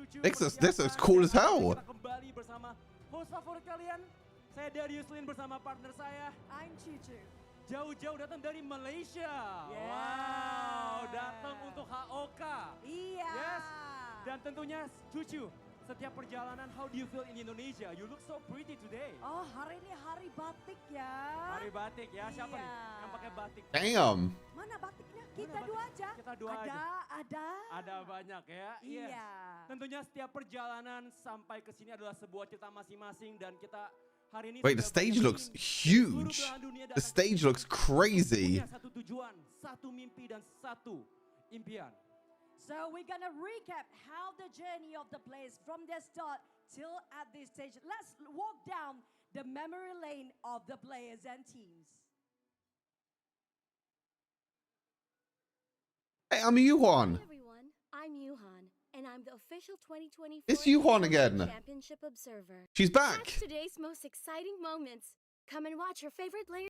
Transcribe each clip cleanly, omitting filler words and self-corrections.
This looks cool as hell. Kita kembali bersama host favorit kalian. Saya Darius Lin bersama partner saya. I'm Chuchu. Jauh-jauh datang dari Malaysia. Yeah. Wow, datang untuk HOK. Iya. Yes. Dan tentunya Chuchu, setiap perjalanan, how do you feel in Indonesia? You look so pretty today. Oh, hari ini hari batik ya. Hari batik ya, siapa Iya. nih yang pakai batik? Damn. Mana batiknya? Kita Mana dua batik? aja. Kita dua aja. Ada. Ada banyak ya. Iya. Yes. Tentunya setiap perjalanan sampai ke sini adalah sebuah cerita masing-masing dan kita hari ini Wait, the stage looks huge. The stage looks crazy. Satu tujuan, satu mimpi dan satu impian. So we're gonna recap how the journey of the players from their start till at this stage. Let's walk down the memory lane of the players and teams. Hey, I'm Yuhan. Hi everyone, I'm Yuhan, and I'm the official 2024 It's Yuhan again. Championship observer. She's back. Catch today's most exciting moments. Come and watch your favorite players.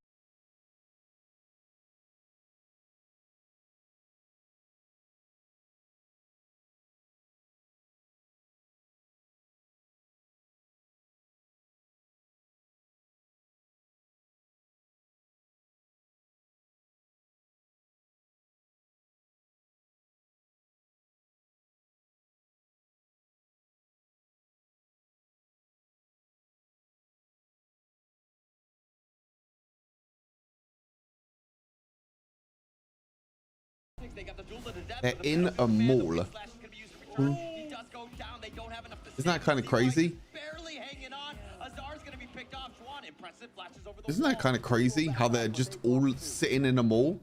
They're in a mall. Isn't that kind of crazy? Isn't that kind of crazy how they're just all sitting in a mall?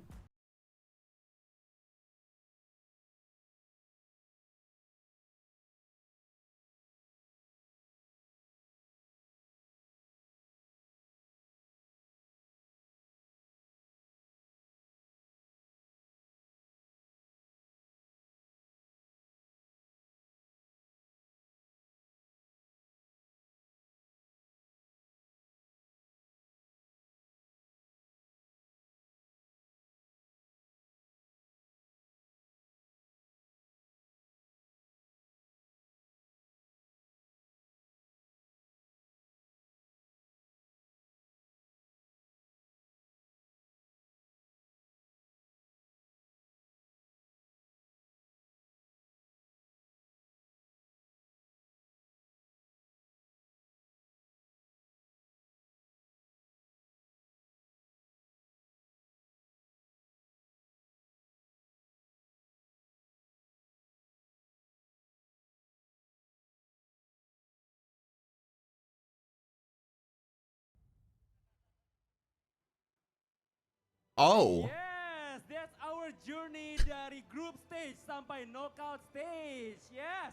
Oh. Yes, that's our journey dari group stage sampai knockout stage. Yes.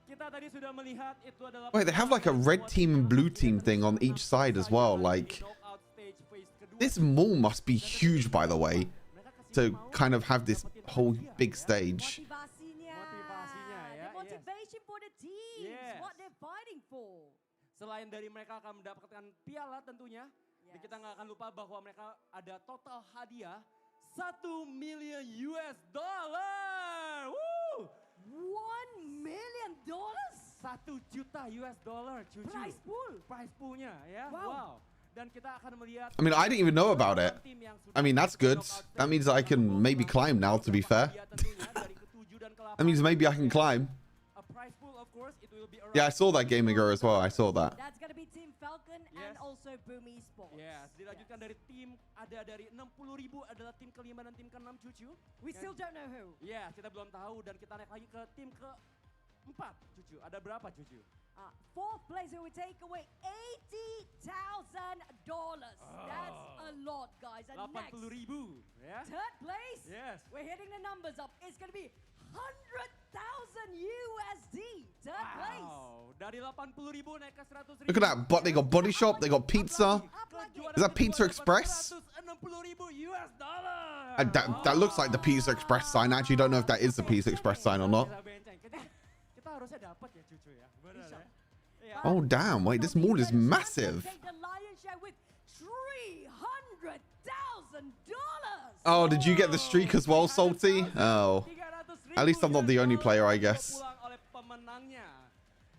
Kita tadi sudah melihat itu adalah Wait, they have like a red team and blue team thing on each side as well. Like, this mall must be huge, by the way, to kind of have this whole big stage. Motivasinya. The motivation for the teams. Yes. What they're fighting for. Selain dari mereka akan mendapatkan piala tentunya, dan kita nggak akan lupa bahwa mereka ada total hadiah $1 million. Woo! $1 million? $1 juta. Cucu. Prize poolnya ya. Wow. Dan kita akan melihat. I mean, I didn't even know about it. I mean, that's good. That means I can maybe climb now, to be fair. That means maybe I can climb. Yeah, I saw that game ago as well. I saw that. That's gonna be Team Falcon and also Boomy Sports. Yes, dilanjutkan dari tim ada dari 60.000 adalah tim kelima dan tim keenam Cucu. We still don't know who. Yes, kita belum tahu dan kita naik lagi ke tim keempat Cucu. Ada berapa Cucu? Fourth place who would take away $80,000. That's a lot, guys. And next, 80.000 ya. third place. Yes. We're hitting the numbers up. It's gonna be $100,000 USD. Third place. Wow, dari 80.000 naik ke 100.000. Look at that. But they got body shop. They got pizza. Is that Pizza Express? That looks like the Pizza Express sign. I actually don't know if that is the Pizza Express sign or not. Kita harusnya dapat ya Cucu ya. Benar ya. Oh, damn. Wait, this mall is massive. Take the lion's share with $300,000. Oh, did you get the streak as well, Salty? Oh. At least I'm not the only player, I guess. pemenangnya.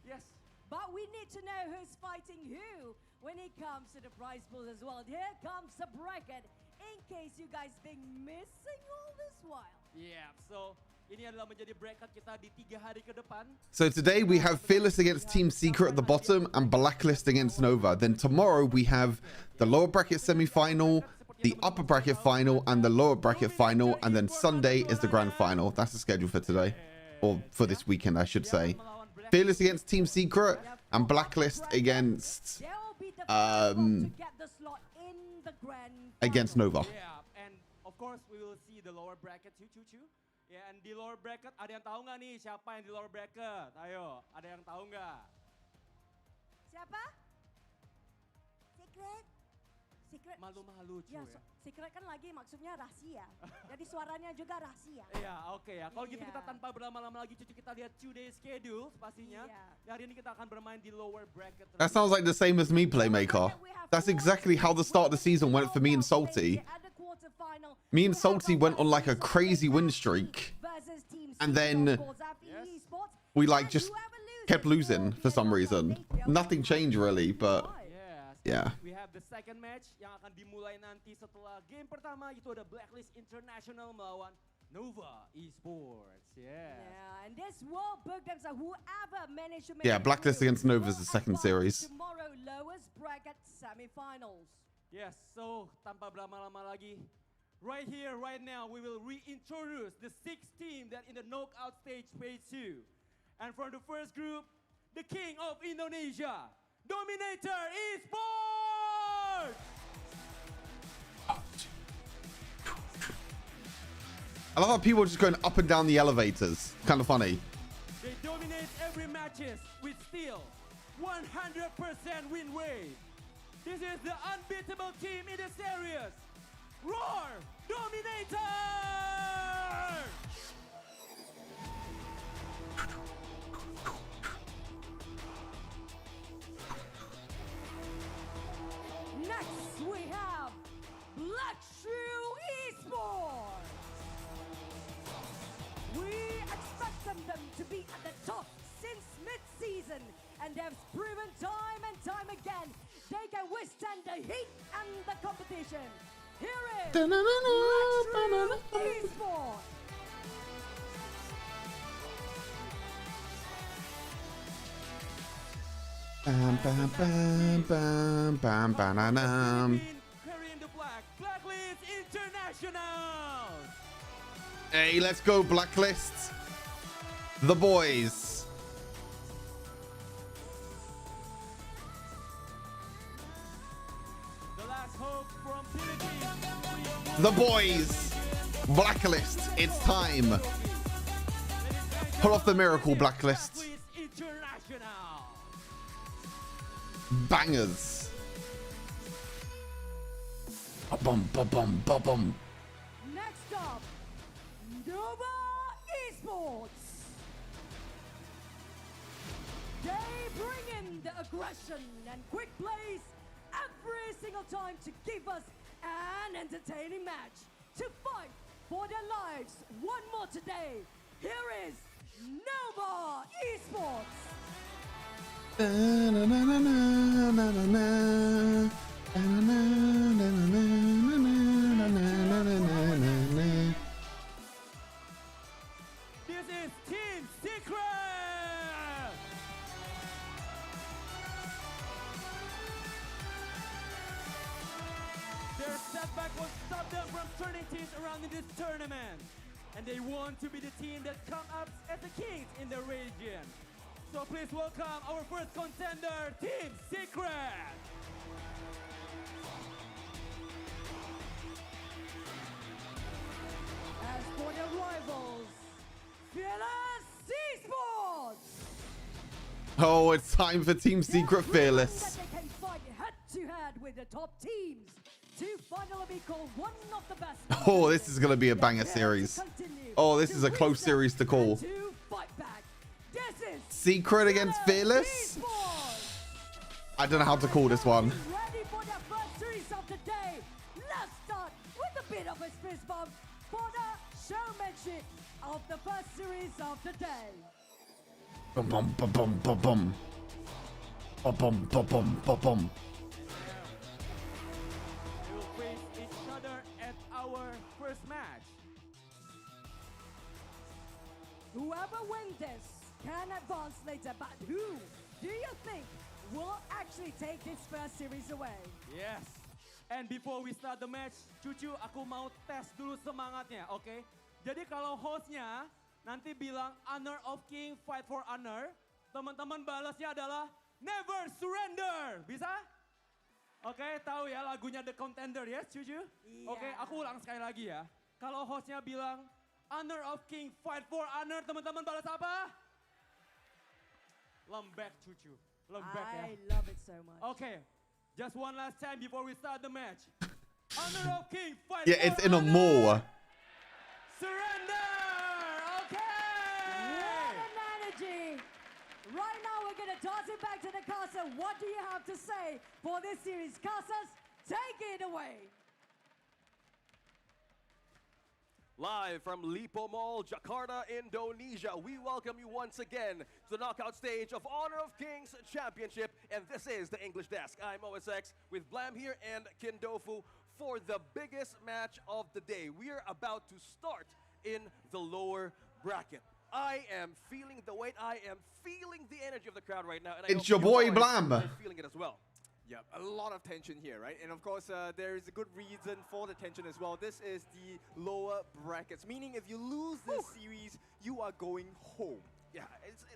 Yes. But we need to know who's fighting who when it comes to the prize pools as well. Here comes the bracket in case you guys been missing all this while. Yeah, so ini adalah menjadi bracket kita di 3 hari ke depan. So today we have Fearless against Team Secret at the bottom and Blacklist against Nova. Then tomorrow we have the lower bracket semi-final, the upper bracket final, and the lower bracket final. And then Sunday is the grand final. That's the schedule for today. Or for this weekend, I should say. Fearless against Team Secret and Blacklist against against Nova. Yeah, and of course we will see the lower bracket too. Ya, and di lower bracket ada yang tahu nggak nih siapa yang di lower bracket? Ayo, ada yang tahu nggak? Siapa? Secret. Secret. Malu-malu cuy. Ya, secret kan lagi maksudnya rahasia. Jadi suaranya juga rahasia. Iya, oke ya. Kalau gitu Iya. kita tanpa berlama-lama lagi cuci kita lihat 2-day schedule pastinya. Iya. Hari ini kita akan bermain di lower bracket. That sounds like the same as me, Playmaker. That's exactly how the start of the season went for me and Salty. Me and Salty went on like a crazy win streak. And then we like just kept losing for some reason. Nothing changed really, but yeah. We have the second match yang akan dimulai nanti setelah game pertama itu ada Blacklist International melawan Nova Esports. Yeah, and this will book them, so whoever managed to make Yeah, it Blacklist through against Nova is the will second advance series. Tomorrow lowest bracket semi-finals. Yes, so tanpa berlama-lama lagi, right here, right now, we will reintroduce the 6th team that in the knockout stage phase 2. And from the first group, the king of Indonesia, Dominator Esports! I love how people are just going up and down the elevators. Kind of funny. They dominate every matches with still 100% win rate. This is the unbeatable team in the series. Roar Dominator! Next we have Livestream Esports. We expected them to be at the top since mid-season, and they've proven time and time again they can withstand the heat and the competition. Here is Livestream Esports. Bam, bam, bam, bam, bam, bananam. Carrying the flag, Blacklist International! Hey, let's go, Blacklist. The boys. The last hope from Philippines. The boys. Blacklist. It's time. Pull off the miracle, Blacklist. Blacklist International! Bangers. Ba-bum, ba-bum, ba-bum. Next up, Nova Esports. They bring in the aggression and quick plays every single time to give us an entertaining match. To fight for their lives one more today, here is Nova Esports. This is Team Secret! Their setback will stop them from turning teams around in this tournament. And they want to be the team that come up as the kings in the region. So please welcome our first contender, Team Secret! As for the rivals, Fearless Esports. Oh, it's time for Team Secret Fearless. That they can fight head-to-head with the top teams to finally be called one of the best. Oh, this is going to be a banger series. Oh, this is a close series to call. To fight back. This is Secret against Fearless? Esports. I don't know how to call this one. Ready for the first series of the day. Let's start with a bit of a fist bump for the showmanship of the first series of the day. Bum bum bum bum bum bum. Bum bum bum bum bum bum. We will face each other at our first match. Whoever wins this can advance later, but who do you think will actually take this first series away? Yes. And before we start the match, Cucu, aku mau tes dulu semangatnya, oke? Jadi kalau hostnya nanti bilang honor of king, fight for honor, teman-teman balasnya adalah never surrender. Bisa? Oke, tahu ya lagunya The Contender, yes, Cucu? Oke, aku ulang sekali lagi ya. Kalau hostnya bilang honor of king, fight for honor, teman-teman balas apa? Lembek, Cucu. Lembek ya. I love it so much. Okay, just one last time before we start the match. Honor of king, fight Yeah, for it's in a honor. more. Surrender! Okay! What an energy! Right now we're gonna toss it back to the Casa. What do you have to say for this series? Casas, take it away. Live from Lipo Mall, Jakarta, Indonesia, we welcome you once again to the knockout stage of Honor of Kings Championship, and this is the English Desk. I'm OSX with Blam here and Kindofu for the biggest match of the day. We are about to start in the lower bracket. I am feeling the weight, I am feeling the energy of the crowd right now. And I It's hope your you boy, guys Blam. are feeling it as well. Yeah, a lot of tension here, right? And of course, there is a good reason for the tension as well. This is the lower brackets, meaning if you lose this series, you are going home. Yeah,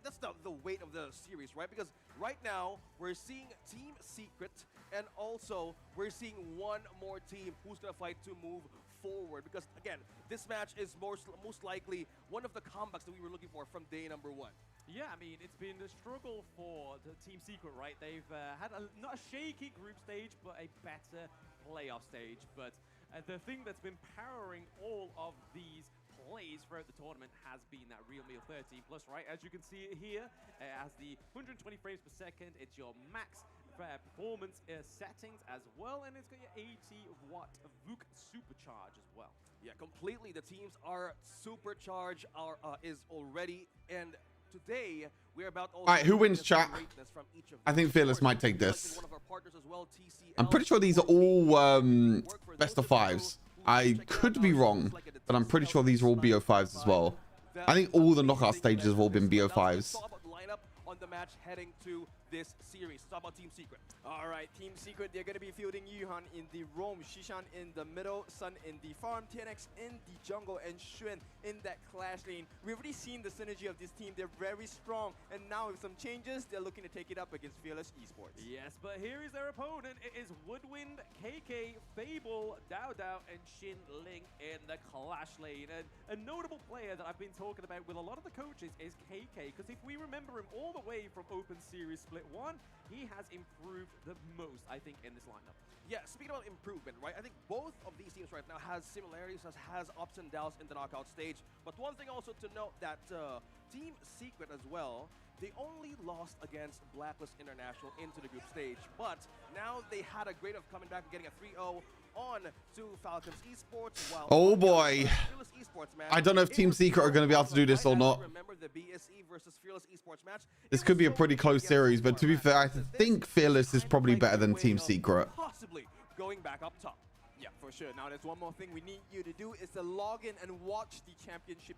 that's the weight of the series, right? Because right now, we're seeing Team Secret, and also we're seeing one more team who's going to fight to move forward. Because, again, this match is most likely one of the comebacks that we were looking for from day number one. Yeah, I mean, it's been a struggle for the Team Secret, right? They've had not a shaky group stage, but a better playoff stage. But the thing that's been powering all of these plays throughout the tournament has been that Real Meal 13 Plus, right? As you can see it here, it has the 120 frames per second. It's your max performance settings as well, and it's got your 80-watt VOOC supercharge as well. Yeah, completely. The teams are supercharged, is already, and today, we're about All right, who wins, chat? I think Fearless might take this. I'm pretty sure these are all best of fives. I could be wrong, but I'm pretty sure these are all BO5s as well. I think all the knockout stages have all been BO5s. On the match heading to this series. Talk about Team Secret. All right, Team Secret, they're going to be fielding Yuhan in the roam, Shishan in the middle, Sun in the farm, TNX in the jungle, and Xuan in that clash lane. We've already seen the synergy of this team. They're very strong, and now with some changes, they're looking to take it up against Fearless Esports. Yes, but here is their opponent. It is Woodwind, KK, Fable, Dao Dao, and Xin Ling in the clash lane. And a notable player that I've been talking about with a lot of the coaches is KK, because if we remember him all the way from Open Series Split 1, he has improved the most, I think, in this lineup. Yeah, speaking about improvement, right? I think both of these teams right now has similarities, has ups and downs in the knockout stage. But one thing also to note that Team Secret as well, they only lost against Blacklist International into the group stage. But now they had a great of coming back and getting a 3-0 on to Falcons Esports. While Oh boy. Fearless Esports match, I don't know if Team Secret are going to be able to do this or not. Remember the BSE versus Fearless Esports match? This could be a pretty close series, but to be fair, I think Fearless is probably better than Team Secret. Possibly going back up top. Yeah, for sure. Now, there's one more thing we need you to do is to log in and watch the championship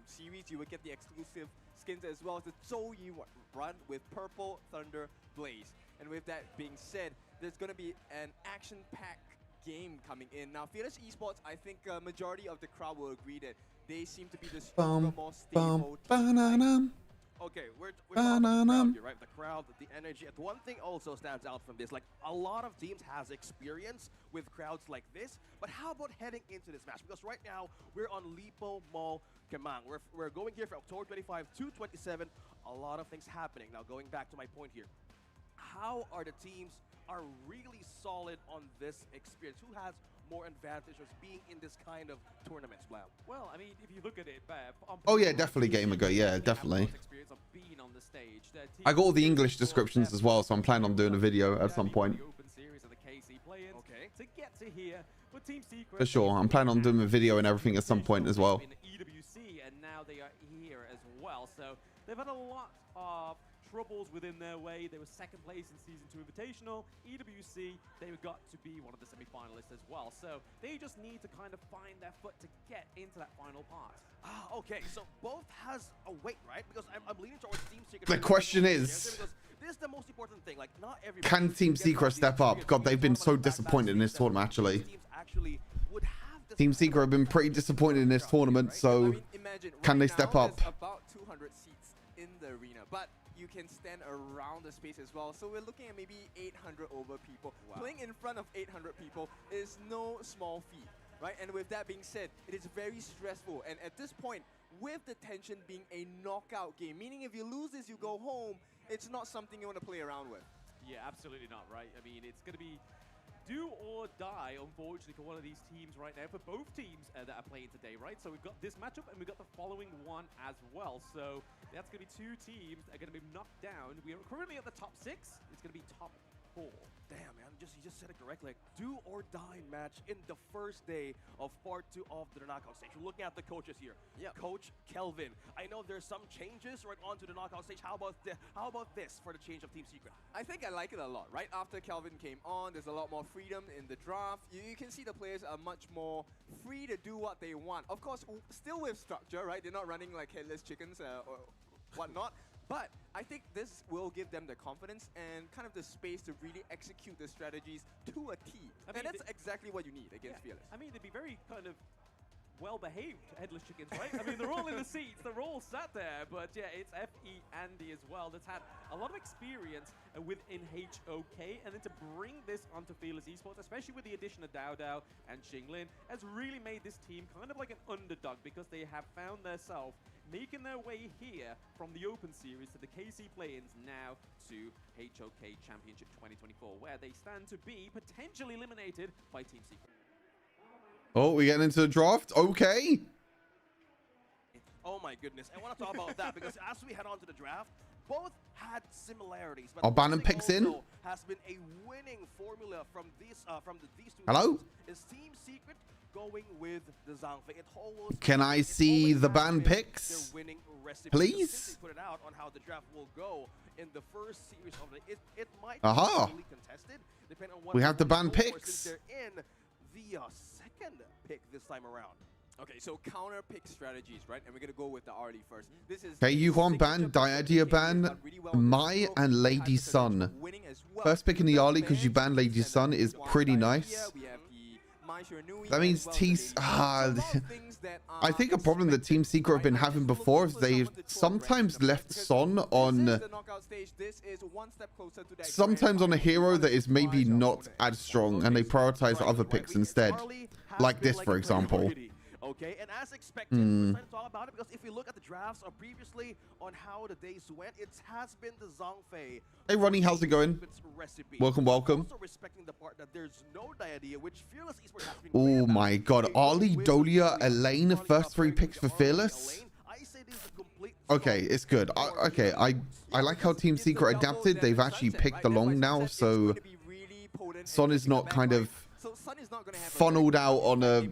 series. You will get the exclusive skins as well as the Zhou Yi run with Purple Thunder Blaze. And with that being said, there's going to be an action-packed game coming in. Now, Fearless Esports, I think majority of the crowd will agree that they seem to be the stronger, more stable team. Okay, we're talking about the crowd here, right? The crowd, the energy. And one thing also stands out from this, like a lot of teams has experience with crowds like this, but how about heading into this match? Because right now, we're on Lipo Mall, Kemang. We're going here from October 25 to 27. A lot of things happening. Now, going back to my point here, how are the teams are really solid on this experience? Who has more advantage of being in this kind of tournaments, Blam? Well, I mean, if you look at it, Oh yeah, definitely Game Ago. Yeah, definitely. Experience of being on the stage. I got all the English descriptions as well, so I'm planning on doing a video at some point. Open series of the KC players. Okay. To get to here, but Team Secret For sure, I'm planning on doing a video and everything at some point as well. In EWC, and now they are here as well. So they've had a lot of troubles within their way. They were second place in Season 2 Invitational. EWC, they got to be one of the semi-finalists as well. So they just need to kind of find their foot to get into that final part. Ah, okay, so both has a weight, right? Because I'm leaning towards Team Secret. The question is, this is the most important thing. Like, not every can Team Secret step up? God, they've been so disappointed in this tournament, actually. Team Secret have been pretty disappointed in this tournament, so can they step up? About 200 seats in the arena, but you can stand around the space as well. So we're looking at maybe 800 over people. Wow. Playing in front of 800 people is no small feat, right? And with that being said, it is very stressful. And at this point, with the tension being a knockout game, meaning if you lose this, you go home, it's not something you want to play around with. Yeah, absolutely not, right? I mean, it's going to be do or die, unfortunately, for one of these teams right now, for both teams that are playing today, right? So we've got this matchup, and we've got the following one as well. So that's going to be two teams that are going to be knocked down. We are currently at the top 6. It's going to be top 4. Damn, man, you just said it correctly. Like, do or die match in the first day of part 2 of the knockout stage. We're looking at the coaches here. Yeah, Coach Kelvin. I know there's some changes right onto the knockout stage. How about this for the change of Team Secret? I think I like it a lot. Right after Kelvin came on, there's a lot more freedom in the draft. You can see the players are much more free to do what they want. Of course, still with structure, right? They're not running like headless chickens or whatnot. But I think this will give them the confidence and kind of the space to really execute the strategies to a T. And that's exactly what you need against Fearless. I mean, they'd be very kind of well-behaved headless chickens, right? I mean, they're all in the seats, they're all sat there, but yeah, it's FE Andy as well that's had a lot of experience within HOK, and then to bring this onto Fearless Esports, especially with the addition of Dao Dao and Xinglin, has really made this team kind of like an underdog because they have found themselves making their way here from the Open Series to the KC Play-ins, now to HOK Championship 2024, where they stand to be potentially eliminated by Team Secret. Oh, we're getting into the draft? Okay. Oh my goodness. I want to talk about that because as we head on to the draft, both had similarities. But Our Bannon picks in. Has been a winning formula from these two. Hello? Is Team Secret going with the Zhangfei? It holds. Can I see the ban picks? Their winning recipe. Please? Put it out on how the draft will go in the first series of it might Aha. be really contested depending on what We have the ban go for, picks. since they're in the second pick this time around. Okay, so counter pick strategies, right? And we're gonna go with the Arlie first. This is Okay, Yuhwan ban, Diadia ban, Mai and Lady Sun. First pick in the Arlie because you ban Lady Sun is pretty nice. That means I think a problem that Team Secret have been having before is they've sometimes left Son on a hero that is maybe not as strong, and they prioritize other picks instead, like this, for example. Okay, and as expected, we're excited to talk about it because if we look at the drafts previously on how the days went, it has been the Zhangfei. Hey, Ronnie, how's it going? Recipe. Welcome, welcome. Also respecting the part that there's no idea which Fearless Esports has been. Oh my God, Arlie, Dolia, Elaine, first 3 picks for Fearless. Okay, it's good. I like how Team Secret adapted. They've actually picked along now, so Son is not kind of funneled out on a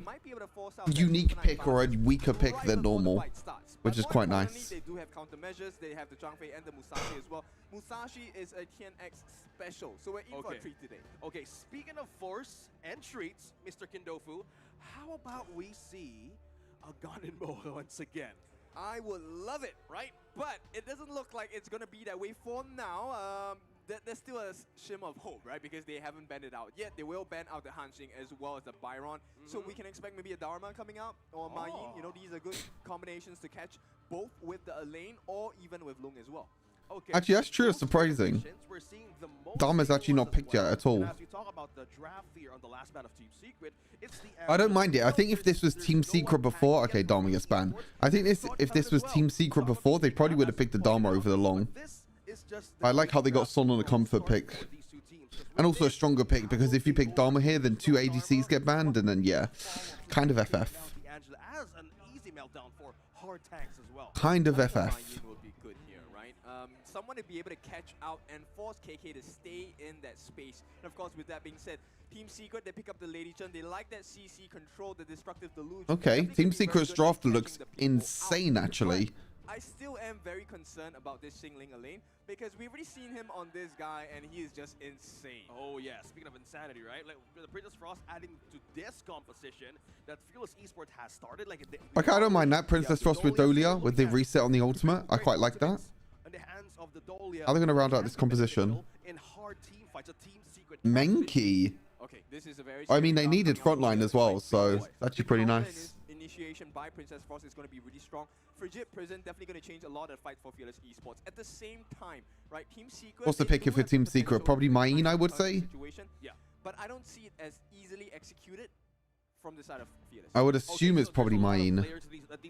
unique pick or a weaker pick than normal, which is quite nice. They do have countermeasures. They have the Zhangfei and the Musashi as well. Musashi is a TNX special, so we're in for a treat today. Okay, speaking of force and treats, Mr. Kindofu, how about we see a gun in Moho once again? I would love it, right? But it doesn't look like it's going to be that way for now. There's still a shimmer of hope, right? Because they haven't banned it out yet. They will ban out the Hanxing as well as the Byron. So we can expect maybe a Dharma coming out or Ma Yin. You know, these are good combinations to catch both with the Elaine or even with Lung as well. Okay. Actually, that's true. It's surprising. Dharma's actually not picked yet at all. As we talk about the draft here on the last ban of Team Secret, it's the I don't mind it. I think if this was Team Secret before, okay, Dharma gets banned. I think if this was Team Secret before, they probably would have picked the Dharma over the Long. I like how they got Son on a comfort pick. And also a stronger pick, because if you pick Dharma here, then 2 ADCs get banned, and then, yeah, kind of FF. Kind of FF. Someone to be able to catch out and force KK to stay in that space. And of course, with that being said, Team Secret, they pick up the Lady Chen. They like that CC control, the destructive delusion. Okay, Team Secret's draft looks insane, actually. I still am very concerned about this Xingling lane because we've already seen him on this guy and he is just insane. Oh yeah, speaking of insanity, right? Like the Princess Frost adding to this composition that Fearless Esports has started. Like, Okay, I don't mind that. Princess Frost with Dolia with the reset on the ultimate. I quite like that. In the hands of the Dolia, How are they going to round out this composition? in hard team fights, a team secret. Menki. Okay, this is a very I mean, they serious needed round coming frontline out. as well, Like, so because it's actually the pretty counter nice. Initiation by Princess Frost is going to be really strong. Frigid Prison definitely going to change a lot of fight for Fearless Esports. At the same time, right, Team Secret... What's the they pick do if it's have the Team Secret? potential Probably to Main, I find would a say. situation. Yeah, but I don't see it as easily executed from the side of Fearless. I would assume it's probably Main.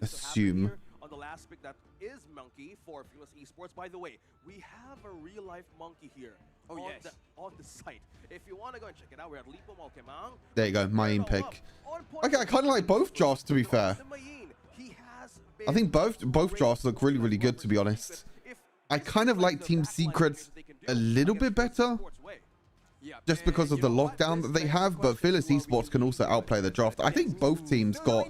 Assume. On the last pick, that is Monkey for Fearless Esports. By the way, we have a real-life Monkey here. Oh, yes. On the site. If you want to go and check it out, we're at Lipo Malkemang. There you go, Main pick. Okay, I kind of like both drafts, to be fair. I think both drafts look really, really good, to be honest. I kind of like Team Secrets a little bit better, just because of the lockdown that they have, but Fearless Esports can also outplay the draft. I think both teams got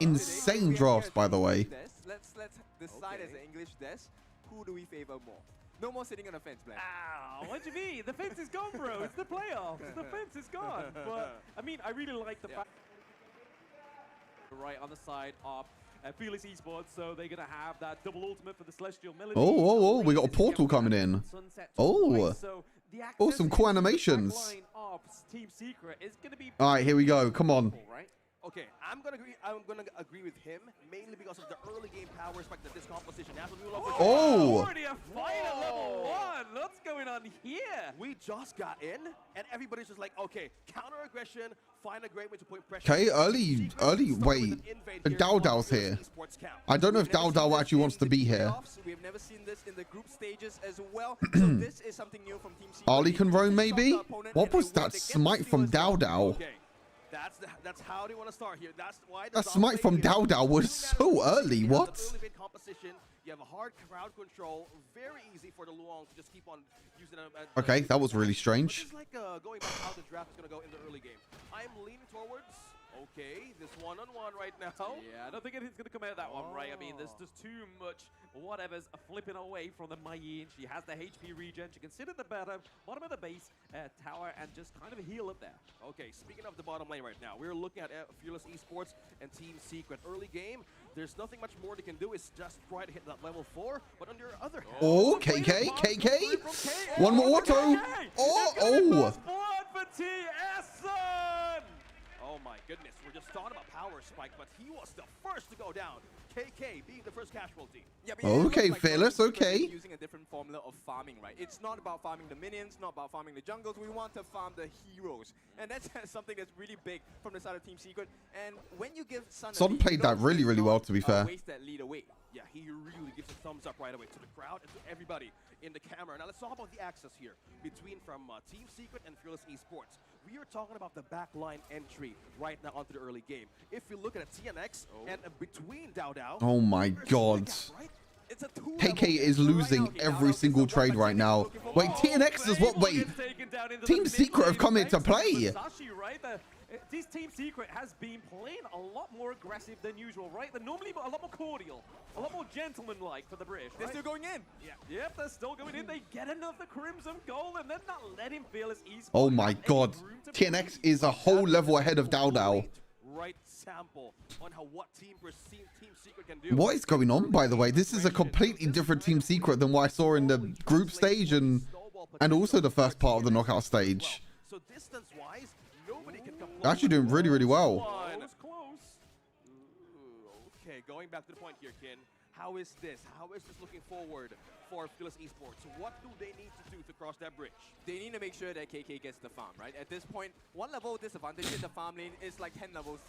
insane drafts, by the way. Let's decide as an English desk, who do we favor more? No more sitting on the fence, Blair. Ah, what do you mean? The fence is gone, bro. It's the playoffs. The fence is gone. But, I mean, I really like the fact... Right on the side of Fearless Esports, so they're going to have that double ultimate for the Celestial Melody. Oh, we got a portal coming in. Oh, some cool animations. Team Secret is going to be... All right, here we go. Come on. Okay, I'm gonna agree with him mainly because of the early game power spike that this composition has. Oh! Already a fight at level 1. What's going on here? We just got in, and everybody's just like, okay, counter aggression, find a great way to put pressure. Okay, early. Wait, Dao Dao's here. I don't know if Dao Dao actually wants to be here. We've never seen this in the group stages as well. So this is something new from Team Secret. Ali can roam, maybe? What was that smite from Dao Dao? Okay. That's how they want to start here. That's why That smite from Dao Dao was so early. What? Early composition. You have a hard crowd control. Very easy for the Luong to just keep on using them. Okay, that was really strange. It's like going back how the draft is going to go in the early game. I'm leaning towards. Okay, this one-on-one right now. Yeah, I don't think anything's going to come out of that one, right? I mean, there's just too much whatever's flipping away from the Mayin. She has the HP regen. She can sit at the bottom of the base tower and just kind of heal up there. Okay, speaking of the bottom lane right now, we're looking at Fearless Esports and Team Secret. Early game, there's nothing much more they can do. It's just try to hit that level 4. But on the other hand... Oh, KK. One more auto. Oh. For TSN! Oh my goodness, we're just talking about power spike, but he was the first to go down. KK being the first casualty. Yeah, okay, Fearless, okay. Using a different formula of farming, right? It's not about farming the minions, not about farming the jungles. We want to farm the heroes. And that's something that's really big from the side of Team Secret. And when you give Son played that really, really well, to be fair. Waste that lead away. Yeah, he really gives a thumbs up right away to the crowd and to everybody in the camera. Now let's talk about the access here between from Team Secret and Fearless Esports. We are talking about the backline entry right now onto the early game. If you look at a TNX and between Dao Dao... Oh my god. KK is losing every single trade right now. Wait, TNX is what? Wait, Team Secret have come here to play. This Team Secret has been playing a lot more aggressive than usual, right? They're normally a lot more cordial, a lot more gentleman-like for the British, right? They're still going in. Yeah. Yep, they're still going in. They get another Crimson Gold, and then not letting Fearless Esports. Oh my god. TNX is a whole level ahead of Dao Dao. Right sample on how what Team Secret can do. What is going on, by the way? This is a completely different Team Secret than what I saw in the group stage and also the first part of the knockout stage. So distance-wise, nobody can complain. They're actually doing really, really well. Close. Okay, going back to the point here, Kin. How is this? How is this looking forward for Fearless Esports? What do they need to do to cross that bridge? They need to make sure that KK gets the farm, right? At this point, 1 level disadvantage in the farm lane is like 10 levels,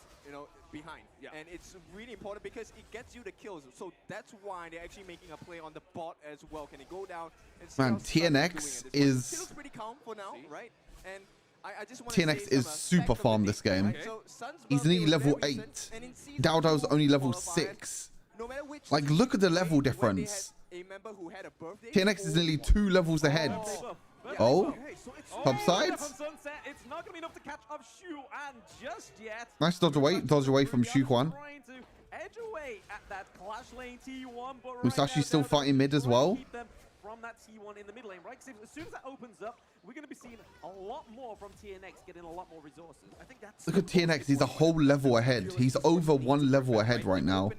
behind. Yeah. And it's really important because it gets you the kills. So that's why they're actually making a play on the bot as well. Can he go down and see Man, how Sun's doing TNX at this point? is... He looks pretty calm for now, right? And I just want TNX is super farm this game. Right? So Sun's He's only birthday was level very 8. recent, and in season Dao Dao's 2 only level qualifiers, 6. no matter which Like, look at the level where they difference. had a member who had a birthday TNX is nearly 2 levels ahead. Oh, Okay, so it's top side. It's not going to be enough to catch up Shu, and just yet. Nice dodge away from Xu Huan. Trying to edge away at that clash lane T1, but right Musashi now, still Dodo fighting mid as trying to well. keep them from that T1 in the mid lane, right? 'Cause as soon as that opens up, we're going to be seeing a lot more from TNX getting a lot more resources. I think that's Look at TNX. He's a whole level ahead. He's over one level ahead right now.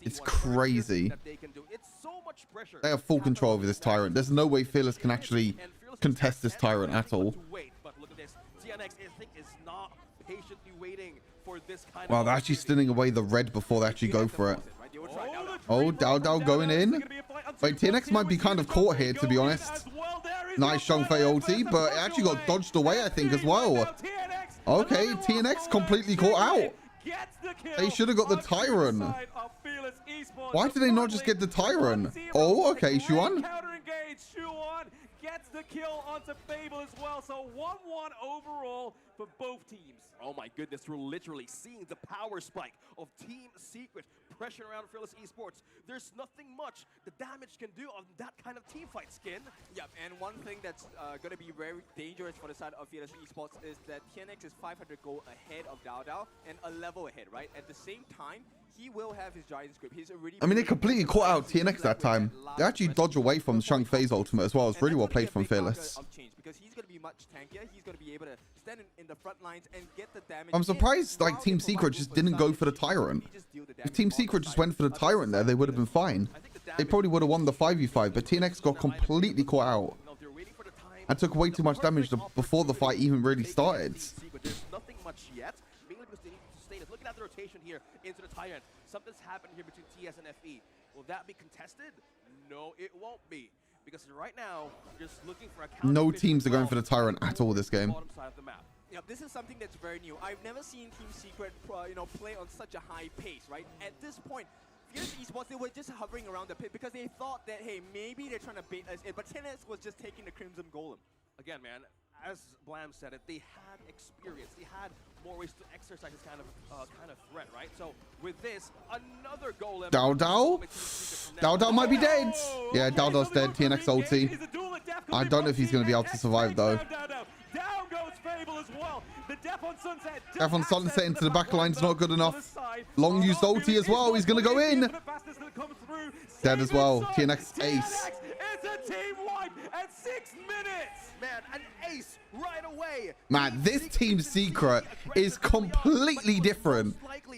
It's crazy. It's so much pressure. They have full control over this Tyrant. There's no way Fearless can actually contest this Tyrant at all. But look at this. TNX, I think, is not patiently waiting for this kind Wow, of they're actually stunning away the red before they actually go for it. Oh, Dao going in. Wait, TNX might be kind of caught here, to be honest. Nice Shangfei ulti, but it actually got dodged away, I think, as well. Okay, TNX completely caught out. They should have got the Tyrant. Why did they not just get the Tyrant? Oh, okay, Shuan. Gets the kill onto Fable as well, so 1-1 overall for both teams. Oh my goodness, we're literally seeing the power spike of Team Secret pressure around Fearless Esports. There's nothing much the damage can do on that kind of team fight, Skin. Yep, and one thing that's going to be very dangerous for the side of Fearless Esports is that TNX is 500 gold ahead of Dao and a level ahead, right? At the same time, he will have his Giant Script. He's already... I mean, they completely caught out TNX that time. They actually dodge away from Shangfei's ultimate as well. It's really well played from Fearless. Because he's going to be much tankier. He's going to be able to stand in the front lines and get the damage. I'm surprised like Team Secret just didn't go for the Tyrant. If Team Secret just went for the Tyrant there, they would have been fine. They probably would have won the 5v5, but TNX got completely caught out and took way too much damage before the fight even really started. There's nothing much yet, mainly because they need to sustain it. Looking at the rotation here into the Tyrant. Something's happened here between TS and FE. Will that be contested? No, it won't be. Because right now, just looking for a no teams are going for the Tyrant at all this game. Bottom side of the map. Yeah, this is something that's very new. I've never seen Team Secret, play on such a high pace, right? At this point, Fierce Esports, they were just hovering around the pit because they thought that, hey, maybe they're trying to bait us in, but TNX was just taking the Crimson Golem. Again, man, as Blam said it, they had experience. They had more ways to exercise this kind of threat, right? So with this, another golem. Dao might be dead. Yeah, Dao's dead. TNX ulti. I don't know if he's going to be able to survive though. Down goes Fable as well. The Death on Sunset. Death on Sunset into the back line's not good enough. Long used ulti as well. He's going to go in. Dead as well. TNX ace. It's a team wipe at 6 minutes. Man, an ace right away. Man, this Team Secret is completely different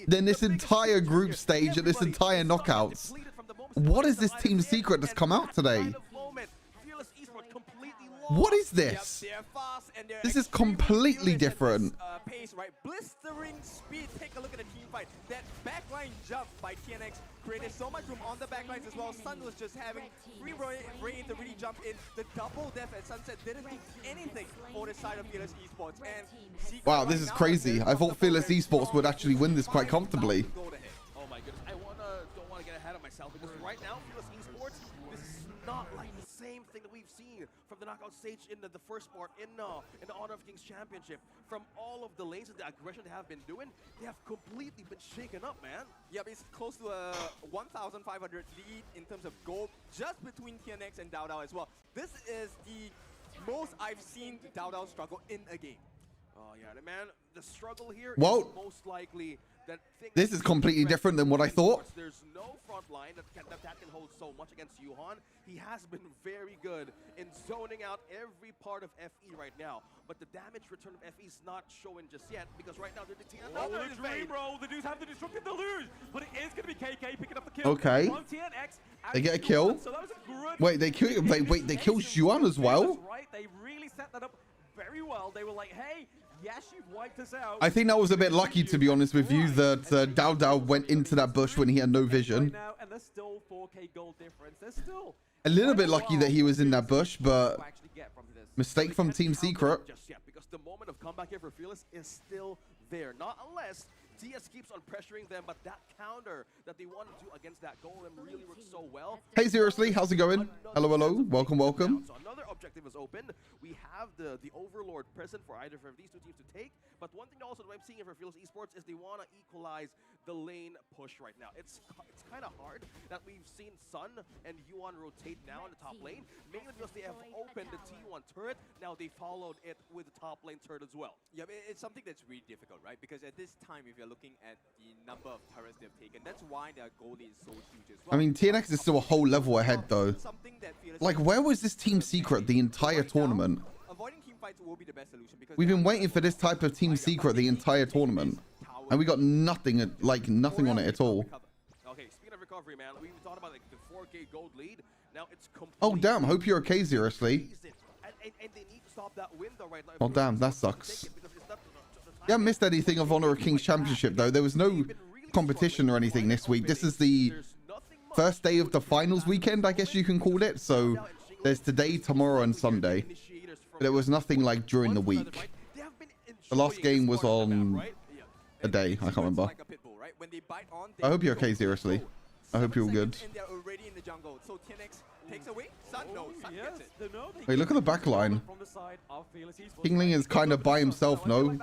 than this entire group stage and this entire knockouts. What is this Team Secret that's come out today? What is this? This is completely different. Pace, right? Blistering speed. Take a look at the team fight. That backline jump by TNX created so much room on the backlines as well. Sun was just having free reign to really jump in. The double death at Sunset didn't do anything for the side of Fearless Esports. And wow, this is crazy. I thought Fearless Esports would actually win this quite comfortably. Oh my goodness. I don't want to get ahead of myself because right now, Fearless Esports, this is not like the same thing that we've seen from the knockout stage in the first part in the Honor of Kings Championship. From all of the lanes and the aggression they have been doing, they have completely been shaken up, man. Yep, it's close to a 1,500 lead in terms of gold just between TNX and Dao as well. This is the most I've seen Dao struggle in a game. Oh yeah, man, the struggle here is Whoa. most likely that This is completely different than what I thought. There's no front line that can hold so much against Yuhan. He has been very good in zoning out every part of FE right now, but the damage return of FE is not showing just yet because right now they're detecting another dream roll. The dudes have the destructive deluge, but it is going to be KK picking up the kill. Okay. From TNX. They get a kill. So that was a good Wait, they kill. Wait, they kill Xuan as well. Right, they really set that up very well. They were like, hey, yes, you've wiped us out. I think that was a bit lucky, to be honest with you, that Dao went into that bush when he had no vision. Right now, and there's still 4K gold difference. There's still A little bit lucky that he was in that bush, but mistake from Team Secret. Just yet, because the moment of comeback here for Fearless is still there. Not unless TS keeps on pressuring them, but that counter that they want to do against that golem really works so well. Hey, seriously, how's it going? Hello, hello. Welcome, welcome. So another objective is open. We have the Overlord present for either of these two teams to take. But one thing also that I'm seeing here for Fearless Esports is they want to equalize the lane push right now. It's kind of hard that we've seen Sun and Yuan rotate now in the top lane, mainly because they have opened the T1 turret. Now they followed it with the top lane turret as well. Yeah, it's something that's really difficult, right? Because at this time, if you're looking at the number of turrets they've taken, that's why their goal lead is so huge as well. I mean, TNX is still a whole level ahead, though. Like, where was this team secret the entire tournament? Avoiding team fights will be the best solution because We've been waiting for this type of team secret the entire tournament, and we got nothing, like nothing on it at all. Okay, speaking of recovery, man, we thought about like the 4K gold lead. Now it's complete. Oh damn! Hope you're okay, seriously. And they need to stop that window right now. Oh damn, that sucks. Yeah, missed anything of Honor of Kings Championship though. There was no competition or anything this week. This is the first day of the finals weekend, I guess you can call it. So there's today, tomorrow, and Sunday. But there was nothing like during the week. The last game was on a day. I can't remember. I hope you're okay, seriously. I hope you're all good. Wait, look at the back line. Kingling is kind of by himself, no?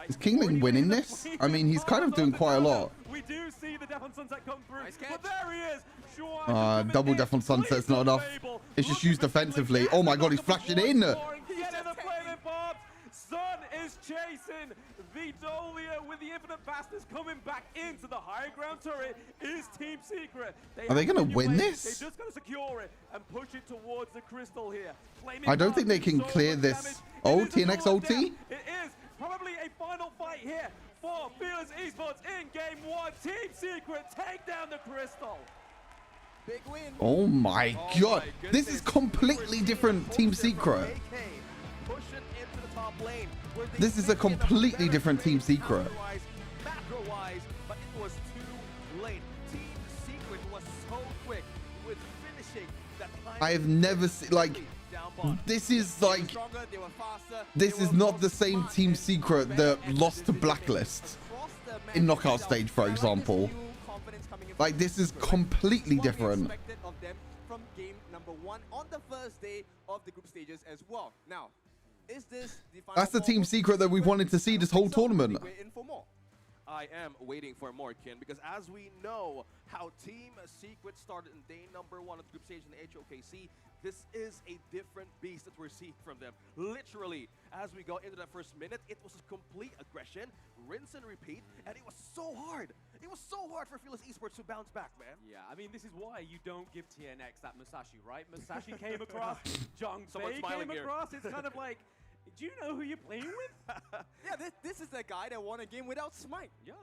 Is Kingling winning this? I mean, he's kind of doing quite a lot. We do see the Death on Sunset come through, but there he is. Double Death on Sunset's not enough. It's just used defensively. Oh my god, he's flashing in. Sun is chasing the Dolia with the Infinite Bastards coming back into the high ground turret is Team Secret. Are they going to win this? They just got to secure it and push it towards the crystal here. I don't think they can clear this. Oh, TNX ulti? It is probably a final fight here for Fearless Esports in game 1. Team Secret take down the crystal. Big win. Oh my god. This is completely different Team Secret. This is a completely different Team Secret. Macro-wise, but it was too late. Team Secret was so quick with finishing that time. I have never seen, like, this is like, this is not the same Team Secret that lost to Blacklist in knockout stage, for example. Like, this is completely different. From game number 1 on the first day of the group stages as well. Now, is this the final? That's the Team Secret that we wanted to see this whole tournament. We're in for more. I am waiting for more, Ken, because as we know how Team Secret started in day number 1 of the group stage in the HOKC, this is a different beast that we're seeing from them. Literally, as we go into that first minute, it was a complete aggression, rinse and repeat, and it was so hard. It was so hard for Fearless Esports to bounce back, man. Yeah, I mean, this is why you don't give TNX that Musashi, right? Musashi came across, Jung Bei came across. It's kind of like, do you know who you're playing with? Yeah, this is the guy that won a game without Smite. Yeah.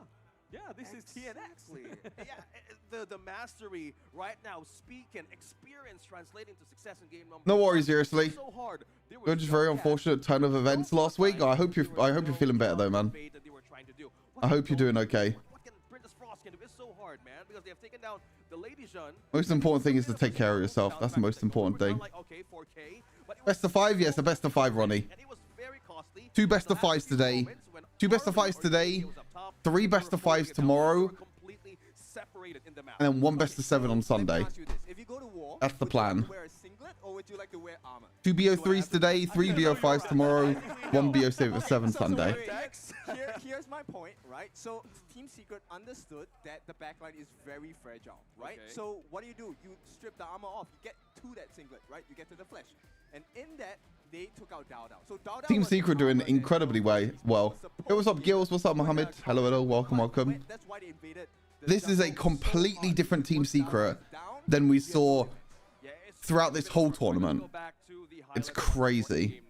Yeah, this is TNX. Yeah, the mastery right now, speak and experience translating to success in game number No 1. worries, seriously. So hard. There It was just very unfortunate turn of events last week. I hope you're feeling better though, man. I hope you're doing okay. What can Princess Frost can do? It's so hard, man, because they have taken down the Lady Jeanne. Most important thing is to take care of yourself. That's the most important thing. Best of 5? Yes, a best of 5, Ronnie. 2 best of 5s today. 2 best of 5s today. 3 best of 5s tomorrow. And then 1 best of 7 on Sunday. That's the plan. 2 BO3s today, 3 BO5s tomorrow, 1 BO7 Sunday. Here's my point, right? So Team Secret understood that the backline is very fragile, right? Okay. So what do? You strip the armor off, you get to that singlet, right? You get to the flesh. And in that, they took out Dao Dao. So Dao Dao Team was Secret doing incredibly well. Hey, what's up, Gills? What's up, Mohammed? Hello, hello. Welcome, welcome. That's why they invaded. This is a completely different Team Secret than we saw throughout this whole tournament. It's crazy.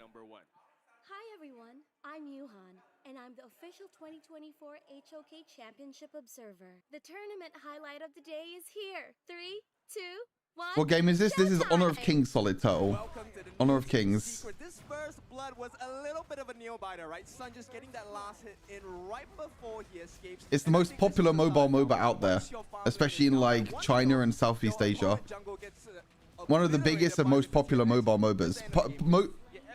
Hi everyone, I'm Yuhan, and I'm the official 2024 HOK Championship Observer. The tournament highlight of the day is here. 3, 2, 1. What game is this? This is Honor of Kings Solid Turtle. Honor of Kings. This first blood was a little bit of a nail biter, right? Sun just getting that last hit in right before he escapes. It's the most popular mobile MOBA out there, especially in like China and Southeast Asia. One of the biggest and most popular mobile MOBAs.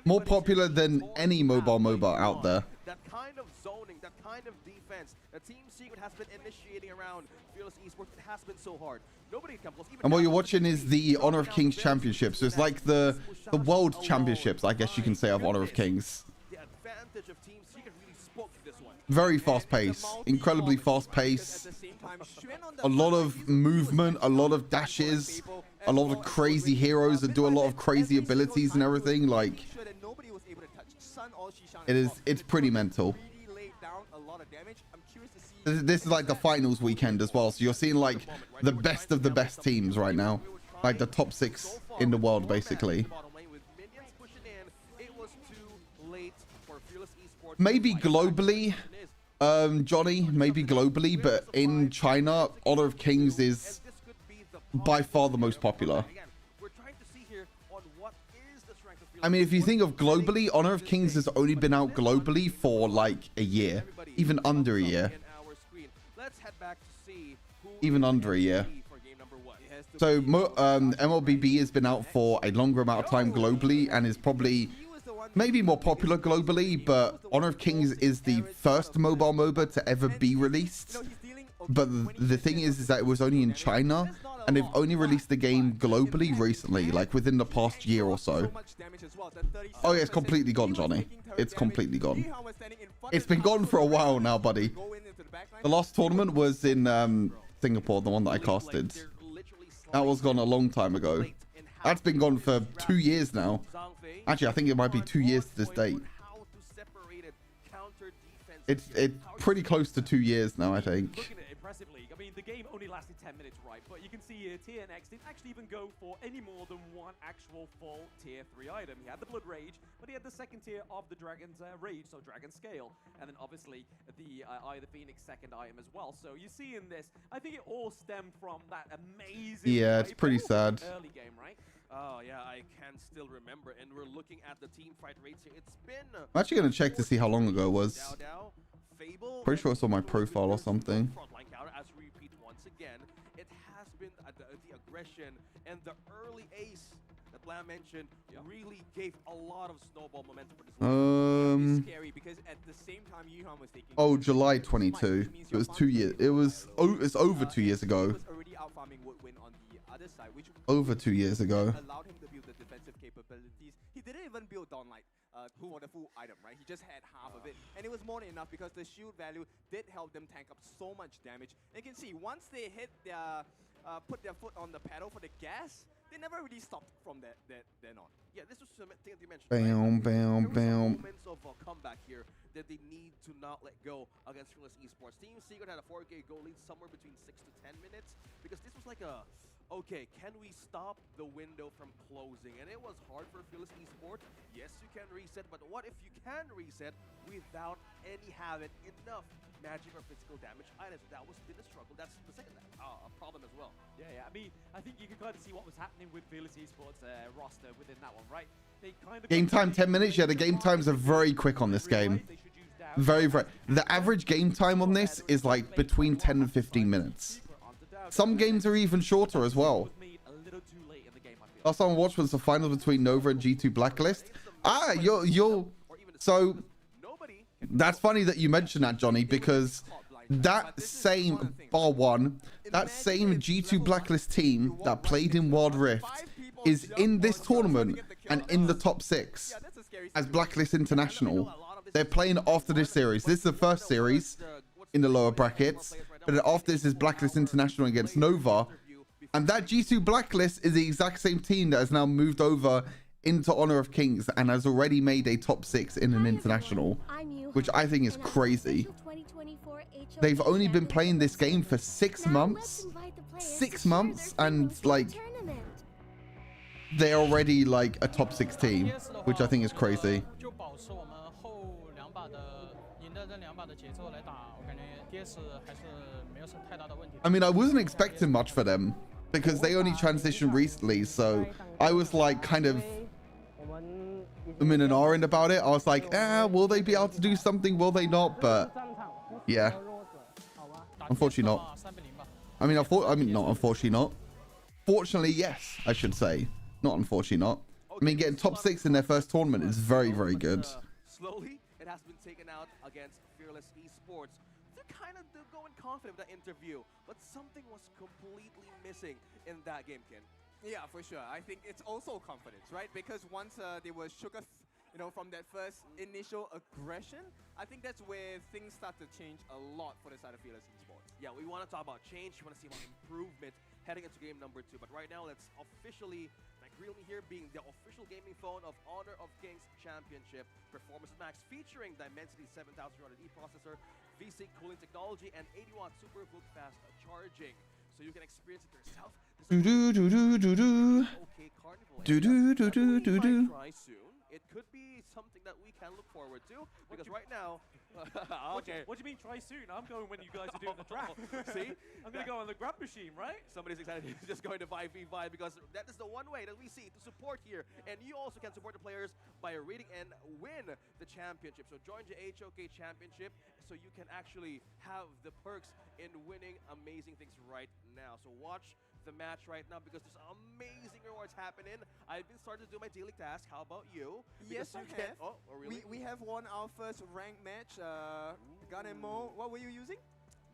More popular than any mobile MOBA out there. That kind of zoning, that kind of defense, that Team Secret has been initiating around Fearless Esports. It has been so hard. Nobody can close. And what you're watching is the Honor of Kings Championship. So it's like the World Championships, I guess you can say, of Honor of Kings. The advantage of Team Secret really spoke to this one. Very fast pace, incredibly fast pace. A lot of movement, a lot of dashes, a lot of crazy heroes that do a lot of crazy abilities and everything. Like, it's pretty mental. This is like the finals weekend as well, so you're seeing like the best of the best teams right now, like the top 6 in the world basically. Maybe globally, Johnny, maybe globally, but in China, Honor of Kings is by far the most popular. I mean, if you think of globally, Honor of Kings has only been out globally for like a year, even under a year. Even under a year. So MLBB has been out for a longer amount of time globally and is probably maybe more popular globally, but Honor of Kings is the first mobile MOBA to ever be released. But the thing is that it was only in China, and they've only released the game globally recently, like within the past year or so. Oh yeah, it's completely gone, Johnny. It's completely gone. It's been gone for a while now, buddy. The last tournament was in Singapore, the one that I casted. That was gone a long time ago. That's been gone for 2 years now. Actually, I think it might be 2 years to this date. It's pretty close to 2 years now, I think. Looking at it impressively, I mean, the game only lasted 10 minutes, right? But you can see here, TNX didn't actually even go for any more than one actual full tier 3 item. He had the Blood Rage, but he had the second tier of the Dragon's Rage, so Dragon Scale. And then obviously the Eye of the Phoenix second item as well. So you see in this, I think it all stemmed from that amazing... Yeah, it's pretty sad. Early game, right? Oh yeah, I can still remember, and we're looking at the team fight rates here. It's been... I'm actually going to check to see how long ago it was. Pretty sure it's on my profile or something. Frontline counter, as we repeat once again, it has been the aggression and the early ace that Blam mentioned really gave a lot of snowball momentum for this one. Scary because at the same time Yuhan was taking... Oh, July 22. It was 2 years. It's over 2 years ago. He was already out farming Woodwind on the other side, which Over 2 years ago. allowed him to build the defensive capabilities. He didn't even build on like for the full item, right? He just had half of it, and it was more than enough because the shield value did help them tank up so much damage. And you can see once they hit their put their foot on the pedal for the gas, they never really stopped from then on. Yeah, this was something that you mentioned. Bam, bam, bam. Moments of comeback here that they need to not let go against Fearless Esports. Team Secret had a 4K goal lead somewhere between 6 to 10 minutes because this was like a... Okay, can we stop the window from closing? And it was hard for Fearless Esports. Yes, you can reset, but what if you can reset without having enough magic or physical damage items? That was been a struggle. That's the second problem as well. Yeah, I mean, I think you can kind of see what was happening with Fearless Esports roster within that one, right? They kind of Game time 10 minutes. Yeah, the game times are very quick on this game. Very. The average game time on this is like between 10 and 15 minutes. Some games are even shorter as well. Last time I watched was the final between Nova and G2 Blacklist. Ah, so that's funny that you mentioned that, Johnny, because that same that same G2 Blacklist team that played in Wild Rift is in this tournament and in the top 6 as Blacklist International. They're playing after this series. This is the first series in the lower brackets, but then after this is Blacklist International against Nova, and that G2 Blacklist is the exact same team that has now moved over into Honor of Kings and has already made a top 6 in an international, which I think is crazy. They've only been playing this game for 6 months, 6 months, and like they're already like a top 6 team, which I think is crazy. I mean, I wasn't expecting much for them because they only transitioned recently, so I was like kind of in an orange about it. I was like, will they be able to do something? Will they not? But yeah, unfortunately not. I mean, not unfortunately not. Fortunately, yes, I should say. Not unfortunately not. I mean, getting top 6 in their first tournament is very, very good. Slowly, it has been taken out against Fearless Esports. They're kind of going confident with that interview, but something was completely missing in that game, Ken. Yeah, for sure. I think it's also confidence, right? Because once they were shook us, from that first initial aggression, I think that's where things start to change a lot for the side of Fearless Esports. Yeah, we want to talk about change. We want to see about improvement heading into game number 2. But right now, let's officially, like Realme here being the official gaming phone of Honor of Kings Championship Performance Max, featuring Dimensity 7300E processor, V-Sync cooling technology, and 80-watt super hook fast charging. So you can experience it yourself. Do do do do do do. OK Carnival. Do do do do do do. Try soon. It could be something that we can look forward to, because right now, okay. What do you mean try soon? I'm going when you guys are doing the draft. See, I'm going to go on the grab machine, right? Somebody's excited. He's just going to 5v5, because that is the one way that we see to support here. And you also can support the players by reading and win the championship. So join the HOK Championship so you can actually have the perks in winning amazing things right now. So watch the match right now, because there's amazing rewards happening. I've been starting to do my daily task. How about you? Yes, I have. Oh, really? We have won our first ranked match. Gun and Mo, what were you using?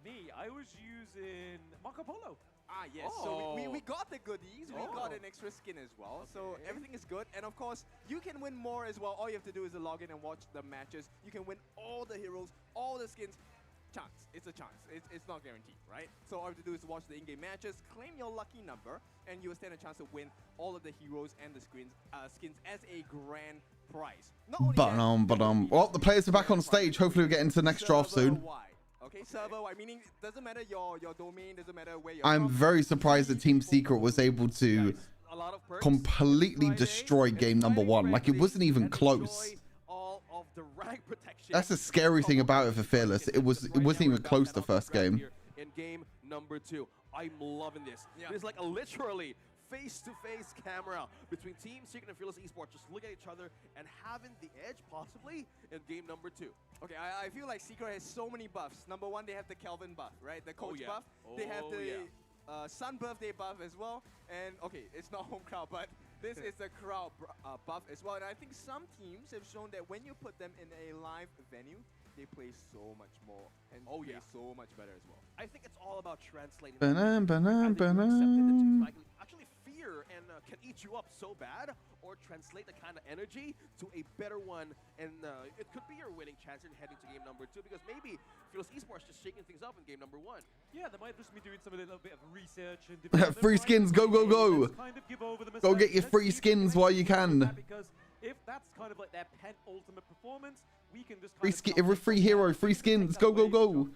Me, I was using Marco Polo. Ah, yes. So we got the goodies. We got an extra skin as well. So everything is good. And of course, you can win more as well. All you have to do is log in and watch the matches. You can win all the heroes, all the skins. Chance. It's a chance. It's not guaranteed, right? So all you have to do is watch the in-game matches, claim your lucky number, and you will stand a chance to win all of the heroes and the skins as a grand prize. Not only Well, the players are back on stage. Hopefully we'll get into the next draft soon. Okay, server-wide, meaning it doesn't matter your domain, doesn't matter where you're I'm from. very surprised that Team Secret was able to A lot of perks. completely destroy game number 1. Like, it wasn't even close. All of the rank protection. That's the scary thing about it for Fearless. It wasn't even close the first game. In game number 2, I'm loving this. Yeah. It's like a literally face-to-face camera between Team Secret and Fearless Esports, just looking at each other and having the edge possibly in game number 2. Okay, I feel like Secret has so many buffs. Number 1, they have the Kelvin buff, right? The coach buff. They have the Sun birthday buff as well. And okay, it's not home crowd, but this is the crowd buff as well. And I think some teams have shown that when you put them in a live venue, they play so much more and play so much better as well. I think it's all about translating. Actually fear and can eat you up so bad, or translate the kind of energy to a better one, and it could be your winning chance in heading to game number 2, because maybe Fearless Esports just shaking things up in game number 1. Yeah, they might just be doing some of a little bit of research and development. Free skins, go, go, go. Kind of give over the Go get your free skins while you can. Because if that's kind of like their penultimate performance, we can just Every free hero, free skins, go, go, go.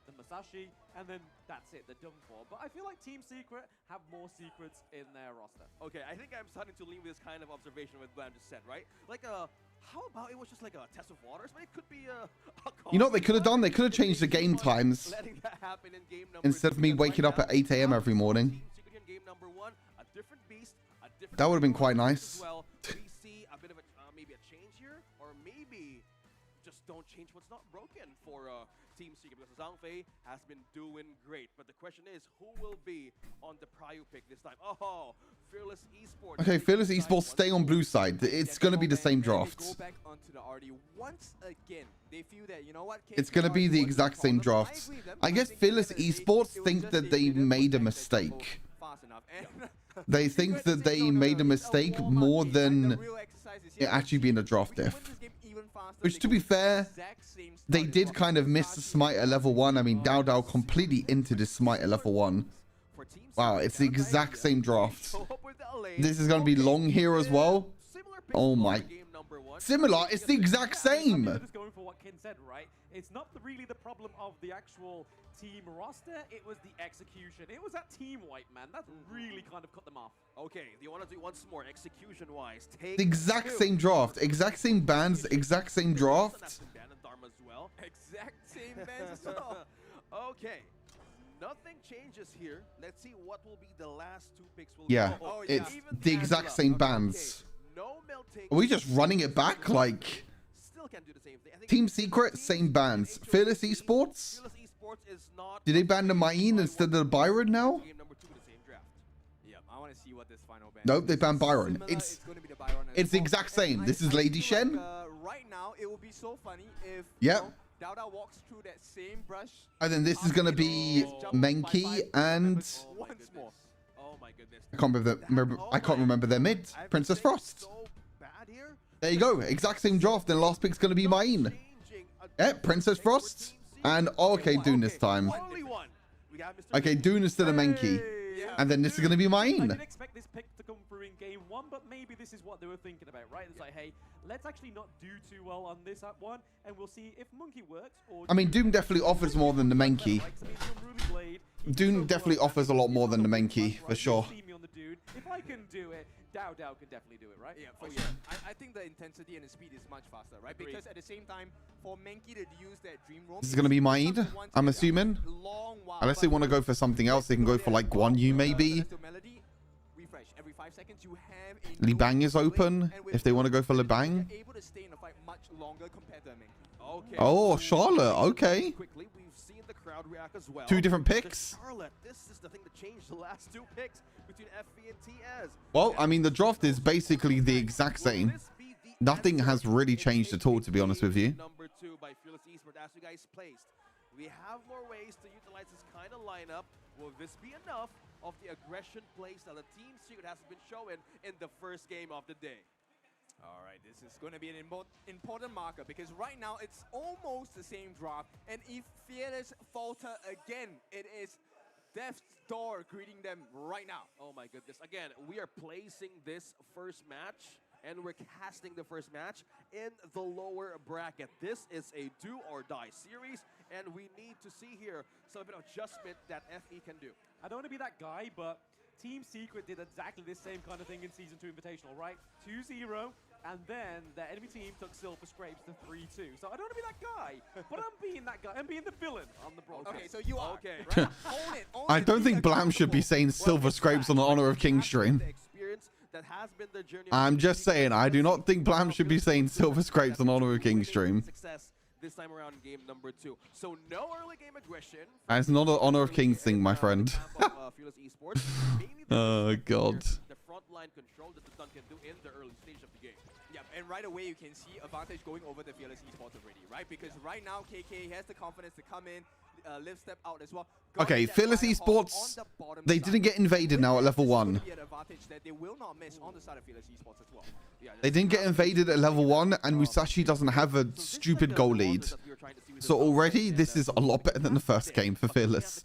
The Masashi, and then that's it, they're done for. But I feel like Team Secret have more secrets in their roster. Okay, I think I'm starting to lean with this kind of observation with what I just said, right? Like, how about it was just like a test of waters? But it could be a You know what they could have done? They could have changed the game times. Letting that happen in game number Instead of me waking up at 8 AM every morning. Team Secret in game number 1, a different beast, a different. That would have been quite nice. As well. We see a bit of a maybe a change here, or maybe just don't change what's not broken for Team Secret, because Zhang Fei has been doing great. But the question is, who will be on the prio pick this time? Oh, Fearless Esports. Okay, Fearless Esports stay on blue side. It's going to be the same draft. Go back onto the RD once again. They feel that, you know what? It's going to be the exact same draft. I guess Fearless Esports think that they made a mistake. They think that they made a mistake more than it actually being a draft diff. Which, to be fair, they did kind of miss the smite at level 1. I mean, Dao Dao completely into the smite at level 1. Wow, it's the exact same draft. This is going to be long here as well. Oh my. Similar, it's the exact same. Just going for what Ken said, right? It's not really the problem of the actual team roster, it was the execution. It was that team wipe, man. That really kind of cut them off. Okay, do you want to do once more, execution-wise? The exact same draft, exact same bands, exact same draft. Exact same bands as well. Okay, nothing changes here. Let's see what will be the last 2 picks. Yeah, it's the exact same bands. No melting. Are we just running it back? Like, still can do the same thing. I think Team Secret, same bands. Fearless Esports? Is not. Did they ban the Main instead of the Byron now? Game number 2 in the same draft. Yeah, I want to see what this final ban. Nope, they banned Byron. Similar, It's going to be the Byron it's the exact same. This is Lady Shen. Like, right now, it will be so funny if Yep. Dao Dao walks through that same brush. And then this is gonna be Menki and Once more. Oh my goodness. I can't remember their mid. Princess Frost. So bad here. There you go. Exact same draft. Then last pick's gonna be Main. Yeah, Princess Frost. And okay, Dune this time. Only one. We got Mr. Okay, Dune instead of Menki. here. And then this is going to be I mine. didn't expect this pick to come through in game 1, but maybe this is what they were thinking about, right? It's like, hey, let's actually not do too well on this one, and we'll see if Monkey works or... I mean, Doom definitely offers more than the Menki. Doom definitely offers a lot more than the Menki, for sure. If I can do it, Dao can definitely do it, right? Yeah, for sure. I think the intensity and the speed is much faster, right? Agreed. Because at the same time, for Menki to use that dream roam, This is going to be mine, I'm assuming. Unless they want to go for something else, they can go for like Guan Yu maybe. Refresh every 5 seconds. You have Li Bang is open if they want to go for Li Bang. able to stay in the fight much longer compared to Menki. Okay. Oh, Charlotte. Okay. Quickly, we've seen the crowd react as well. 2 different picks. The Charlotte, this is the thing that changed the last 2 picks between FV and TS. Well, I mean, the draft is basically the exact same. Nothing has really changed at all, to be honest with you. Number 2 by Fearless Esports as you guys placed. We have more ways to utilize this kind of lineup. Will this be enough of the aggression plays that the Team Secret has been showing in the first game of the day? All right, this is going to be an important marker because right now it's almost the same draft. And if Fearless falter again, it is death's door greeting them right now. Oh my goodness. Again, we are placing this first match and we're casting the first match in the lower bracket. This is a do or die series and we need to see here some bit of adjustment that FE can do. I don't want to be that guy, but Team Secret did exactly the same kind of thing in Season 2 Invitational, right? 2-0, and then the enemy team took Silver Scrapes to 3-2. So I don't want to be that guy, but I'm being that guy. I'm being the villain on the broadcast. Okay, so you are. Okay. Right? Own it. Own I it. don't Be think Blam should be accountable. saying Silver Scrapes on the Honor of King stream. The experience that has been the journey. I'm just saying, I do not think Blam should be saying Silver Scrapes on Honor of King stream. Success this time around in game number 2. So no early game aggression. It's not an Honor of Kings thing, my friend. Fearless Esports. Mainly Oh, God. The frontline control that the Dun can do in the early stage of the game. Yeah, and right away you can see advantage going over the Fearless Esports already, right? Because right now KK has the confidence to come in, live step out as well. Okay, Fearless Esports, they didn't get invaded now at level 1. They will not miss on the side of Fearless Esports as well. Yeah, They didn't get invaded at level 1, and Musashi doesn't have a stupid goal lead. So already, this is a lot better than the first game for Fearless.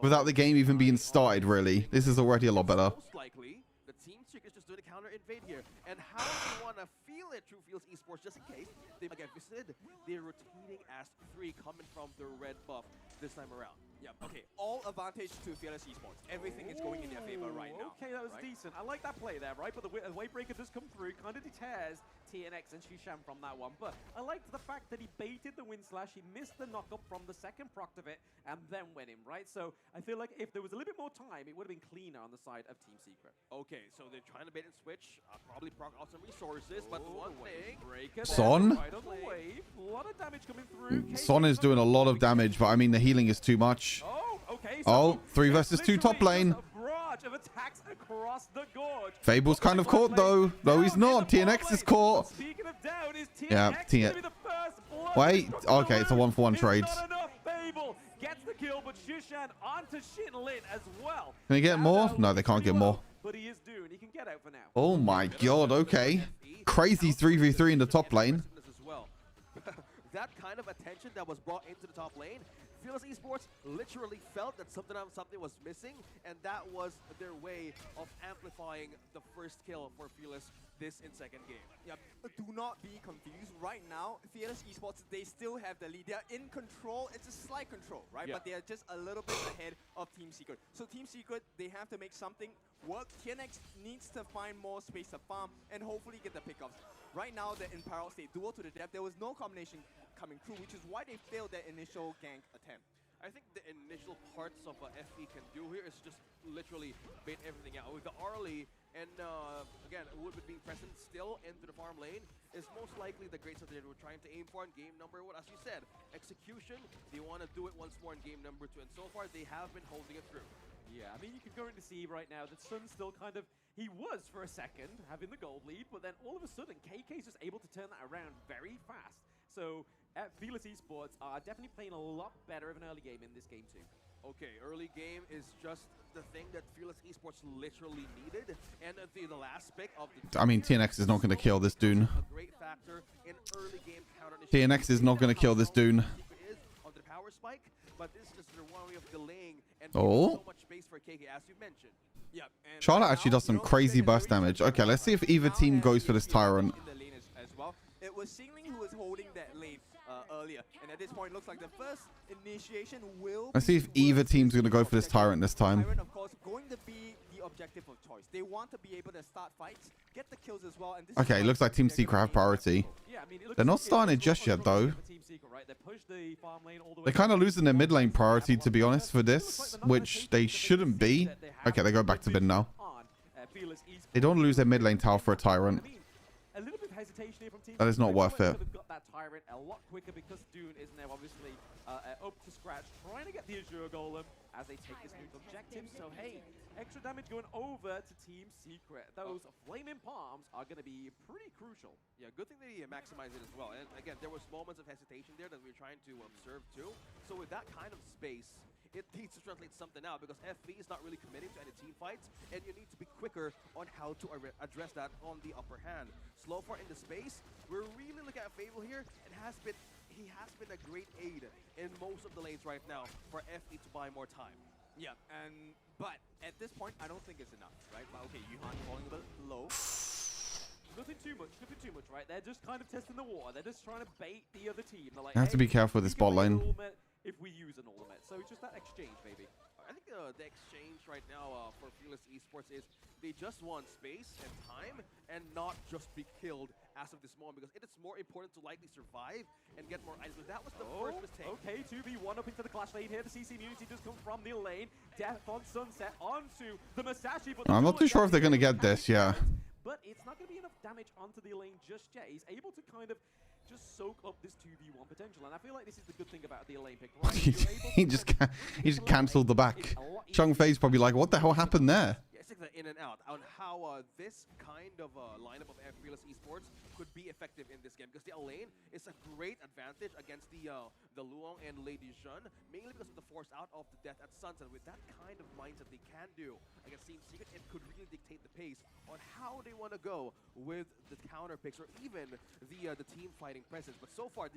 Without the game even being started, really. This is already a lot better. Most likely, the Team Secret just doing a counter invade here. And how do you want to feel it through Fearless Esports just in case they again visited? They're rotating as 3 coming from the red buff this time around. Yeah, okay, all advantage to Fearless Esports. Everything is going in their favor right now. Okay, that was right? decent. I like that play there, right? But the Wavebreaker does come through, kind of deters TNX and Shisham from that one. But I liked the fact that he baited the Wind Slash, he missed the knock-up from the second proc of it, and then went in, right? So I feel like if there was a little bit more time, it would have been cleaner on the side of Team Secret. Okay, so they're trying to bait and switch, probably proc out some resources, but one thing... Son? Right on the wave. A lot of damage coming through. Son is doing a lot of damage, but I mean, the healing is too much. Oh, okay. Oh, 3 versus 2 top lane. Barrage of attacks across the gorge. Fable's kind of caught, though. No, he's not. TNX is caught. Speaking of down, is TNX Yeah, gonna be the first blood? Wait, okay, it's a 1-for-1 trade. It's not enough. Fable gets the kill, but Shishan onto Shinlin as well. Can they get more? No, they can't get more. But he is due, and he can get out for now. Oh my god, okay. Crazy 3v3 in the top lane. As well. That kind of attention that was brought into the top lane, Fearless Esports literally felt that something was missing, and that was their way of amplifying the first kill for Fearless this in second game. Yeah, do not be confused. Right now, Fearless Esports, they still have the lead. They're in control. It's a slight control, right? Yeah. But they are just a little bit ahead of Team Secret. So Team Secret, they have to make something work. TNX needs to find more space to farm and hopefully get the pickups. Right now, they're in parallel state. Duel to the depth. There was no combination coming through, which is why they failed their initial gank attempt. I think the initial parts of what FE can do here is just literally bait everything out. With the Arlie and again, Wood being present still into the farm lane is most likely the great stuff that they were trying to aim for in game number 1. As you said, execution, they want to do it once more in game number 2. And so far, they have been holding it through. Yeah, I mean, you can go into see right now that Sun still kind of, he was for a second having the gold lead, but then all of a sudden, KK is just able to turn that around very fast. So, Fearless Esports are definitely playing a lot better of an early game in this game too. Okay, early game is just the thing that Fearless Esports literally needed, and the last pick of the... I mean, TNX is not going to kill this Dune. A great factor in early game counter TNX is not going to kill this Dune. Is on the power spike, but this is just their one way of delaying and Oh. giving so much space for KK, as you mentioned. Yeah, and Charlotte right actually now, does some you know, crazy it's burst very damage. good Okay, let's see if either now team as goes for this EFC Tyrant. in the lane as well. It was Xingling who was holding that lane earlier, and at this point, looks like the first initiation will. Let's see if either team's going to go for this Tyrant this time. Tyrant, of course, going to be the objective of choice. They want to be able to start fights, get the kills as well. And this Okay, is it looks like Team they're Secret gonna have be priority. Yeah, I mean, it looks They're not it starting it looks just a lot yet, more though. for Team Secret, right? They pushed the farm lane all the way They're kind of through. losing their mid lane Have priority, one to be honest, first. for It looks this, like they're not gonna which take they the shouldn't be. that they have Okay, they go back to with mid now. on, Fearless Esports. They don't lose their mid lane tower for a I Tyrant. mean, a little bit of hesitation here from Team That is not Secret. worth They it. could have got that Tyrant a lot quicker because Dune is now obviously up to scratch, trying to get the Azure Golem as they take this new objective. So hey, extra damage going over to Team Secret. Those flaming palms are going to be pretty crucial. Yeah, good thing that he maximized it as well. And again, there was moments of hesitation there that we were trying to observe too. So with that kind of space, it needs to translate something out because FV is not really committing to any team fights, and you need to be quicker on how to address that on the upper hand. Slowfar in the space, we're really looking at Fable here, and he has been a great aid in most of the lanes right now for FV to buy more time. Yeah, but at this point, I don't think it's enough, right? But okay, Yuhan falling a bit low. Nothing too much, right? They're just kind of testing the water. They're just trying to bait the other team. They're like, You have to hey, be careful with we this can bot play lane. ultimate if we use an ultimate. So it's just that exchange, baby. I think the exchange right now for Fearless Esports is they just want space and time and not just be killed as of this moment because it is more important to likely survive and get more items. That was the first mistake. Okay, 2v1 up into the clash lane here. The CC immunity does come from the lane. Death on Sunset onto the Masashi. But I'm not too sure if they're going to get this, yeah. But it's not going to be enough damage onto the lane just yet. He's able to kind of just soak up this 2v1 potential. And I feel like this is the good thing about the lane pick, right? he just cancelled the back. Chung Fei's probably like, what the hell happened there? Yeah, it's like the in and out on how this kind of lineup of Fearless Esports could be effective in this game because the lane is a great advantage against the Luong and Lady Jun, mainly because of the force out of the Death at Sunset. With that kind of mindset they can do against Team Secret, it could really dictate the pace on how they want to go with the counter picks or even the team fighting presence. But so far,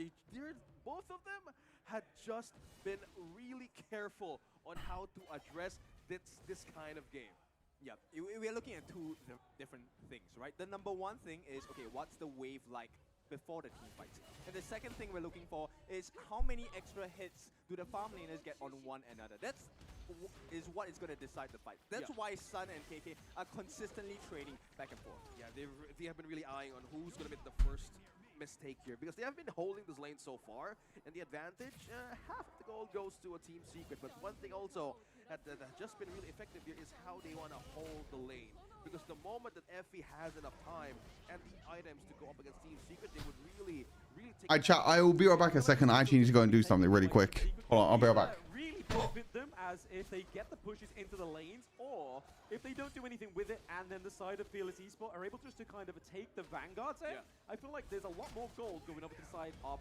both of them had just been really careful on how to address this kind of game. Yeah, we're looking at two different things, right? The number one thing is, okay, what's the wave like before the team fights? And the second thing we're looking for is how many extra hits do the farm laners get on one another? That's is what is going to decide the fight. That's why Sun and KK are consistently trading back and forth. Yeah, they have been really eyeing on who's going to make the first mistake here because they have been holding this lane so far, and the advantage, half the gold goes to a Team Secret. But one thing also that has just been really effective here is how they want to hold the lane, because the moment that FE has enough time and the items to go up against Team Secret, they would really take. Alright, chat, I will be right back in a second. I actually need to go and do something really quick. Hold on, I'll be right back. Really benefit them as if they get the pushes into the lanes, or if they don't do anything with it, and then the side of Fearless Esports are able just to kind of take the Vanguards in. I feel like there's a lot more gold going over to the side of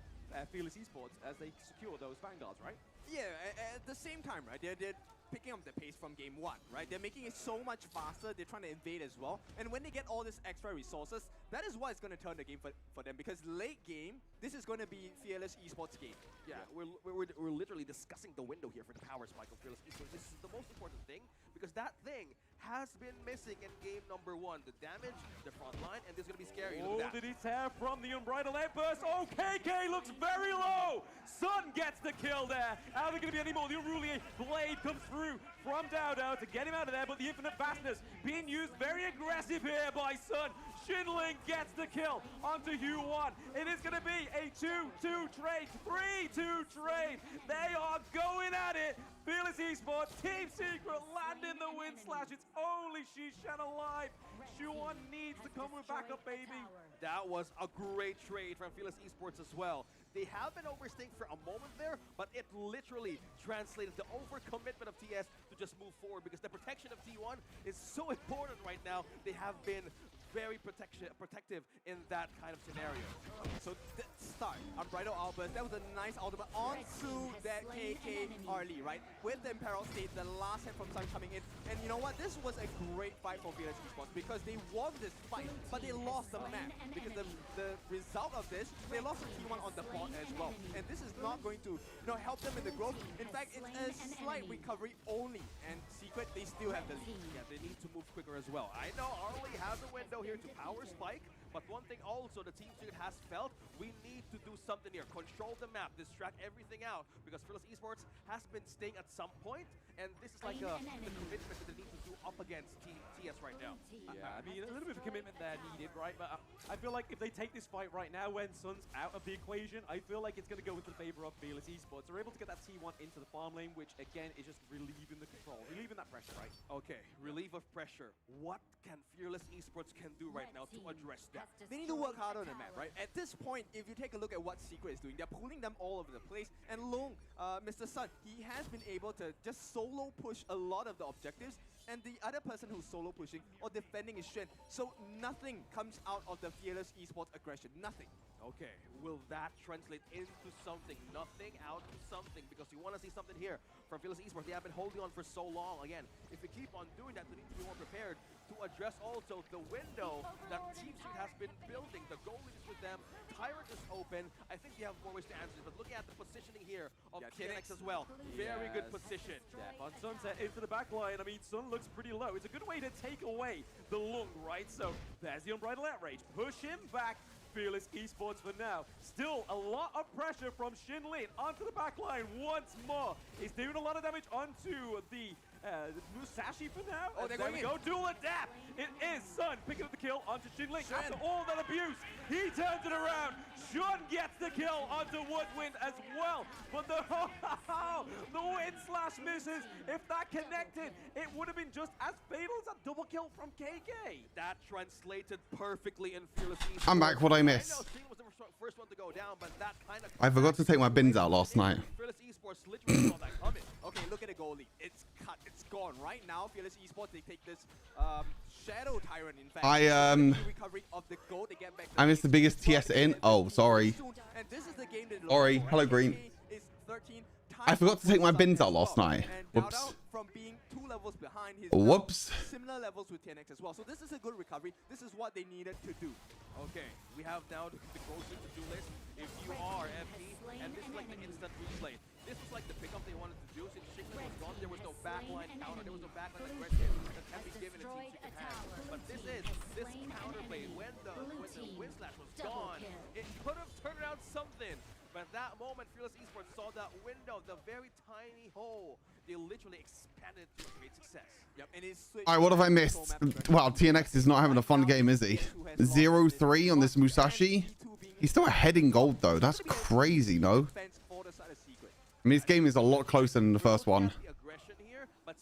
Fearless Esports as they secure those Vanguards, right? Yeah, at the same time, right? They're picking up the pace from game one, right? They're making it so much faster. They're trying to invade as well. And when they get all this extra resources, that is what's going to turn the game for them. Because late game, this is going to be Fearless Esports game. Yeah, we're literally discussing the window here for the power spike of Fearless Esports. This is the most important thing because that thing has been missing in game number one. The damage, the front line, and this is going to be scary. Oh, did he tear from the Unbridled Outburst? Oh, KK looks very low. Sun gets the kill there. Are there going to be any more? The Unruly Blade comes through from Dodo to get him out of there, but the Infinite Fastness being used very aggressive here by Sun. Xinling gets the kill onto Hu1. It is going to be a 2-2 trade, 3-2 trade. They are going at it. Fearless Esports, Team Secret landing the win slash. It's only Shishan alive. Hu1 needs to come with backup, baby. That was a great trade from Fearless Esports as well. They have been overstaying for a moment there, but it literally translated the overcommitment of TS to just move forward because the protection of T1 is so important right now. They have been very protective in that kind of scenario. So start, Unbridled Outburst, that was a nice ultimate onto that KK early, right? With the Imperil State, the last hit from Sun coming in. And you know what? This was a great fight for Fearless Esports because they won this fight, but they lost the map. Because the result of this, they lost the T1 on the bot as well. And this is not going to help them in the growth. In fact, it's a slight recovery only. And Secret, they still have the lead. Yeah, they need to move quicker as well. I know Arlie has a window here to power spike, but one thing also the Team Secret has felt, we need to do something here. Control the map, distract everything out, because Fearless Esports has been staying at some point, and this is like the commitment that they need to do up against TS right now. Yeah, I mean, a little bit of commitment there needed, right? But I feel like if they take this fight right now when Sun's out of the equation, I feel like it's going to go into the favor of Fearless Esports. They're able to get that T1 into the farm lane, which again is just relieving the control, relieving that pressure, right? Okay, relief of pressure. What can Fearless Esports can do right now to address that? They need to work harder on the map, right? At this point, if you take a look at what Secret is doing, they're pulling them all over the place. And Long, Mr. Sun, he has been able to just solo push a lot of the objectives. And the other person who's solo pushing or defending is Shen. So nothing comes out of the Fearless Esports aggression. Nothing. Okay, will that translate into something? Nothing out to something, because you want to see something here from Fearless Esports. They have been holding on for so long. Again, if we keep on doing that, we need to be more prepared to address also the window that Team Secret has been building. The goal is with them. Tyrant is open. I think they have more ways to answer it, but looking at the positioning here of TNX as well. Very good position. Yeah, on Sunset into the back line. I mean, Sun looks pretty low. It's a good way to take away the Lung, right? So there's the Unbridled Outrage. Push him back. Fearless Esports for now. Still a lot of pressure from Shinlin onto the back line once more. He's doing a lot of damage onto the Musashi for now. Oh, they're there going we in. go. Dual adapt. It is Sun picking up the kill onto Shinlin. After all that abuse, he turns it around. Shun gets the kill onto Woodwind as well. But the wind slash misses. If that connected, it would have been just as fatal as a double kill from KK. That translated perfectly in Fearless Esports. I'm back. What I miss? I know Sting was the first one to go down, but that kind of... I forgot to take my bins out last night. Fearless Esports literally saw that coming. Okay, look at the goalie. It's cut. It's gone. Right now, Fearless Esports, they take this Shadow Tyrant, in fact. Recovery of the goal, they get back I missed the biggest TS in. Oh, sorry. And this is the game that Sorry. Hello, Green. is 13. I forgot to take my bins out last night. And Whoops. Dowdell, from being 2 levels behind, his Whoops. similar levels with TNX as well. So this is a good recovery. This is what they needed to do. Okay, we have now the closest to do list. If you are FD, and this is like the instant replay. This was like the pickup they wanted to do. Since Shinlin was gone, there was no backline counter. There was no backline aggression that can be given to Team Secret hands. But this counterplay, when the wind slash was gone, it could have turned out something. But at that moment, Fearless Esports saw that window, the very tiny hole. They literally expanded to great success. Yep, and it's All right, what have I missed? Wow, TNX is not having a fun game, is he? 0-3 on this Musashi. He's still ahead in gold, though. That's crazy, no? I mean, this game is a lot closer than the first one. The aggression here, but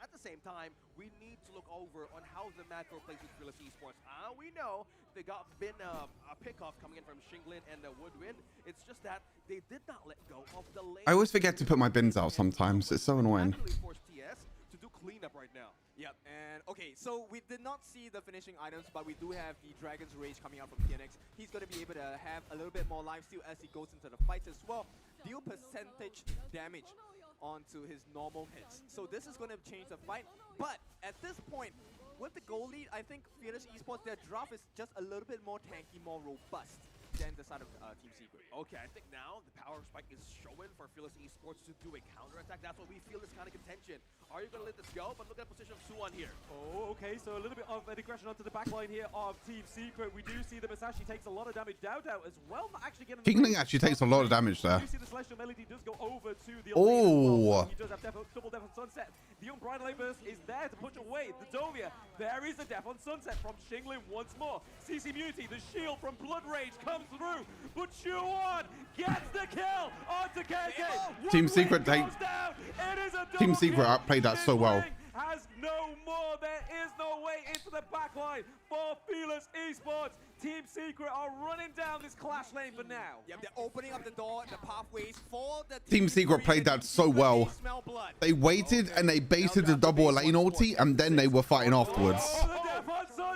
at the same time, we need to look over on how the macro plays with Fearless Esports. We know they been a pickoff coming in from Shinglin and Woodwind. It's just that they did not let go of the lane. I always forget to put my bins out sometimes. It's so annoying. Force TS to do cleanup right now. Yep, and okay, so we did not see the finishing items, but we do have the Dragon's Rage coming out from TNX. He's going to be able to have a little bit more lifesteal as he goes into the fights as well. Deal percentage damage onto his normal hits. So this is going to change the fight, but at this point, with the goal lead, I think Fearless Esports, their draft is just a little bit more tanky, more robust than the side of Team Secret. Okay, I think now the power spike is showing for Fearless Esports to do a counterattack. That's what we feel this kind of contention. Are you going to let this go? But look at the position of Suwon here. Oh, okay, so a little bit of aggression onto the back line here of Team Secret. We do see that Musashi takes a lot of damage. Dowdow as well, not actually getting... Kingling actually takes a lot of damage there. You see the Celestial Melody does go over to the... Oh! He does have double death on Sunset. The Unbridled Burst is there to push away the Dovia. There is a death on Sunset from Shinglin once more. CC Immunity, the shield from Blood Rage comes through. But Chuan gets the kill onto KK. Team Secret Team Secret outplayed that so well. Has no more. There is no way into the backline for Fearless Esports. Team Secret are running down this clash lane for now. Yep, they're opening up the door, the pathways for the Team Secret played that so well. They waited and they baited the double lane ulti, and then they were fighting afterwards. Oh, the death on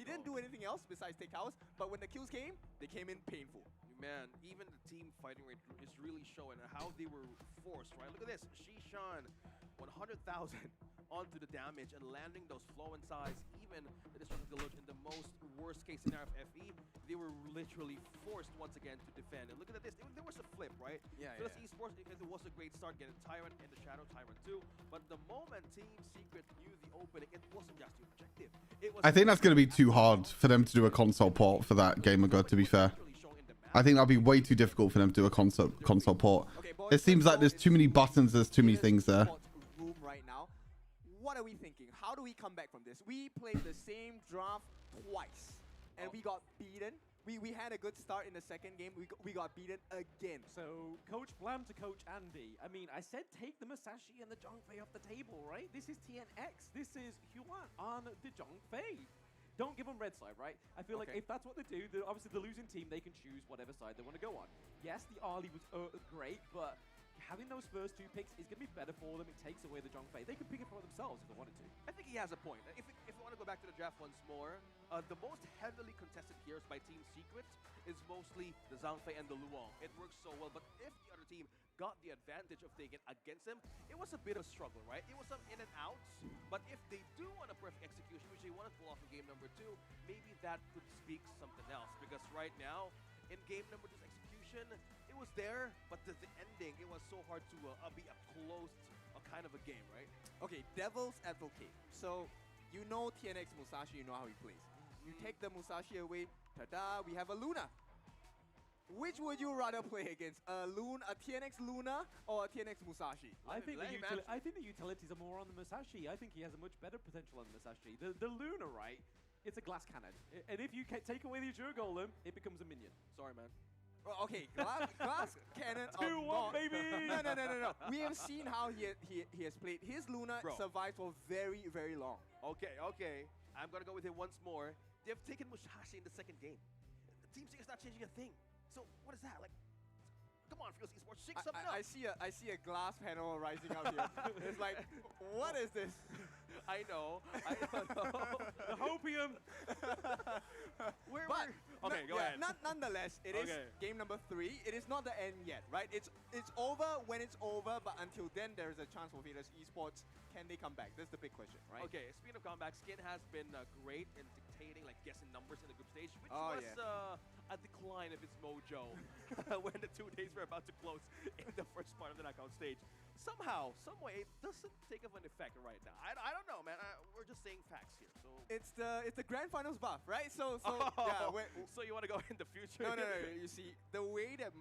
He didn't do anything else besides take towers, but when the kills came, they came in painful. Man, even the team fighting rate is really showing how they were forced, right? Look at this. Shishan, 100,000 onto the damage and landing those flow and size, even the destructive deluge in the most worst case scenario of FE, they were literally forced once again to defend. And look at this, there was a flip, right? Yeah, Phyllis Esports, it was a great start getting Tyrant in the Shadow, Tyrant 2, but the moment Team Secret knew the opening, it wasn't just the objective. It was I think that's going to be too hard for them to do a console port for that Gamer God, to be fair. I think that'll be way too difficult for them to do a console port. Okay, boys, It seems like there's too many buttons, there's too many in a things there. esports room right now. What are we thinking? How do we come back from this? We played the same draft twice, and we got beaten. We had a good start in the second game. We got beaten again. So, Coach Blam to Coach Andy. I mean, I said take the Musashi and the Zhongfei off the table, right? This is TNX. This is Huan on the Zhongfei. Don't give them red side, right? I feel like if that's what they do, obviously the losing team, they can choose whatever side they want to go on. Yes, the Ali was great, but having those first two picks is going to be better for them. It takes away the Zhongfei. They can pick it for themselves if they wanted to. I think he has a point. If we want to go back to the draft once more, the most heavily contested heroes by Team Secret is mostly the Zhongfei and the Luong. It works so well, but if the other team got the advantage of taking it against him, it was a bit of a struggle, right? It was some in and outs, but if they do want a perfect execution, which they want to pull off in game number 2, maybe that could speak something else, because right now, in game number 2's execution, it was there, but the ending, it was so hard to be a closed kind of a game, right? Okay, devil's advocate. So, you know TNX Musashi, you know how he plays. You take the Musashi away, ta-da, we have a Luna. Which would you rather play against? A TNX Luna or a TNX Musashi? I think the utilities are more on the Musashi. I think he has a much better potential on the Musashi. The Luna, right? It's a glass cannon. And if you take away the Azure Golem, it becomes a minion. Sorry, man. Well, okay, glass cannon. 2-1, baby! No. We have seen how he has played. His Luna survived for very, very long. Okay. I'm going to go with it once more. They've taken Musashi in the second game. The Team Secret's not changing a thing. So what is that? Like, come on, Phyllis Esports, shake something up. I see a glass panel rising up here. It's like, what is this? I know. The hopium. Okay, go ahead. Nonetheless, it is game number 3. It is not the end yet, right? It's over when it's over, but until then, there is a chance for Phyllis Esports. Can they come back? That's the big question, right? Okay, speaking of comeback, Skin has been great in dictating, like, guessing numbers in the group stage, which was a decline of its mojo when the 2 days were about to close in the first part of the knockout stage. Somehow, some way, it doesn't take of an effect right now. I don't know, man. We're just saying facts here. So it's the grand finals buff, right? So so you want to go in the future? No. You see, the way that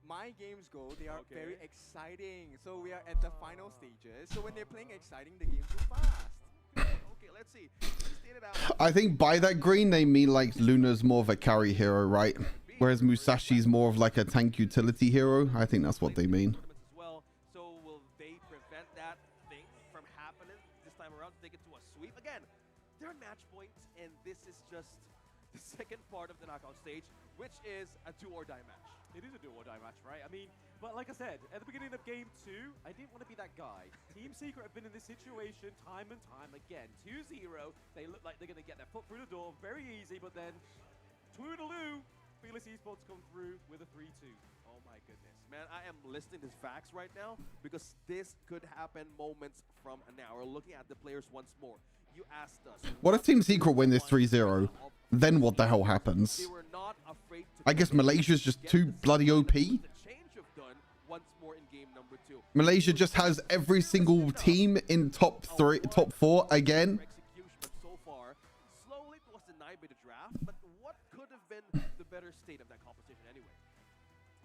my games go, they are very exciting. So we are at the final stages. So when they're playing exciting, the games go fast. Okay, let's see. I think by that green, they mean like Luna's more of a carry hero, right? Whereas Musashi's more of like a tank utility hero. I think that's what they mean. So will they prevent that thing from happening this time around? Take it to a sweep again. They're on match points, and this is just the second part of the knockout stage, which is a do-or-die match. It is a do-or-die match, right? I mean, but like I said, at the beginning of game 2, I didn't want to be that guy. Team Secret have been in this situation time and time again. 2-0, they look like they're going to get their foot through the door very easy, but then, toodaloo, Fearless Esports come through with a 3-2. Oh my goodness. Man, I am listening to facts right now because this could happen moments from now. We're looking at the players once more. You asked us. What if Team Secret win this 3-0? Then what the hell happens? They were not afraid to I guess Malaysia's just too bloody OP. change of done once more in game number 2. Malaysia just has every single team in top 4 again. But so far, slowly it was denied by the draft. But what could have been the better state of that competition anyway?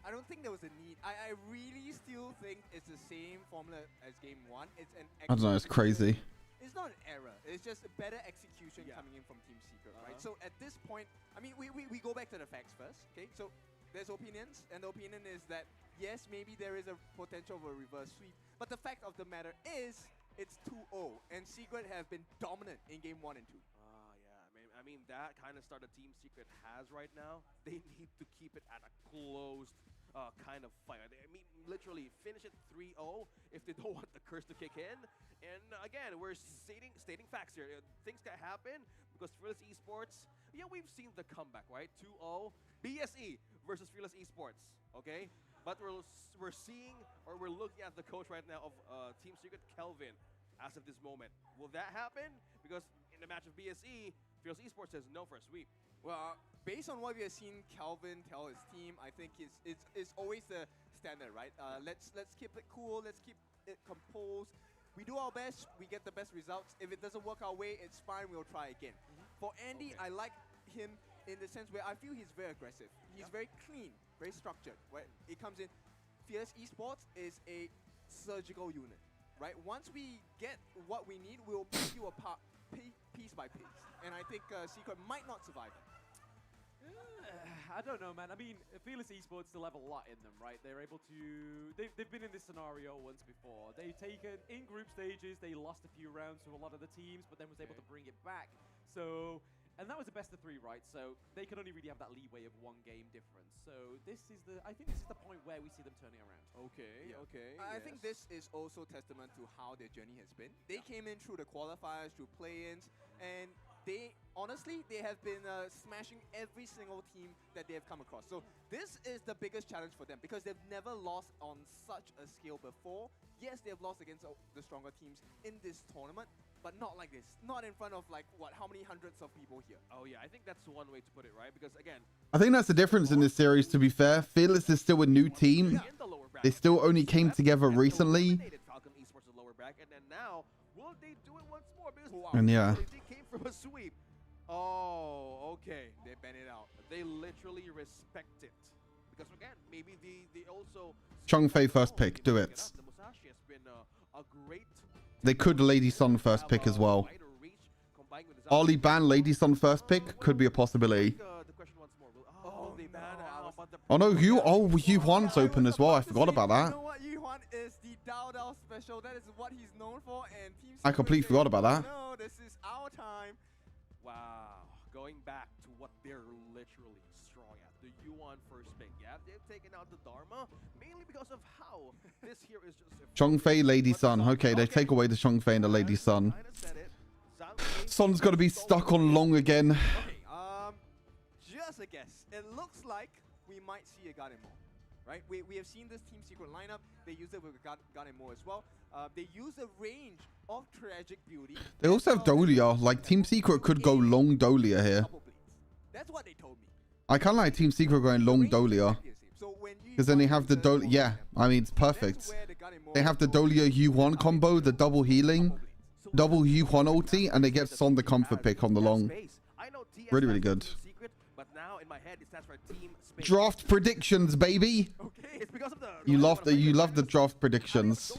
I don't think there was a need. I really still think it's the same formula as game 1. It's an I don't know, it's crazy. It's not an error. It's just a better execution coming in from Team Secret, right? So at this point, I mean, we go back to the facts first, okay? So there's opinions, and the opinion is that, yes, maybe there is a potential of a reverse sweep, but the fact of the matter is, it's 2-0, and Secret have been dominant in game 1 and 2. I mean, that kind of start that Team Secret has right now, they need to keep it at a closed kind of fight. I mean, literally finish it 3-0 if they don't want the curse to kick in. And again, we're stating facts here. Things can happen because Fearless Esports, yeah, we've seen the comeback, right? 2-0, BSE versus Fearless Esports, okay? But we're seeing, or we're looking at the coach right now of Team Secret, Kelvin, as of this moment. Will that happen? Because in the match of BSE, Fearless Esports says no for a sweep. Well, based on what we have seen Calvin tell his team, I think it's always the standard, right? Let's keep it cool, let's keep it composed. We do our best, we get the best results. If it doesn't work our way, it's fine, we'll try again. For Andy, I like him in the sense where I feel he's very aggressive. He's very clean, very structured. Right? It comes in, Fearless Esports is a surgical unit, right? Once we get what we need, we'll pick you apart piece by piece. And I think Secret might not survive it. I don't know, man. I mean, Fearless Esports still have a lot in them, right? They're able to... They've been in this scenario once before. They've taken, in group stages, they lost a few rounds to a lot of the teams, but then was able to bring it back. So... And that was a best of 3, right? So they can only really have that leeway of 1 game difference. So this is the... I think this is the point where we see them turning around. Okay, okay. I think this is also testament to how their journey has been. They came in through the qualifiers, through play-ins, and they, honestly, they have been smashing every single team that they have come across. So this is the biggest challenge for them because they've never lost on such a scale before. Yes, they have lost against the stronger teams in this tournament, but not like this. Not in front of, like, what, how many hundreds of people here? Oh, yeah, I think that's one way to put it, right? Because, again... I think that's the difference in this series, to be fair. Fearless is still a new team. They still only came together recently. Falcon Esports in the lower bracket, and then now, will they do it once more? Because And yeah. they came from a sweep. Oh, okay. They ban it out. They literally respect it. Because, again, maybe they also... Chongfei first pick. Do it. The Musashi has been a great... They could Lady Sun first pick as well. Ali ban Lady Sun first pick could be a possibility. Oh no, Yuhuan's open as well. I forgot about that. You know what? Yuhuan is the Dao Dao special. That is what he's known for. And Team I completely forgot about that. No, this is our time. Wow. Going back to what they're literally strong at. The Yuan first pick. Yeah, they've taken out the Dharma. Mainly because of how this here is just... Chongfei, Lady Sun. Okay, they take away the Chongfei and the Lady Sun. Sun's got to be stuck on long again. Okay, just a guess. It looks like we might see a Gardenmore, right? We have seen this Team Secret lineup. They use it with Gardenmore as well. They use a range of Tragic Beauty. They also have Dolia. Like, Team Secret could go long Dolia here. That's what they told me. I kind of like Team Secret going long Dolia. Because then they have the Dolia. Yeah, I mean, it's perfect. They have the Dolia Yuhuan combo, the double healing, double Yuhuan ulti, and they get Son the comfort pick on the long. Really, really good. Draft predictions, baby. You love the draft predictions.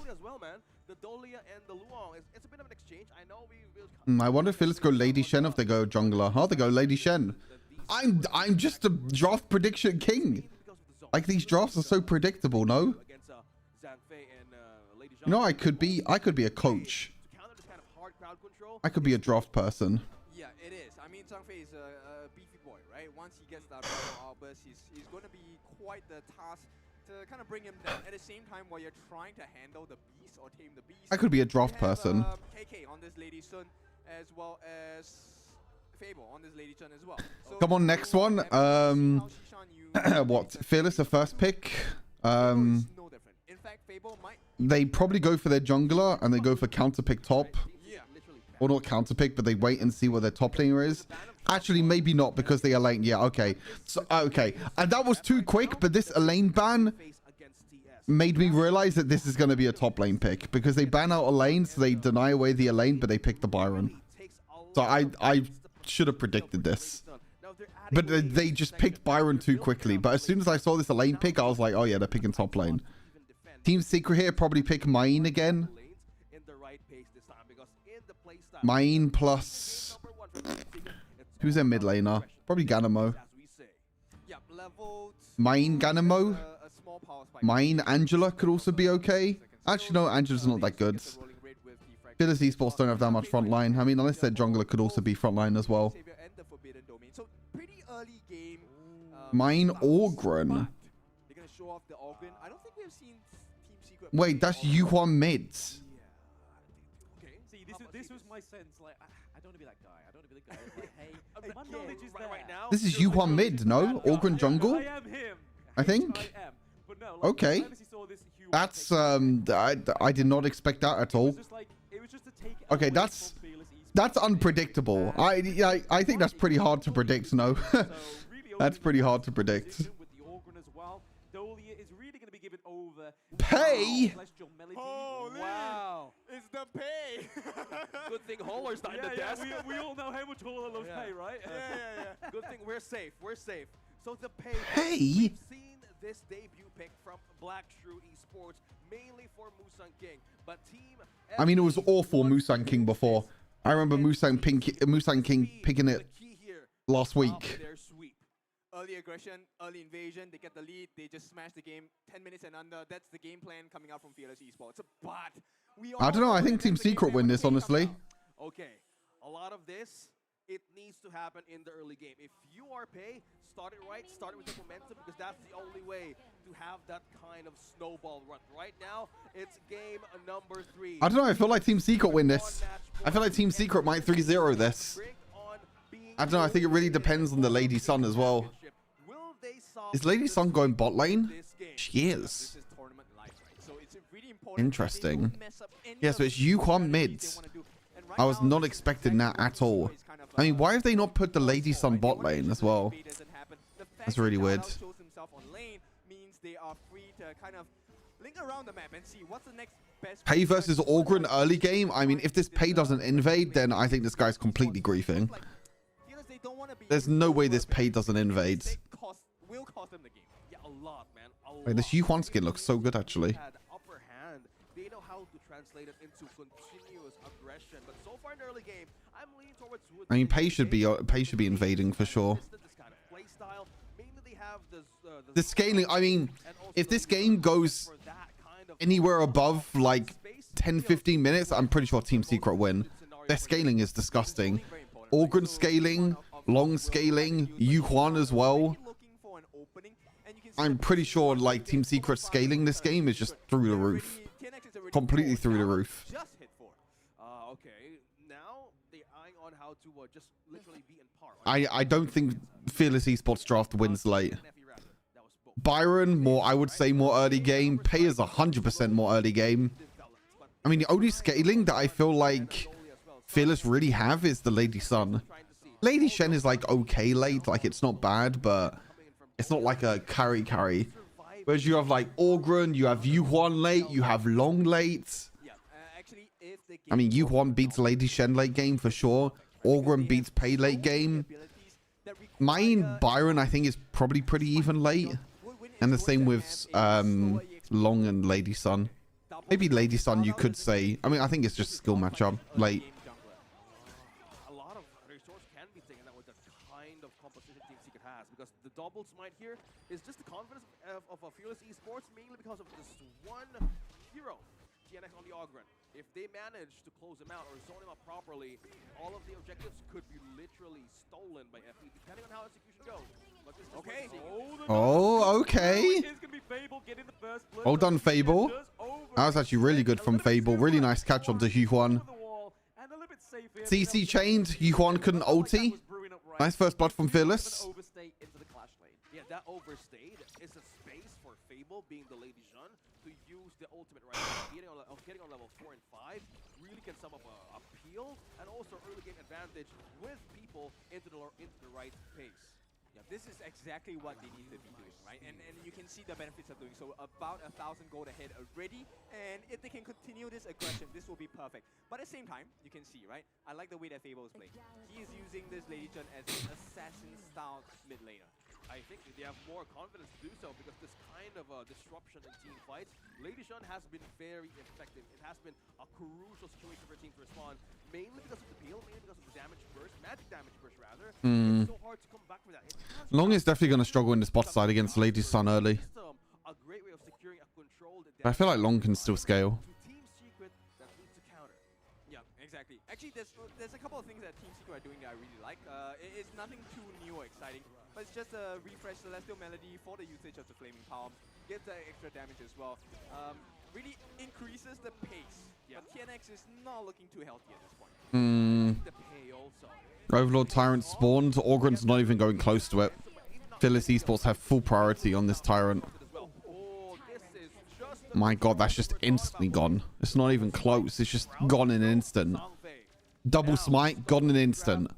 I wonder if Phyllis go Lady Shen or if they go jungler. Oh, they go Lady Shen. I'm just a draft prediction king. Like, these drafts are so predictable, no? You know, I could be a coach. I could be a draft person. Yeah, it is. I mean, Zhangfei is a beefy boy, right? Once he gets that battle outburst, he's going to be quite the task to kind of bring him down. At the same time, while you're trying to handle the beast or tame the beast, I could be a draft person. KK on this Lady Sun, as well as Fable on this Lady Sun as well. So come on, next one. What? Fearless, the first pick. No different. In fact, Fable might... They probably go for their jungler and they go for counter pick top. Or not counter pick, but they wait and see what their top laner is. Actually, maybe not because they are lane. Yeah, okay. So, okay. And that was too quick, but this Elaine ban made me realize that this is going to be a top lane pick. Because they ban out Elaine, so they deny away the Elaine, but they pick the Byron. So I should have predicted this. But they just picked Byron too quickly. But as soon as I saw this Elaine pick, I was like, oh yeah, they're picking top lane. Team Secret here probably pick Main again. Main plus... Who's their mid laner? Probably Ganamo. Main Ganamo? Main Angela could also be okay. Actually, no, Angela's not that good. Fearless Esports don't have that much front line. I mean, unless their jungler could also be front line as well. Main Orgren. Wait, that's Yuhuan mid. see, this was my sense. Like, I don't want to be that guy. I don't want to be the guy. Like, hey, my Yeah, knowledge is there. right now. This is Yuhwan mid, no? Orgren jungle? I am him. I think. I am. But no, like, Okay. I honestly saw this Hugh That's, take- I did not expect that at It all. was just like, it was just to take Okay, away that's- from Fearless Esports. That's unpredictable. I think that's pretty hard to predict, no? That's pretty hard to predict. With the Orgren as well. Dolia is really going to be given over. Pay? Celestial Melody. Holy! Wow. It's the pay! Good thing Holler's not in the desk. We all know how much Holler loves Yeah. pay, right? yeah. Good thing we're safe. We're safe. So the pay. Pay? We've seen this debut pick from Black Shrew Esports, mainly for Musang King, but team. I mean, it was awful Musang King before. I remember Musang King picking it last week. Their sweep. Early aggression, early invasion, they get the lead, they just smash the game 10 minutes and under. That's the game plan coming out from Fearless Esports. But we I don't know. I think Team Secret win this, honestly. Okay, a lot of this, it needs to happen in the early game. If you are pay, start it right, start it with the momentum, because that's the only way to have that kind of snowball run. Right now, it's game number 3. I don't know. I feel like Team Secret win this. I feel like Team Secret might 3-0 this. I don't know. I think it really depends on the Lady Sun as well. Is Lady Sun going bot lane? She is. Interesting. Yeah, so it's Yuhwan mids. I was not expecting that at all. I mean, why have they not put the Lady Sun bot lane as well? That's really weird. Pay versus Orgren early game. I mean, if this Pay doesn't invade, then I think this guy's completely griefing. There's no way this Pay doesn't invade. Will cost them the game. Yeah, a lot, man. Wait, this Yuhwan skin looks so good, actually. Had upper hand. They know how to translate it into continuous aggression. But so far in the early game, I'm leaning towards Wood. I mean, Pay should be invading for sure. This kind of play style. Mainly they have The scaling, I mean, if this game goes anywhere above like 10-15 minutes, I'm pretty sure Team Secret win. Their scaling is disgusting. Orgren scaling, long scaling, Yuhwan as well. I'm pretty sure like Team Secret scaling this game is just through the roof. Completely through the roof. Okay, now they're eyeing on how to just literally be in par. I don't think Fearless Esports draft wins late. Byron, more, I would say more early game. Pay is 100% more early game. I mean, the only scaling that I feel like Fearless really have is the Lady Sun. Lady Shen is like okay late, like it's not bad, but it's not like a carry. Whereas you have like Orgren, you have Yuhwan late, you have Long late. I mean, Yuhwan beats Lady Shen late game for sure. Orgren beats Pay late game. Mine Byron, I think, is probably pretty even late. And the same with Long and Lady Sun. Maybe Lady Sun, you could say. I mean, I think it's just skill matchup late. A lot of resource can be taken out with the kind of composition Team Secret has, because the double smite here is just the confidence of a Fearless Esports, mainly because of this one hero, TNX on the Ogren. If they manage to close him out or zone him up properly, all of the objectives could be literally stolen by FE, depending on how execution goes. But this is Okay. Oh, okay. Well done, Fable. That was actually really good from Fable. Really nice catch onto Yuhwan. CC chained. Yuhwan couldn't ulti. Nice first blood from Fearless. Yeah, that overstayed is a space for Fable, being the Lady Jeanne, to use the ultimate right now. Getting on level 4 and 5 really can sum up a peel and also early game advantage with people into the right pace. Yeah, this is exactly what they need to be doing, right? And you can see the benefits of doing so. About 1,000 gold ahead already, and if they can continue this aggression, this will be perfect. But at the same time, you can see, right? I like the way that Fable is playing. He is using this Lady Jeanne as an assassin-style mid laner. I think they have more confidence to do so, because this kind of disruption in team fights, Lady Jeanne has been very effective. It has been a crucial situation for a team to respond, mainly because of the peel, mainly because of the damage burst, magic damage burst rather. It's so hard to come back for that. Long is definitely going to struggle in the spot side against Lady Sun early. A great way of securing a controlled I feel like Long can still scale. Team Secret that leads to counter. Yeah, exactly. Actually, there's a couple of things that Team Secret are doing that I really like. It's nothing too new or exciting, but it's just a refresh Celestial Melody for the usage of the Flaming Palm. Gets the extra damage as well. really increases the pace. But TNX is not looking too healthy at this point. The pay also. Overlord Tyrant spawned. Orgren's not even going close to it. Phyllis Esports have full priority on this Tyrant. Oh, this is just My god, that's just instantly gone. It's not even close. It's just gone in an instant. Double smite, gone in an instant.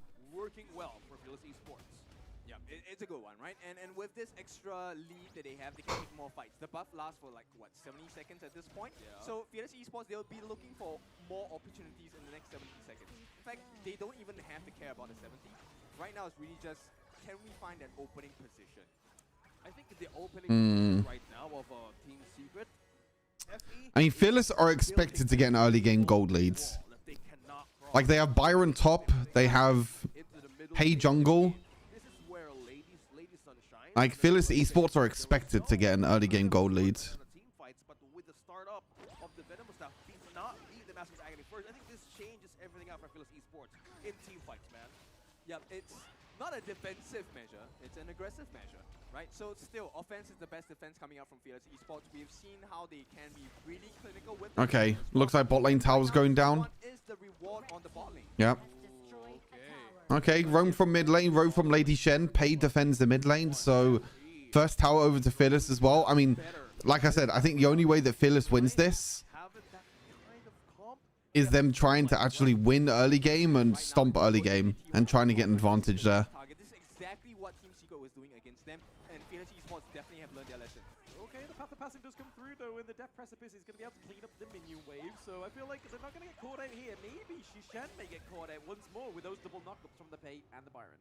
working well for Phyllis Esports. Yeah, it's a good one, right? And with this extra lead that they have, they can take more fights. The buff lasts for like, what, 70 seconds at this point? Yeah. So Phyllis Esports, they'll be looking for more opportunities in the next 70 seconds. In fact, they don't even have to care about the 70. Right now, it's really just, can we find an opening position? I think the opening position right now of Team Secret. I mean, Phyllis are expected to get an early game gold leads. Like, they have Byron top, they have Hey Jungle. This is where Lady Sunshine. Like, Phyllis Esports are expected to get an early game gold lead. Team fights, but with the startup of the Venomous stuff, did not lead the Master's Agony first. I think this changes everything out for Phyllis Esports in team fights, man. Yeah, it's not a defensive measure, it's an aggressive measure, right? So still, offense is the best defense coming out from Phyllis Esports. We've seen how they can be really clinical with Okay, looks like bot lane tower's going down. What is the reward on the bot lane? Yep. Okay, roam from mid lane, roam from Lady Shen. Pei defends the mid lane, so first tower over to Phyllis as well. I mean, like I said, I think the only way that Phyllis wins this is them trying to actually win early game and stomp early game and trying to get an advantage there. This is exactly what Team Secret was doing against them, and Phyllis Esports definitely have learned their lesson. Okay, the path of passing does come through though, and the Death Precipice is going to be able to clean up the minion wave, so I feel like they're not going to get caught out here. Maybe Shishan may get caught out once more with those double knockups from the Pei and the Byron.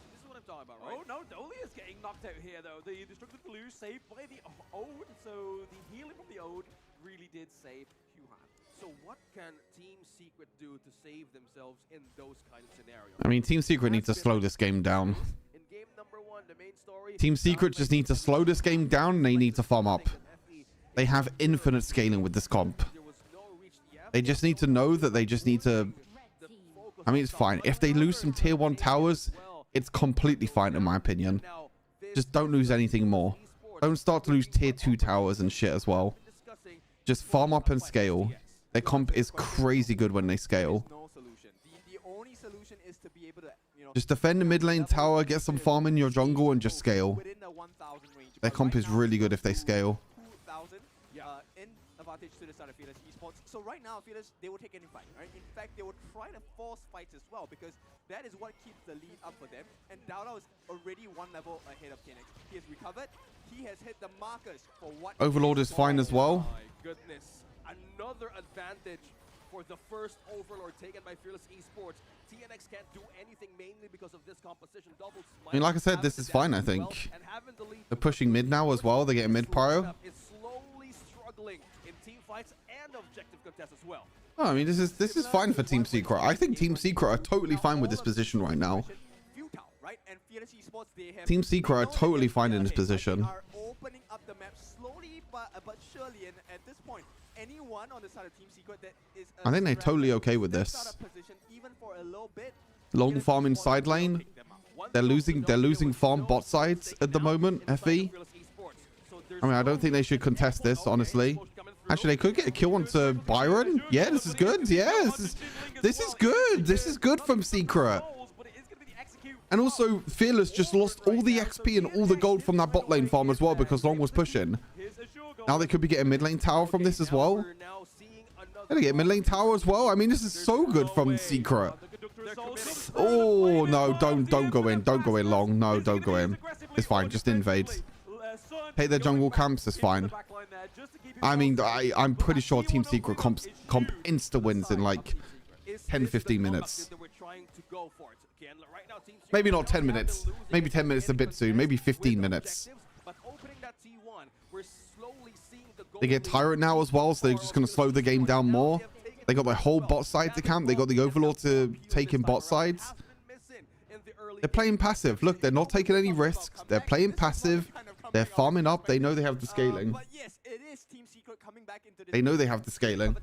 This is what I'm talking about, right? Oh no, Dolly is getting knocked out here though. The Destructive Glue saved by the Ode, so the healing from the Ode really did save Huhan. So what can Team Secret do to save themselves in those kind of scenarios? I mean, Team Secret needs to slow this game down. In game number 1, the main story. Team Secret just need to slow this game down and they need to farm up. They have infinite scaling with this comp. They just need to know that they just need to... I mean, it's fine. If they lose some tier 1 towers, it's completely fine in my opinion. Just don't lose anything more. Don't start to lose tier 2 towers and shit as well. Just farm up and scale. Their comp is crazy good when they scale. No solution. The only solution is to be able to, Just defend the mid lane tower, get some farm in your jungle, and just scale. within the 1,000 range. Their comp is really good if they scale. 2,000 in advantage to the side of Phyllis Esports. So right now, Phyllis, they will take any fight, right? In fact, they will try to force fights as well, because that is what keeps the lead up for them. And Dowdao is already one level ahead of TNX. He has recovered. He has hit the markers for what... Overlord is fine as well. My goodness. Another advantage for the first Overlord taken by Fearless Esports. TNX can't do anything mainly because of this composition. Double smite. I mean, like I said, this is fine, I think. And having the lead They're pushing mid now as well. They're getting mid pyro. is slowly struggling in team fights and objective contests as well. Oh, I mean, this is fine for Team Secret. I think Team Secret are totally fine with this position right now. Futile, right? And Fearless Esports, they have... Team Secret are totally fine in this position. They are opening up the map slowly but surely, and at this point, anyone on the side of Team Secret that is... I think they're totally okay with this. Position, even for a little bit, Long farm in side lane. They're losing farm bot sides at the moment, FE. I mean, I don't think they should contest this, honestly. Actually, they could get a kill onto Byron. Yeah, this is good. Yeah, this is good. This is good from Secret. And also, Fearless just lost all the XP and all the gold from that bot lane farm as well because Long was pushing. Now they could be getting mid lane tower from this as well. Gonna get mid lane tower as well. I mean, this is so good from Secret. Oh no, don't go in. Don't go in, Long. No, don't go in. It's fine. Just invade. Take their jungle camps. It's fine. I mean, I'm pretty sure Team Secret comp insta wins in like 10-15 minutes. Maybe not 10 minutes. Maybe 10 minutes a bit soon. Maybe 15 minutes. They get Tyrant now as well, so they're just going to slow the game down more. They got their whole bot side to camp. They got the Overlord to take in bot sides. They're playing passive. Look, they're not taking any risks. They're playing passive. They're farming up. They know they have the scaling. They know they have the scaling.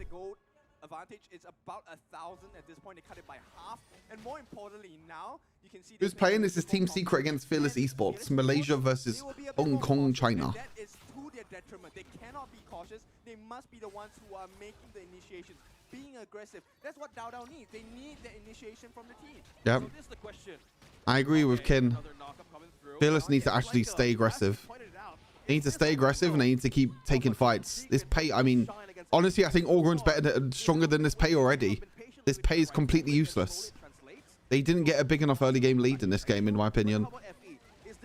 Advantage is about 1,000 at this point. They cut it by half, and more importantly, now you can see who's playing. This is Team Secret against Fearless Esports. Malaysia versus Hong Kong, China. That is to their detriment. They cannot be cautious. They must be the ones who are making the initiations, being aggressive. That's what Dao Dao needs. They need the initiation from the team. Yep. So this is the question. I agree with Kin. Another knockup coming through. Fearless needs to actually stay aggressive. They need to stay aggressive and they need to keep taking fights. This pay, I mean, honestly, I think Orgron's stronger than this pay already. This pay is completely useless. They didn't get a big enough early game lead in this game, in my opinion.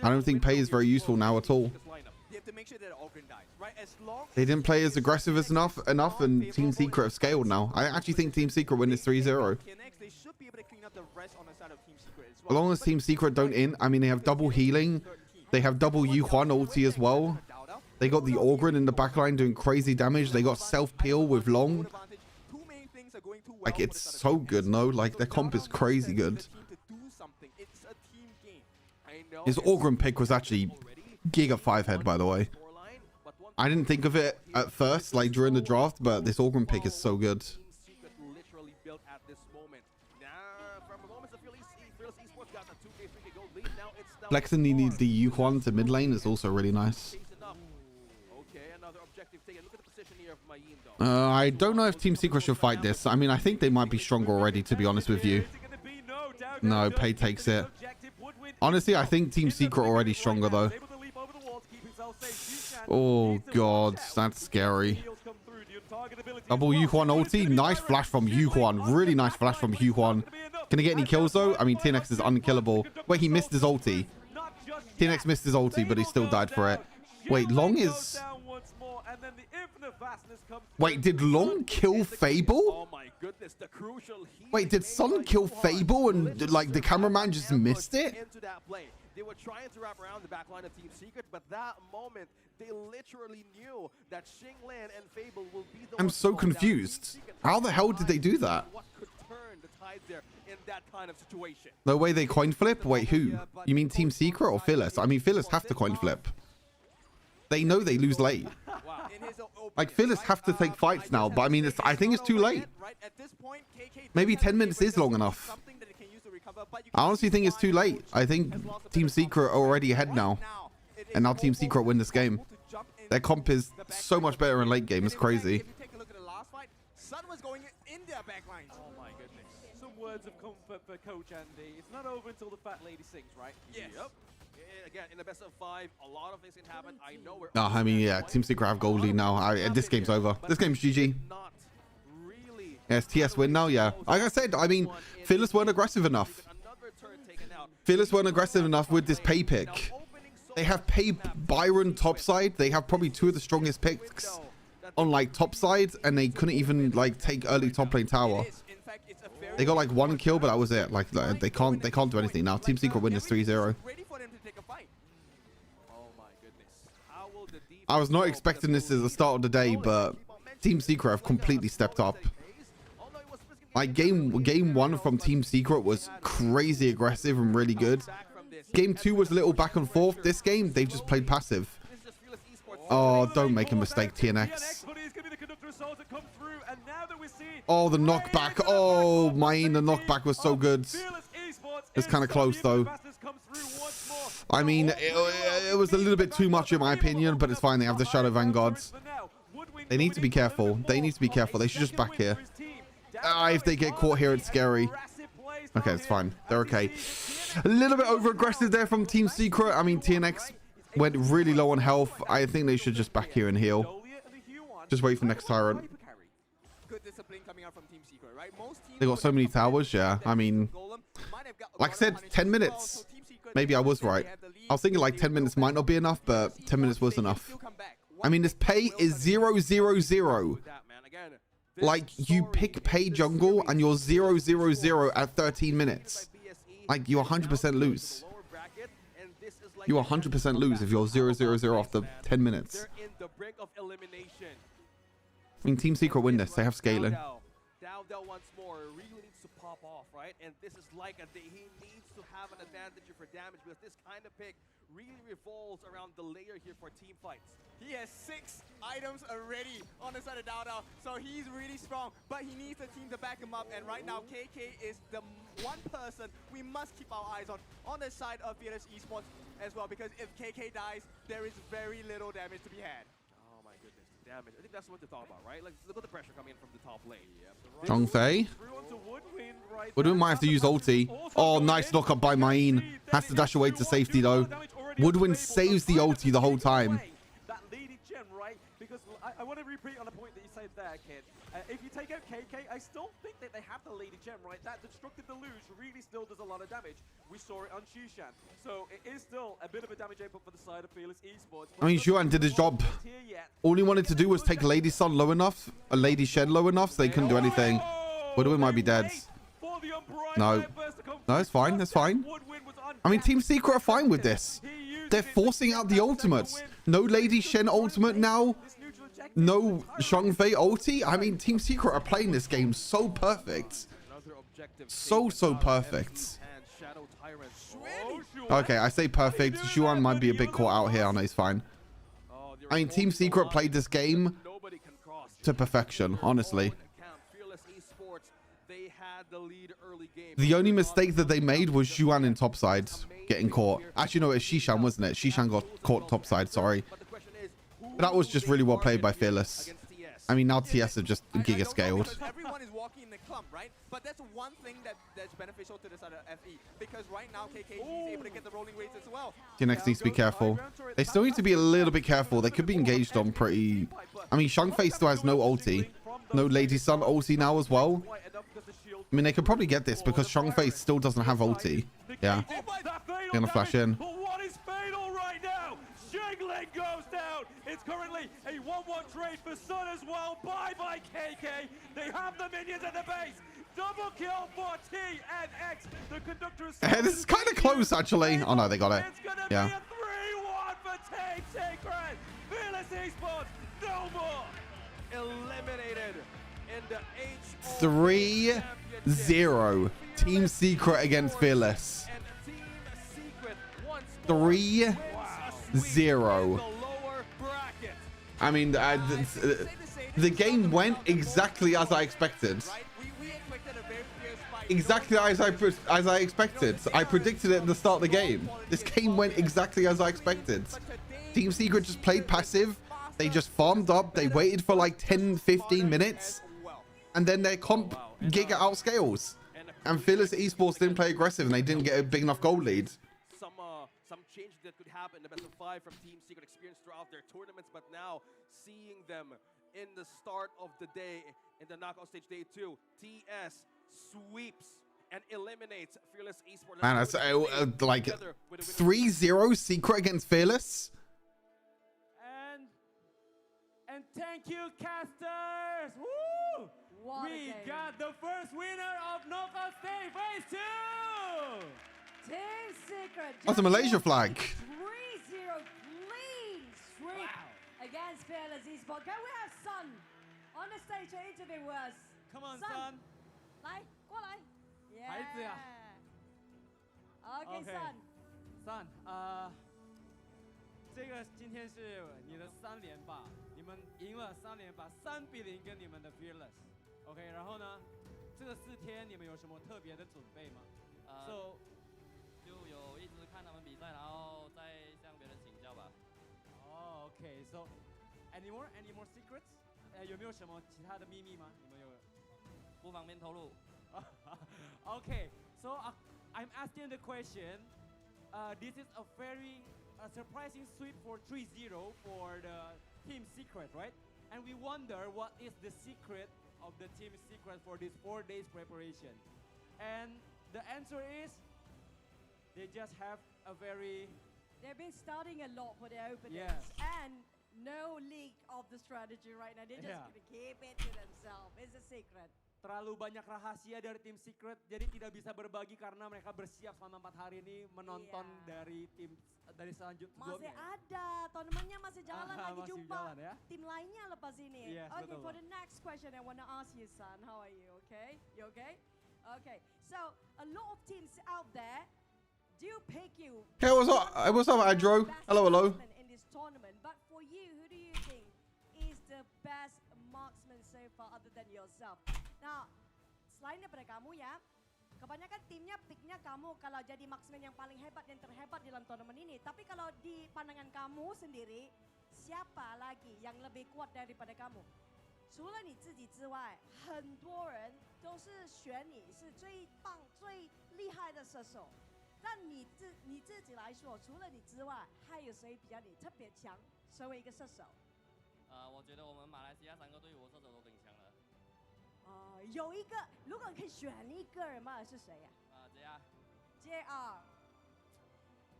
I don't think pay is very useful now at all. They didn't play as aggressive as enough, and Team Secret have scaled now. I actually think Team Secret win this 3-0. As long as Team Secret don't I mean, they have double healing. They have double Yuhuan ulti as well. They got the Orgron in the backline doing crazy damage. They got self-peel with Long. Like, it's so good, no? Like, their comp is crazy good. His Orgron pick was actually Giga 5 head, by the way. I didn't think of it at first, like during the draft, but this Orgron pick is so good. Flexing the Yuhuan to mid lane is also really nice. I don't know if Team Secret should fight this. I mean, I think they might be stronger already, to be honest with you. No, Pay takes it. Honestly, I think Team Secret already stronger, though. Oh, God. That's scary. Double Yuhuan ulti. Nice flash from Yuhuan. Really nice flash from Yuhuan. Can he get any kills, though? I mean, TNX is unkillable. Wait, he missed his ulti. TNX missed his ulti, but he still died for it. Wait, Long is... Wait, did Long kill Fable? Oh my goodness, the crucial heat. Wait, did Sun kill Fable and like the cameraman just missed it? Into that play. They were trying to wrap around the back line of Team Secret, but that moment they literally knew that Xinglan and Fable will be the I'm so confused. How the hell did they do that? What could turn the tide there in that kind of situation? No way they coin flip? Wait, who? You mean Team Secret or Fearless? I mean, Fearless have to coin flip. They know they lose late. Like, Fearless have to take fights now, but I mean, I think it's too late. Maybe 10 minutes is long enough. I honestly think it's too late. I think Team Secret are already ahead now. And now Team Secret win this game. Their comp is so much better in late game. It's crazy. Sun was going in their backlines. Oh my goodness. Some words of comfort for Coach Andy. It's not over until the fat lady sings, right? Yes. Yep. Again, in the best of 5, a lot of things can happen. I know we're... No, I mean, yeah, Team Secret have gold lead now. This game's over. This game's GG. Yes, TS win now, yeah. Like I said, I mean, Fearless weren't aggressive enough. Fearless weren't aggressive enough with this pay pick. They have pay Byron topside. They have probably 2 of the strongest picks on like topside, and they couldn't even like take early top lane tower. They got like 1 kill, but that was it. Like they can't do anything now. Team Secret win this 3-0. I was not expecting this as the start of the day, but Team Secret have completely stepped up. Like game 1 from Team Secret was crazy aggressive and really good. Game 2 was a little back and forth. This game, they've just played passive. Oh, don't make a mistake, TNX. Oh, the knockback. Oh, mine, the knockback was so good. It's kind of close, though. I mean, it was a little bit too much in my opinion, but it's fine. They have the Shadow Vanguards. They need to be careful. They need to be careful. They should just back here. If they get caught here, it's scary. Okay, it's fine. They're okay. A little bit over aggressive there from Team Secret. I mean, TNX went really low on health. I think they should just back here and heal. Just wait for next Tyrant. They got so many towers, yeah. I mean, like I said, 10 minutes. Maybe I was right. I was thinking like 10 minutes might not be enough, but 10 minutes was enough. I mean, this pay is 0-0-0. Like, you pick pay jungle and you're 0-0-0 at 13 minutes. Like, you 100% lose. You 100% lose if you're 0-0-0 after 10 minutes. I mean, Team Secret win this. They have scaling. Dao once more really needs to pop off, right? And this is like he needs to have an advantage for damage because this kind of pick really revolves around the layer here for team fights. He has 6 items already on the side of Dao Dao, so he's really strong, but he needs a team to back him up, and right now KK is the one person we must keep our eyes on the side of Fearless Esports as well, because if KK dies, there is very little damage to be had. damage. I think that's what to talk about, right? Like, look at the pressure coming in from the top lane. Zhongfei. Woodwind might have to use ulti. Oh, nice knock up by Main. Has to dash away to safety though. Woodwind saves the ulti the whole time. That Lady Gem, right? Because I want to repeat on a point that you said there, kid. If you take out KK, I still think that they have the Lady Gem, right? That Destructive Deluge really still does a lot of damage. We saw it on Xishan. So it is still a bit of a damage input for the side of Fearless Esports. I mean, Zhuan did his job. All he wanted to do was take Lady Sun low enough, a Lady Shen low enough, so they couldn't do anything. Woodwind might be dead. No. No, it's fine. It's fine. I mean, Team Secret are fine with this. They're forcing out the ultimates. No Lady Shen ultimate now. No Zhongfei ulti. I mean, Team Secret are playing this game so perfect. So perfect. Okay, I say perfect. Zhuan might be a bit caught out here. I know he's fine. I mean, Team Secret played this game to perfection, honestly. The only mistake that they made was Zhuan in topside getting caught. Actually, no, it's Xishan, wasn't it? Xishan got caught topside, sorry. But that was just really well played by Fearless. I mean, now TS have just giga scaled. Everyone is walking in the clump, right? But that's one thing that's beneficial to the side of FE. Because right now, KK is able to get the rolling rates as well. TNX needs to be careful. They still need to be a little bit careful. They could be engaged on pretty... I mean, Zhongfei still has no ulti. No Lady Sun ulti now as well. I mean, they could probably get this because Zhongfei still doesn't have ulti. Yeah. Gonna flash in. What is fatal right now? Shigling goes down. It's currently a 1-1 trade for Sun as well. Bye by KK. They have the minions at the base. Double kill for T and X. The conductor is... Hey, this is kind of close, actually. Oh, no, they got it. It's gonna yeah. be a 3-1 for Team Secret. Fearless Esports, no more. Eliminated in the HOK 3-0. Team Secret against Fearless. 3-0. I mean, the game went exactly as I expected. Exactly as I expected. I predicted it at the start of the game. This game went exactly as I expected. Team Secret just played passive. They just farmed up. They waited for like 10-15 minutes. And then their comp giga outscales. And Fearless Esports didn't play aggressive and they didn't get a big enough goal lead. Some change that could happen in the best of 5 from Team Secret experience throughout their tournaments, but now seeing them in the start of the day in the knockout stage day 2, TS sweeps and eliminates Fearless Esports. Man, that's like 3-0 Secret against Fearless. And thank you, casters. Woo! We got the first winner of knockout stage phase 2. Team Secret. That's a Malaysia flag. 3-0 clean sweep against Fearless Esports. Can we have Sun on the stage to interview us? Come on, Sun. 来，过来。孩子呀。Okay, Sun. Sun，这个今天是你的3连霸，你们赢了3连霸，3-0跟你们的 Fearless。OK， 然后呢，这个4天你们有什么特别的准备吗？So 就有一直看他们比赛，然后再向别人请教吧。哦 ，OK，So any more secrets？有没有什么其他的秘密吗？你们有？不方便透露。Okay，so I'm asking the question. This is a very surprising sweep for 3-0 for the Team Secret, right? And we wonder what is the secret of the Team Secret for this 4 days preparation. And the answer is they just have a very... They've been studying a lot for their openings. Yes. And no leak of the strategy right now. They're just gonna keep it to themselves. It's a secret. Terlalu banyak rahasia dari Team Secret, jadi tidak bisa berbagi karena mereka bersiap selama 4 hari ini menonton dari tim dari selanjutnya. Masih ada, tournamentnya masih jalan lagi masih jumpa jalan, ya? tim lainnya lepas ini. Yes, okay, betul. for the next question, I want to ask you, Son, how are you? Okay, you okay? Okay, so a lot of teams out there do pick you. Hey, what's up, Adro? Hello. In this tournament, but for you, who do you think is the best marksman so far other than yourself? Nah, selain daripada kamu ya, kebanyakan timnya picknya kamu kalau jadi marksman yang paling hebat dan terhebat dalam tournament ini. Tapi kalau di pandangan kamu sendiri, siapa lagi yang lebih kuat daripada kamu? 除了你自己之外，很多人都是选你是最棒、最厉害的射手。但你自己来说，除了你之外，还有谁比较你特别强，成为一个射手？我觉得我们马来西亚3个队伍射手都挺强的。有一个，如果可以选一个人嘛，是谁呀？JR.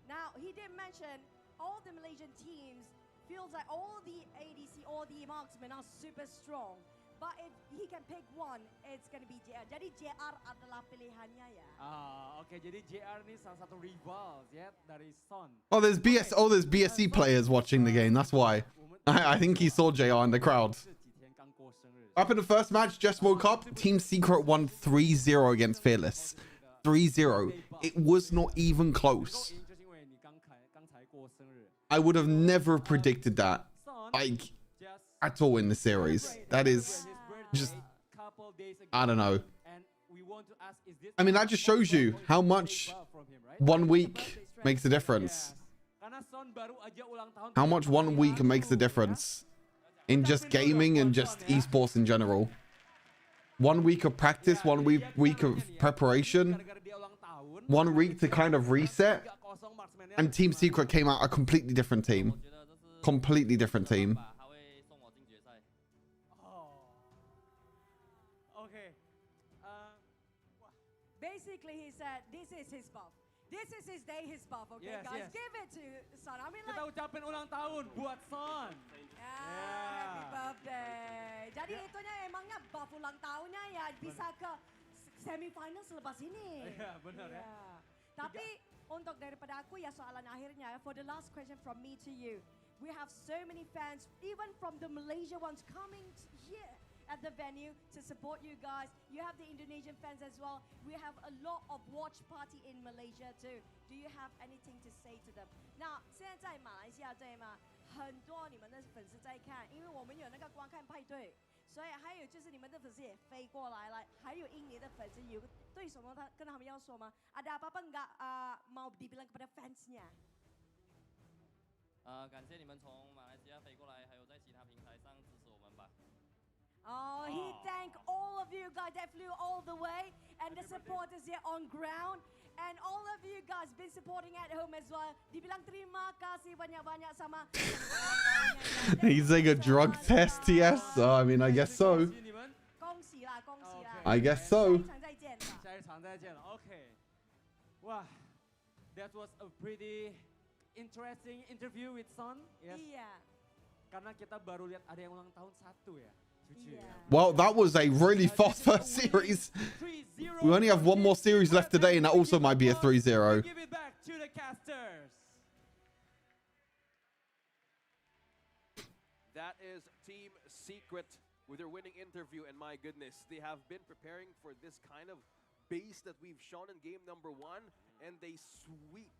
Now he did mention all the Malaysian teams feels like all the ADC, all the marksmen are super strong. But if he can pick one, it's gonna be JR. Jadi JR adalah pilihannya ya. Oke, jadi JR ini salah satu rivals ya dari Son. Oh, there's BSC players watching the game. That's why. I think he saw JR in the crowd. Up in the first match, just woke up. Team Secret won 3-0 against Fearless. 3-0. It was not even close. I would have never predicted that, like, at all in the series. That is just, I don't know. I mean, that just shows you how much 1 week makes a difference. How much 1 week makes a difference in just gaming and just esports in general. 1 week of practice, 1 week of preparation, 1 week to kind of reset, and Team Secret came out a completely different team. Completely different team. Basically, he said, this is his buff. This is his day, his buff. Okay, Yes, guys, yes. give it to Son. I mean, Kita like, ucapin ulang tahun buat Son. happy birthday. Jadi itunya emangnya buff ulang tahunnya ya bisa ke semifinal selepas ini. Iya, benar ya. Tapi untuk daripada aku ya soalan akhirnya, for the last question from me to you. We have so many fans, even from the Malaysia ones, coming here at the venue to support you guys. You have the Indonesian fans as well. We have a lot of watch party in Malaysia too. Do you have anything to say to them? 那现在在马来西亚对吗？很多你们的粉丝在看，因为我们有那个观看派对，所以还有就是你们的粉丝也飞过来了，还有印尼的粉丝有对什么跟他们要说吗？ Ada apa-apa nggak mau dibilang kepada fansnya? 感谢你们从马来西亚飞过来，还有在其他平台上支持我们吧。 Oh, he thanked all of you guys that flew all the way and the supporters here on ground. And all of you guys been supporting at home as well. Dibilang terima kasih banyak-banyak sama. He's like a drug test, yes. So, I mean, I guess so. 恭喜啦，恭喜啦。 I guess so. 下一场再见吧。下一场再见了。Okay. Wah, that was a pretty interesting interview with Son. Yes. Iya. Karena kita baru lihat ada yang ulang tahun 1 ya. Cucu ya. Well, that was a really fast first series. We only have 1 more series left today, and that also might be a 3-0. Give it back to the casters. That is Team Secret with their winning interview, and my goodness, they have been preparing for this kind of base that we've shown in game number 1, and they swept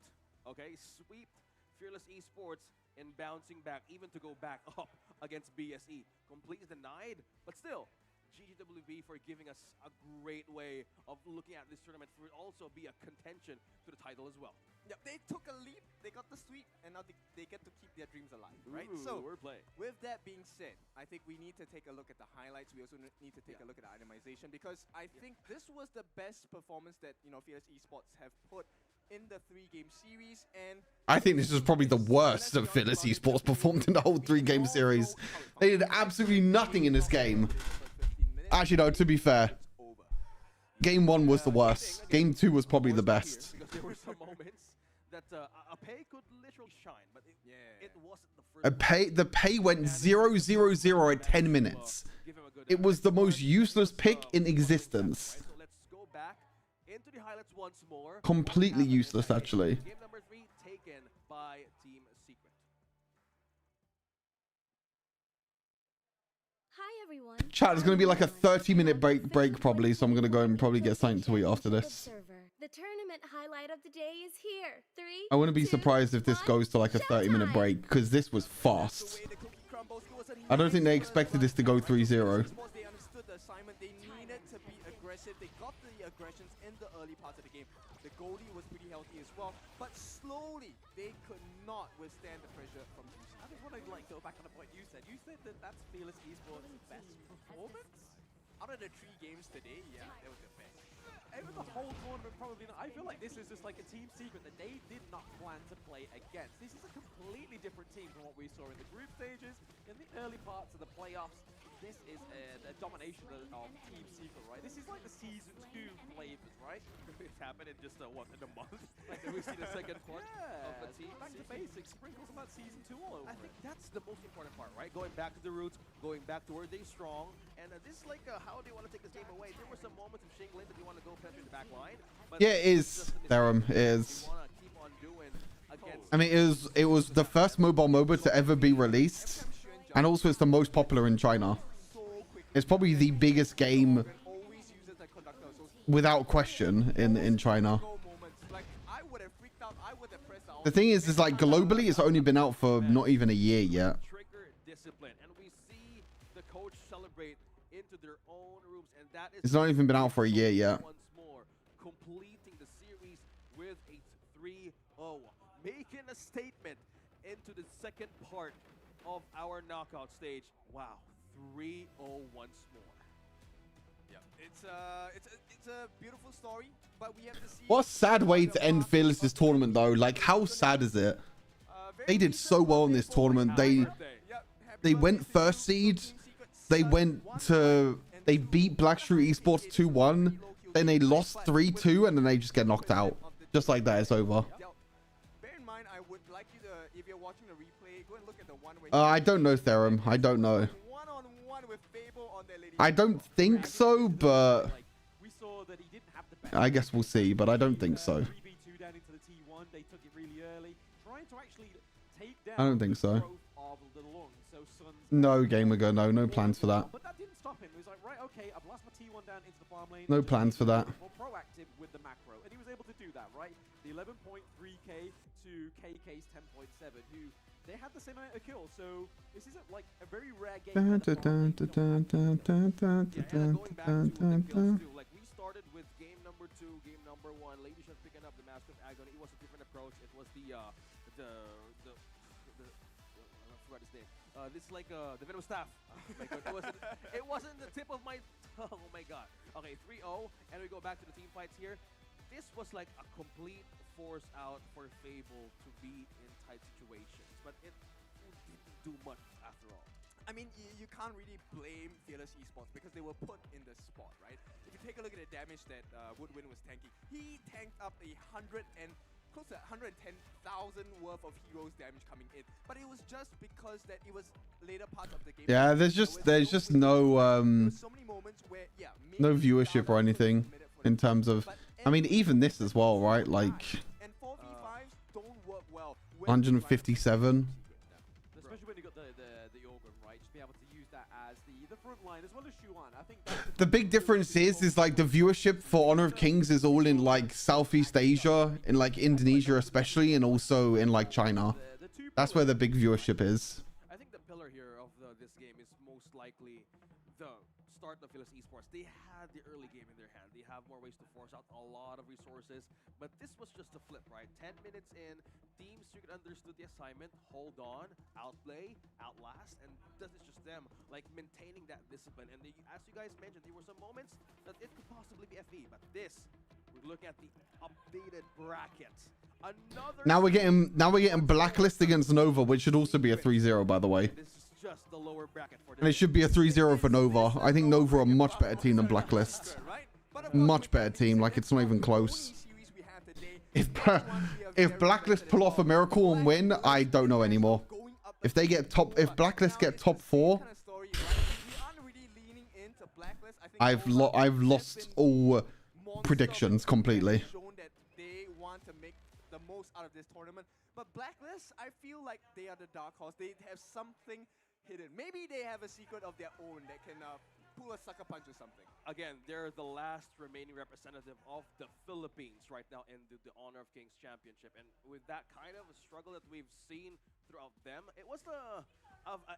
Fearless Esports in bouncing back, even to go back up against BSE. Completely denied, but still, GGWB for giving us a great way of looking at this tournament for it also be a contention to the title as well. Yeah, they took a leap, they got the sweep, and now they get to keep their dreams alive, right? Ooh, So, wordplay. with that being said, I think we need to take a look at the highlights. We also need to take a look at the itemization, because I think this was the best performance that, you know, Fearless Esports have put in the 3-game series, and I think this is probably the worst that Fearless Esports performed in the whole 3-game series. They did absolutely nothing in this game. Actually, no, to be fair, game 1 was the worst. Game 2 was probably the best. Because there were some moments that a pay could literally shine, but it wasn't the first. The pay went 0-0-0 at 10 minutes. Give him a good It was the most useless pick in existence. Right, so let's go back into the highlights once more. Completely useless, actually. Game number 3 taken by Team Secret. Hi everyone. Chat, it's going to be like a 30-minute break probably, so I'm going to go and probably get something to eat after this. Observer. The tournament highlight of the day is here. 3. I wouldn't be 2, surprised if this 1, goes to like a 30-minute showtime. break, because this was fast. the way the cookie crumbles, it was a I don't think they nice expected this to go 3-0. They understood the assignment. They needed to be aggressive. They got the aggressions in the early parts of the game. The The goalie was pretty healthy as well, but slowly they could not withstand the pressure from UC. I just want to like go back on the point you said. You said that that's Fearless Esports' best performance? Out of the 3 games today, yeah, it was the best. Over the whole tournament, probably not. I feel like this is just like a team secret that they did not plan to play against. This is a completely different team from what we saw in the group stages, in the early parts of the playoffs. This is the domination of Team Secret, right? This is like the Season 2 flavors, right? It's happened in just, what, in a month? Like we see the second part of the team. Back to basics, sprinkles about Season 2 all over I think it. that's the most important part, right? Going back to the roots, going back to where they're strong, and this is like how they want to take this game away. There were some moments of Shingling that they want to go penetrate the back line. But Yeah, it is, Therum. It is. They want to keep on doing against. I mean, it was the first mobile MOBA to ever be released, and also it's the most popular in China. It's probably the biggest game, without question, in China. The thing is like globally, it's only been out for not even a year yet. Trigger discipline, and we see the coach celebrate into their own rooms, and that is. It's not even been out for a year yet. Once more, completing the series with a 3-0, making a statement into the second part of our knockout stage. Wow, 3-0 once more. Yeah, it's a beautiful story, but we have to see. What a sad way to end Fearless's tournament, though. Like, how sad is it? They did so well in this tournament. They went first seed. They beat Blackstreet Esports 2-1. Then they lost 3-2, and then they just get knocked out. Just like that, it's over. Bear in mind, I would like you to, if you're watching the replay, go and look at the one where. I don't know, Therum. I don't know. One-on-one with Fable on their lady. I don't think so, but We saw that he didn't have the best. I guess we'll see. But I don't think so. 3v2 down into the T1. They took it really early, trying to actually take down. I don't think so. the growth of the Lung. So Sun's No, Gamer, no plans for that. But that didn't stop him. He was like, right, okay, I've lost my T1 down into the farm lane. No plans for that. More proactive with the macro, and he was able to do that, right? The 11.3k to KK's 10.7, who they had the same amount of kills. So this isn't like a very rare game. Yeah, and going back to the kills too, like we started with game number 2, game number 1, Lady Chef picking up the Mask of Agony. It was a different approach. It was I forgot his name. This is like the Venom Staff. It wasn't the tip of my tongue. Oh my god. Okay, 3-0, and we go back to the team fights here. This was like a complete force out for Fable to be in tight situations, but it didn't do much after all. I mean, you can't really blame Fearless Esports because they were put in the spot, right? If you take a look at the damage that Woodwind was tanking, he tanked up close to 110,000 worth of heroes damage coming in, but it was just because that it was later part of the game. Yeah, there's just no so many moments where no viewership or anything in terms of. I mean, even this as well, right? Like and 4v5s don't work well. 157. Especially when you got the organ, right? Just be able to use that as the front line as well as Shuan. I think that's The big difference is like the viewership for Honor of Kings is all in like Southeast Asia, in like Indonesia especially, and also in like China. That's where the big viewership is. I think the pillar here of this game is most likely the start of Fearless Esports. They had the early game in their hand. They have more ways to force out a lot of resources, but this was just a flip, right? 10 minutes in, Team Secret understood the assignment, hold on, outplay, outlast, and this is just them, like, maintaining that discipline. And they, as you guys mentioned, there were some moments that it could possibly be FE, but this, we're looking at the updated bracket. Now we're getting Blacklist against Nova, which should also be a 3-0, by the way. This is just the lower bracket for And it should be a 3-0 for Nova. I think Nova are a much better team than Blacklist. Much better team. Like, it's not even close. If Blacklist pull off a miracle and win, I don't know anymore. If Blacklist get top 4, I've lost all predictions completely. The most out of this tournament, but Blacklist, I feel like they are the dark horse. They have something hidden. Maybe they have a secret of their own that can pull a sucker punch or something. Again, they're the last remaining representative of the Philippines right now in the Honor of Kings Championship, and with that kind of a struggle that we've seen throughout them, it was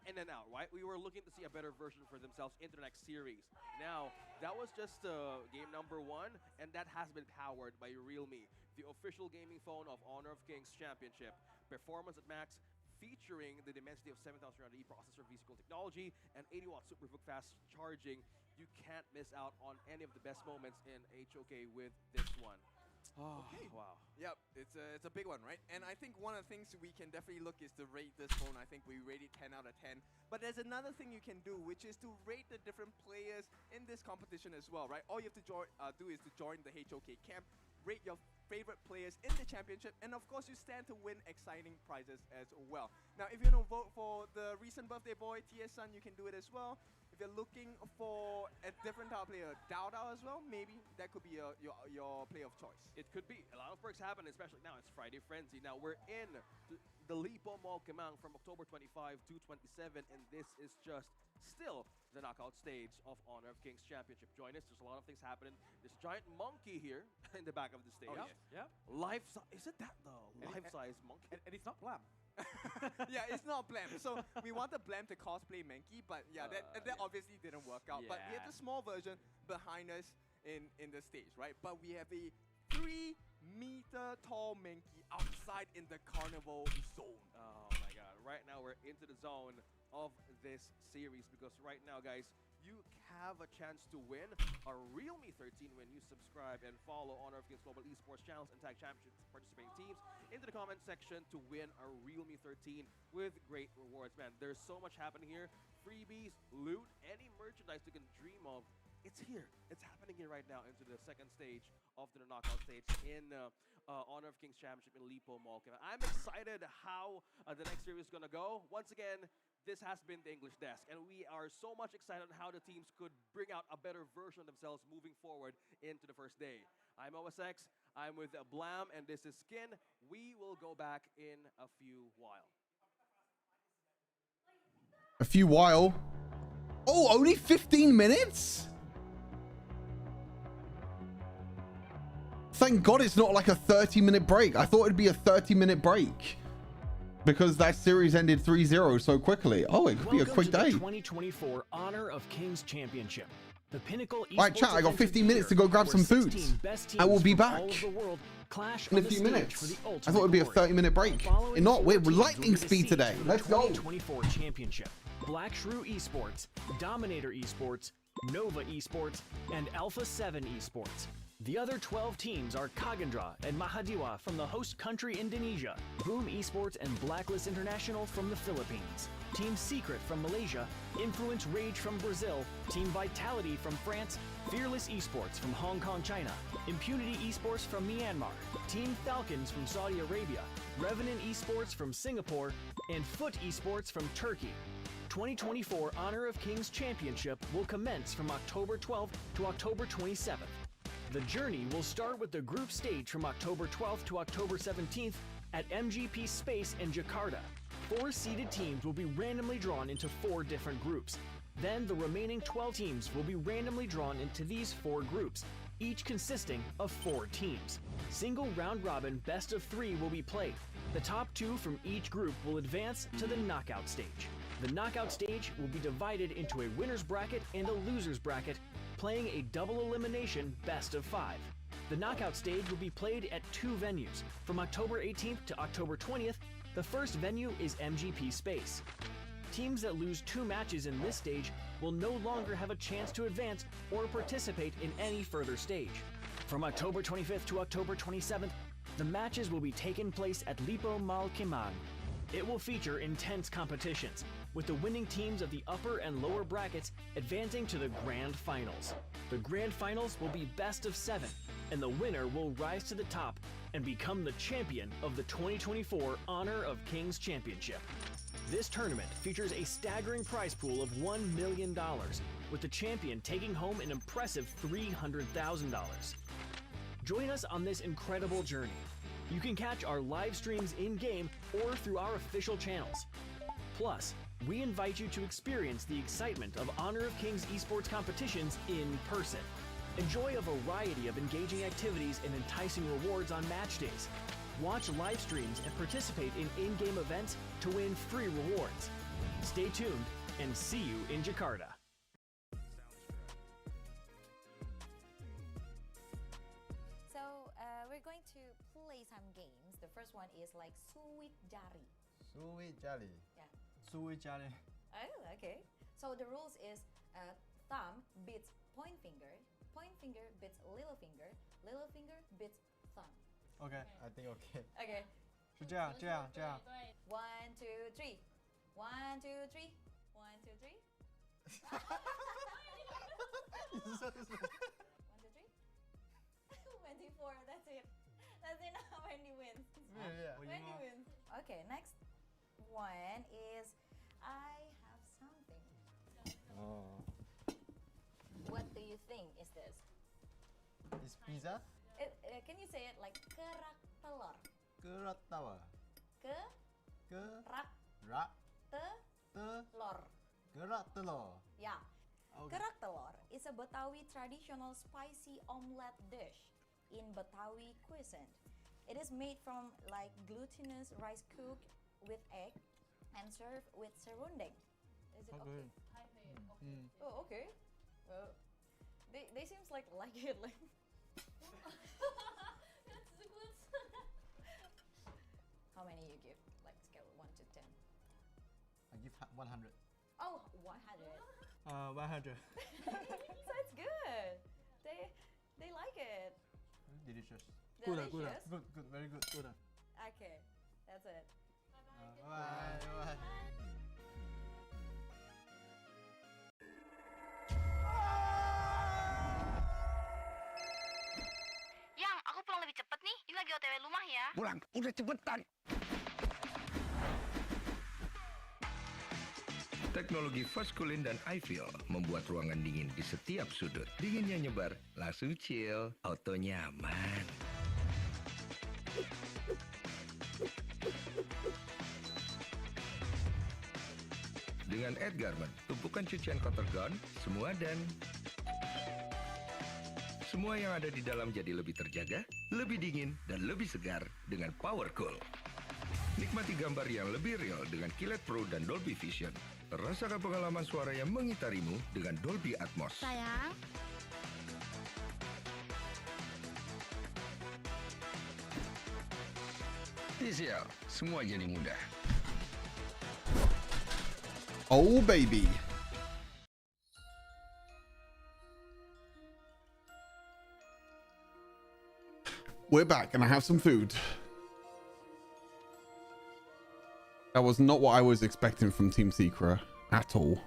in and out, right? We were looking to see a better version for themselves into the next series. Now, that was just game number 1, and that has been powered by Realme. the official gaming phone of Honor of Kings Championship. Performance at max, featuring the Dimensity of 7000 processor V-School technology and 80-watt superbook fast charging. You can't miss out on any of the best moments in HOK with this one. Oh, Okay. wow. Yep, it's a big one, right? And I think one of the things we can definitely look is to rate this phone. I think we rate it 10 out of 10. But there's another thing you can do, which is to rate the different players in this competition as well, right? All you have to do is to join the HOK camp, rate your favorite players in the championship, and of course you stand to win exciting prizes as well. Now, if you want to vote for the recent birthday boy, TS Sun, you can do it as well. If you're looking for a different type of player, Dao Dao as well, maybe that could be your player of choice. It could be. A lot of perks happen, especially now. It's Friday Frenzy. Now we're in the Lipo Mall Kemang from October 25 to 27, and this is just still the knockout stage of Honor of Kings Championship. Join us. There's a lot of things happening. There's a giant monkey here in the back of the stage. Oh, Yeah. Life size. Is it that though? Life-size monkey. And it's not Blam. Yeah, it's not Blam. So we wanted Blam to cosplay Mankey, but yeah, that yeah. obviously didn't work out. But we have Yeah. the small version behind us in the stage, right? But we have a 3-meter tall Mankey outside in the carnival zone. Oh my god. Right now we're into the zone of this series because right now, guys, you have a chance to win a Realme 13 when you subscribe and follow Honor of Kings Global Esports channels and tag championship participating teams into the comment section to win a Realme 13 with great rewards. Man, there's so much happening here. Freebies, loot, any merchandise you can dream of. It's here. It's happening here right now into the second stage of the knockout stage in Honor of Kings Championship in Lipo Mall. I'm excited how the next series is going to go. Once again, this has been the English Desk, and we are so much excited on how the teams could bring out a better version of themselves moving forward into the first day. I'm OSX, I'm with Blam, and this is Skin. We will go back in a few while. A few while. Oh, only 15 minutes? Thank God it's not like a 30-minute break. I thought it'd be a 30-minute break because that series ended 3-0 so quickly. Oh, it could be a quick day. The 2024 Honor of Kings Championship. The pinnacle All right, chat, I got 15 minutes to go grab some food. I will be back in a few minutes. I thought it would be a 30-minute break. And not, we're lightning speed today. Let's go. 2024 Championship. Black Shrew Esports, Dominator Esports, Nova Esports, and Alpha 7 Esports. The other 12 teams are Kagendra and Mahadiwa from the host country Indonesia, Boom Esports and Blacklist International from the Philippines, Team Secret from Malaysia, Influence Rage from Brazil, Team Vitality from France, Fearless Esports from Hong Kong, China, Impunity Esports from Myanmar, Team Falcons from Saudi Arabia, Revenant Esports from Singapore, and Foot Esports from Turkey. 2024 Honor of Kings Championship will commence from October 12th to October 27th. The journey will start with the group stage from October 12th to October 17th at MGP Space in Jakarta. 4 seeded teams will be randomly drawn into 4 different groups. Then the remaining 12 teams will be randomly drawn into these 4 groups, each consisting of 4 teams. Single round robin best of 3 will be played. The top 2 from each group will advance to the knockout stage. The knockout stage will be divided into a winner's bracket and a loser's bracket, playing a double elimination best of 5. The knockout stage will be played at 2 venues. From October 18th to October 20th, the first venue is MGP Space. Teams that lose 2 matches in this stage will no longer have a chance to advance or participate in any further stage. From October 25th to October 27th, the matches will be taking place at Lipo Mall Kemang. It will feature intense competitions, with the winning teams of the upper and lower brackets advancing to the Grand Finals. The Grand Finals will be best of 7, and the winner will rise to the top and become the champion of the 2024 Honor of Kings Championship. This tournament features a staggering prize pool of $1 million, with the champion taking home an impressive $300,000. Join us on this incredible journey. You can catch our live streams in-game or through our official channels. Plus, we invite you to experience the excitement of Honor of Kings esports competitions in person. Enjoy a variety of engaging activities and enticing rewards on match days. Watch live streams and participate in in-game events to win free rewards. Stay tuned and see you in Jakarta. So we're going to first one is like sweet jari. Sweet jelly. Yeah. Sweet jelly. Oh, okay. So the rules is thumb beats point finger beats little finger beats thumb. Okay, I think okay. Okay. 是这样，这样，这样。 1, 2, 3. 1, 2, 3. 1, 2, 3. 1, 2, 3. 24. That's it. That's enough. Wendy wins. Yeah. Wendy wins. Okay, next one is I have something. Oh. What do you think is this? Is pizza? Can you say it like kerak telur? Kerak telur. Kerak Kerak telur. Kerak telur. Yeah. Okay. Kerak telur is a Betawi traditional spicy omelette dish in Betawi cuisine. It is made from like glutinous rice cooked with egg and served with serundeng. Is it okay? Oh, okay. Well, they seems like it like. That's good. How many you give? Like scale 1 to 10. I give 100. Oh, 100. 100. So it's good. They like it. Delicious. Delicious? Good, very good. Good. Okay, that's it. Bye. Yang, aku pulang lebih cepet nih. Ini lagi OTW rumah ya. Pulang, udah cepetan. Teknologi fast cooling dan iFeel membuat ruangan dingin di setiap sudut. Dinginnya nyebar, langsung chill, auto nyaman. Dengan Ed Garment, tumpukan cucian kotor gone, semua yang ada di dalam jadi lebih terjaga, lebih dingin, dan lebih segar dengan Power Cool. Nikmati gambar yang lebih real dengan Kilet Pro dan Dolby Vision. Rasakan pengalaman suara yang mengitarimu dengan Dolby Atmos. Sayang. TCL, semua jadi mudah. Oh, baby. We're back and I have some food. That was not what I was expecting from Team Secret at all.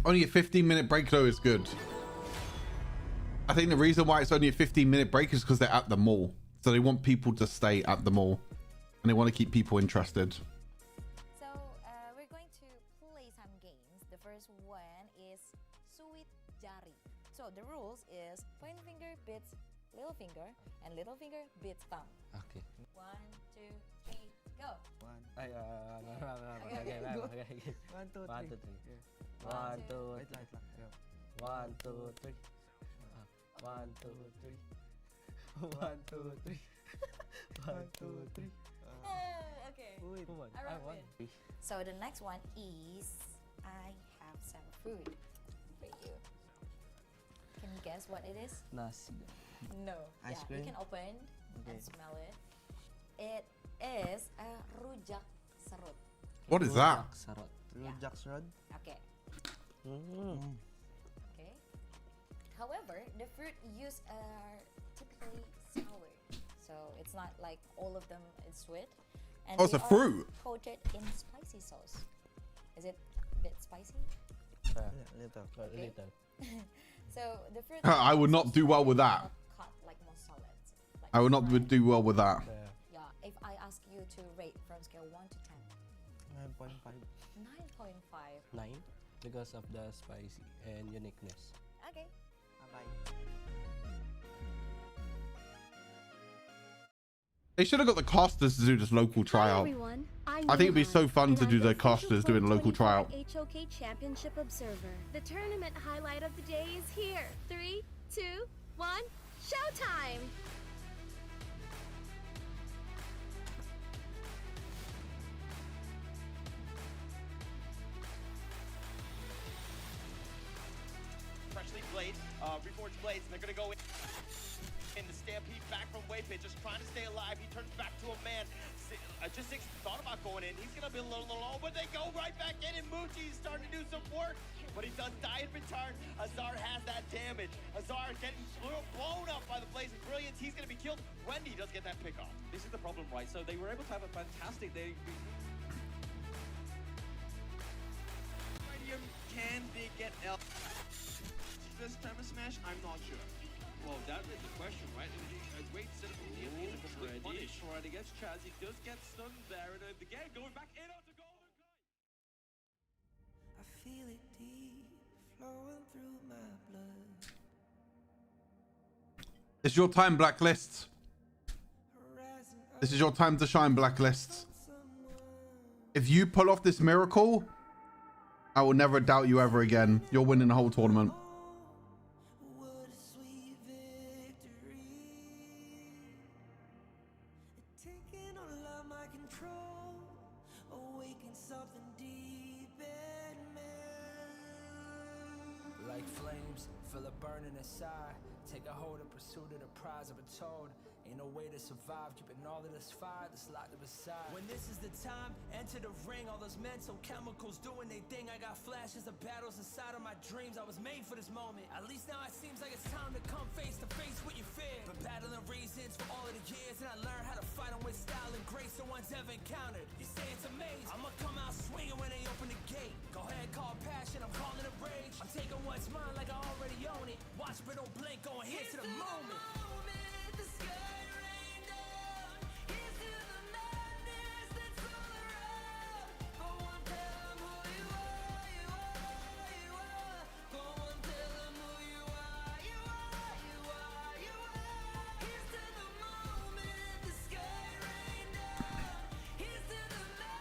Only a 15-minute break though is good. I think the reason why it's only a 15-minute break is because they're at the mall. So they want people to stay at the mall. And they want to keep people interested. So we're going to play some games. The first one is sweet jari. So the rules is point finger beats little finger and little finger beats thumb. Okay. 1, 2, 3, go. Okay. 1, 2, 3. 1, 2, 3. 1, 2, 3. 1, 2, 3. 1, 2, 3. 1, 2, 3. Oh, okay. Wait, I win. So the next one is I have some food for you. Can you guess what it is? Nasi. No. Ice You cream? can open Okay. and smell it. It is a rujak serut. What is that? Sarot. Yeah. Rujak sarot. Okay. Mm. Okay. However, the fruit used are typically sour, so it's not like all of them is sweet. And Oh, it's they a are fruit. coated in spicy sauce. Is it a bit spicy? Little. Okay. Little. So the fruit. I would not do well with that. Not cut like more solid. Like I would not fried. do well with that. Yeah. If I ask you to rate from scale 1 to 10. 9.5. 9.5. 9 because of the spicy and uniqueness. Okay. Bye. They should have got the casters to do this local Hi tryout. everyone, I think it'd be so fun to do the casters doing a local tryout. HOK Championship Observer. The tournament highlight of the day is here. 3, 2, 1, showtime! Freshly blade, reforged blades, and they're gonna go in the stampede back from Waypit, just trying to stay alive. He turns back to a man. Just thought about going in. He's gonna be a little low, but they go right back in, and Muji's starting to do some work. But he does die in return. Azar has that damage. Azar getting blown up by the Blazing Brilliance. He's gonna be killed. Wendy does get that pick off. This is the problem, right? So they were able to have a fantastic day. Can they get L? This Tremor Smash? I'm not sure. Well, that is the question, right? A great set of he's a good punish. Right against Chaz, he does get stunned there, and again going back in onto Golden Kite. I feel it deep flowing through my blood. It's your time, Blacklist. This is your time to shine, Blacklist. If you pull off this miracle, I will never doubt you ever again. You're winning the whole tournament. Taking all of my control, awaken something deep in me. Like flames, feel it burning inside. Take a hold and pursuit of the prize I've been told. Ain't no way to survive, keeping all of this fire that's locked up inside. When this is the time, enter the ring. All those mental chemicals doing their thing. I got flashes of battles inside of my dreams. I was made for this moment. At least now it seems like it's time to come face to face with your fear. Been battling reasons for all of the years, and I learned how to fight them with style and grace no one's ever encountered. You say it's amazing, I'ma come out swinging when they open the gate. Go ahead, call passion, I'm calling it rage. I'm taking what's mine like I already own it. Watch but don't blink, going here to the moment. The sky rained down. Here's to the madness that's all around. For one, tell them who you are, you are, you are. For one, tell them who you are, you are, you are, you are. Here's to the moment the sky rained down. Here's to the madness.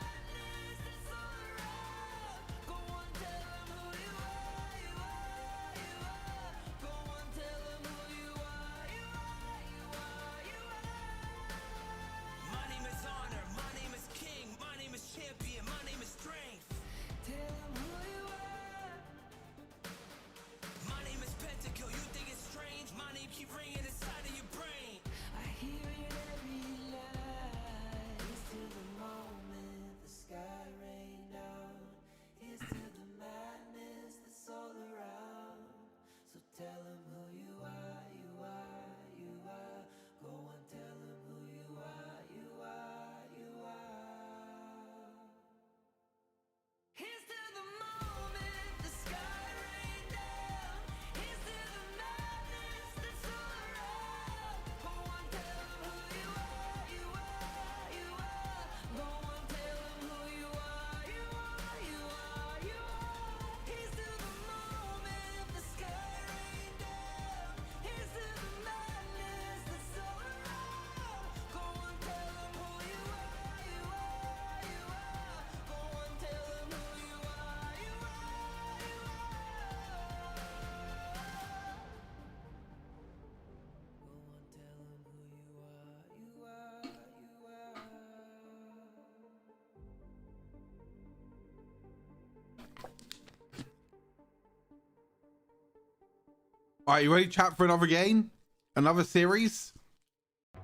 All right, you ready, chat, for another game? Another series?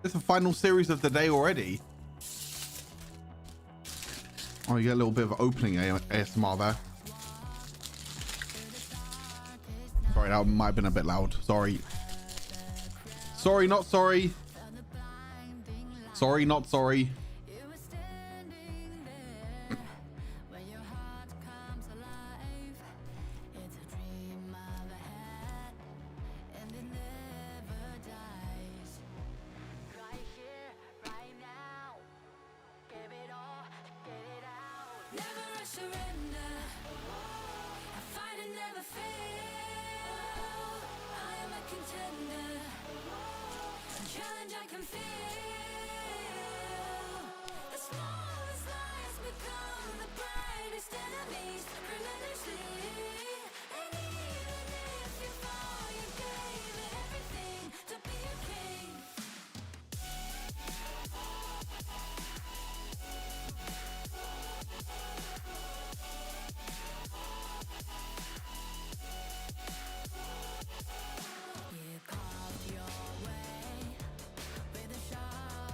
It's the final series of the day already. Oh, you get a little bit of opening ASMR there. Sorry, that might have been a bit loud. Sorry. Sorry, not sorry. Sorry, not sorry.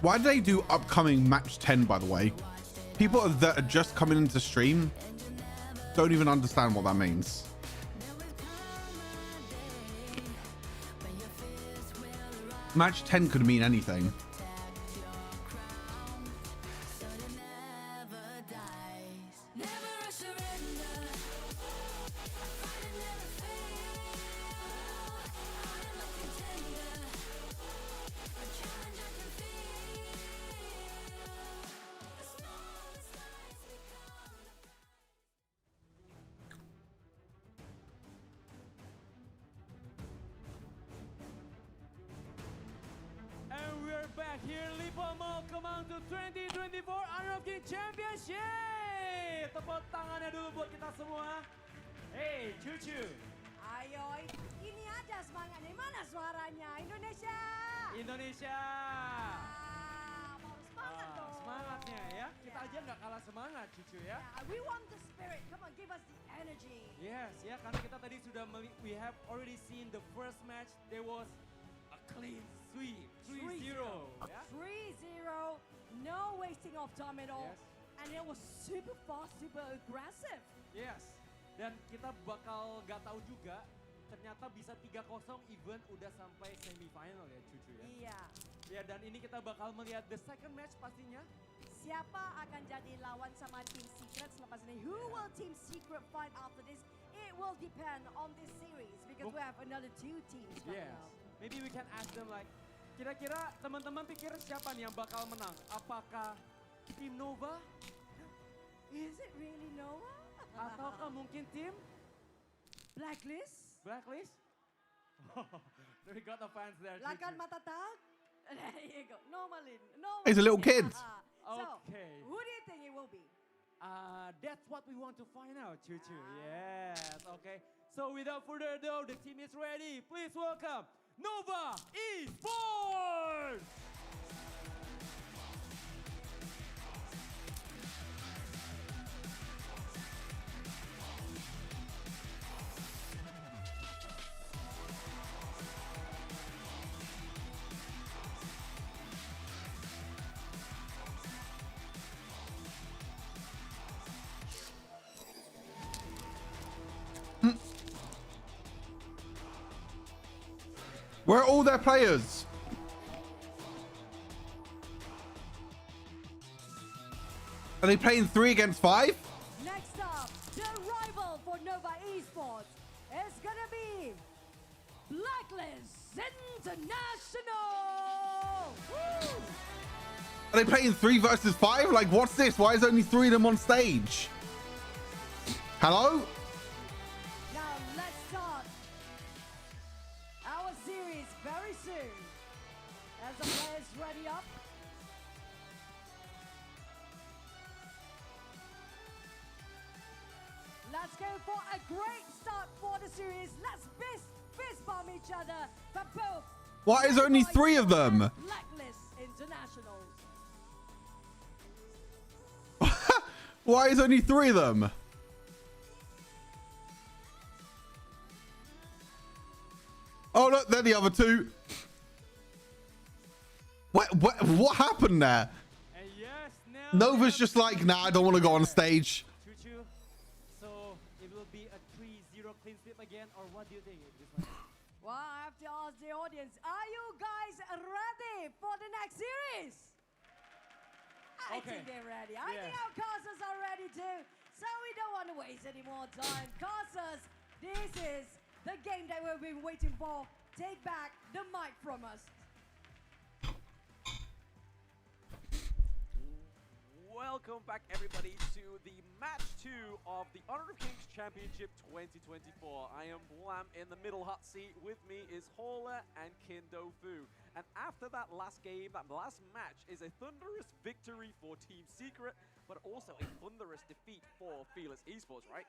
Why do they do upcoming match 10, by the way? People that are just coming into stream don't even understand what that means. Match 10 could mean anything. Welcome to 2024 HOK Championship. Tepuk tangannya dulu buat kita semua. Hey, cucu. Ayo, ini ada semangatnya. Mana suaranya? Indonesia. Indonesia. Mau semangat dong. Semangatnya ya. Kita aja nggak kalah semangat, cucu ya. We want the spirit. Come on, give us the energy. Yes, ya karena kita tadi sudah we have already seen the first match. There was a clean sweep. 3-0. Yeah? 3-0. No wasting of time at all. Yes. And it was super fast, super aggressive. Yes. Dan kita bakal nggak tahu juga ternyata bisa 3-0 even udah sampai semifinal ya cucu ya. Iya. Ya dan ini kita bakal melihat the second match pastinya. Siapa akan jadi lawan sama Team Secret selepas ini? Who will Team Secret fight after this? It will depend on this series because we have another 2 teams right Yes. now. Maybe we can ask them like, kira-kira teman-teman pikir siapa nih yang bakal menang? Apakah Team Nova? Is it really Nova? Ataukah mungkin Team Blacklist? Blacklist? We got the fans there. Lakan Matatak? There you go. Normalin. He's a little kid. So, Okay. who do you think it will be? That's what we want to find out, Chuchu. Yes, okay. So without further ado, the team is ready. Please welcome Nova Esports! Where are all their players? Are they playing 3 against 5? Next up, the rival for Nova Esports is gonna be Blacklist International! Woo! Are they playing 3 versus 5? Like, what's this? Why is only 3 of them on stage? Hello? Now let's start our series very soon. As the players ready up. Let's go for a great start for the series. Let's fist bump each other for both. Why is only 3 of them? Blacklist Internationals. Why is only 3 of them? Oh, look, they're the other two. What happened there? And yes, now Nova's just like, nah, I don't want to go on stage. Choo-choo. So it will be a 3-0 clean sweep again, or what do you think? Well, I have to ask the audience, are you guys ready for the next series? I think they're ready. I think our casters are ready too. So we don't want to waste any more time. Casters, this is the game that we've been waiting for. Take back the mic from us. Welcome back, everybody, to the match 2 of the Honor of Kings Championship 2024. I am Blam in the middle hot seat. With me is Hola and Kindo Fu. And after that last game, that last match is a thunderous victory for Team Secret, but also a thunderous defeat for Fearless Esports, right?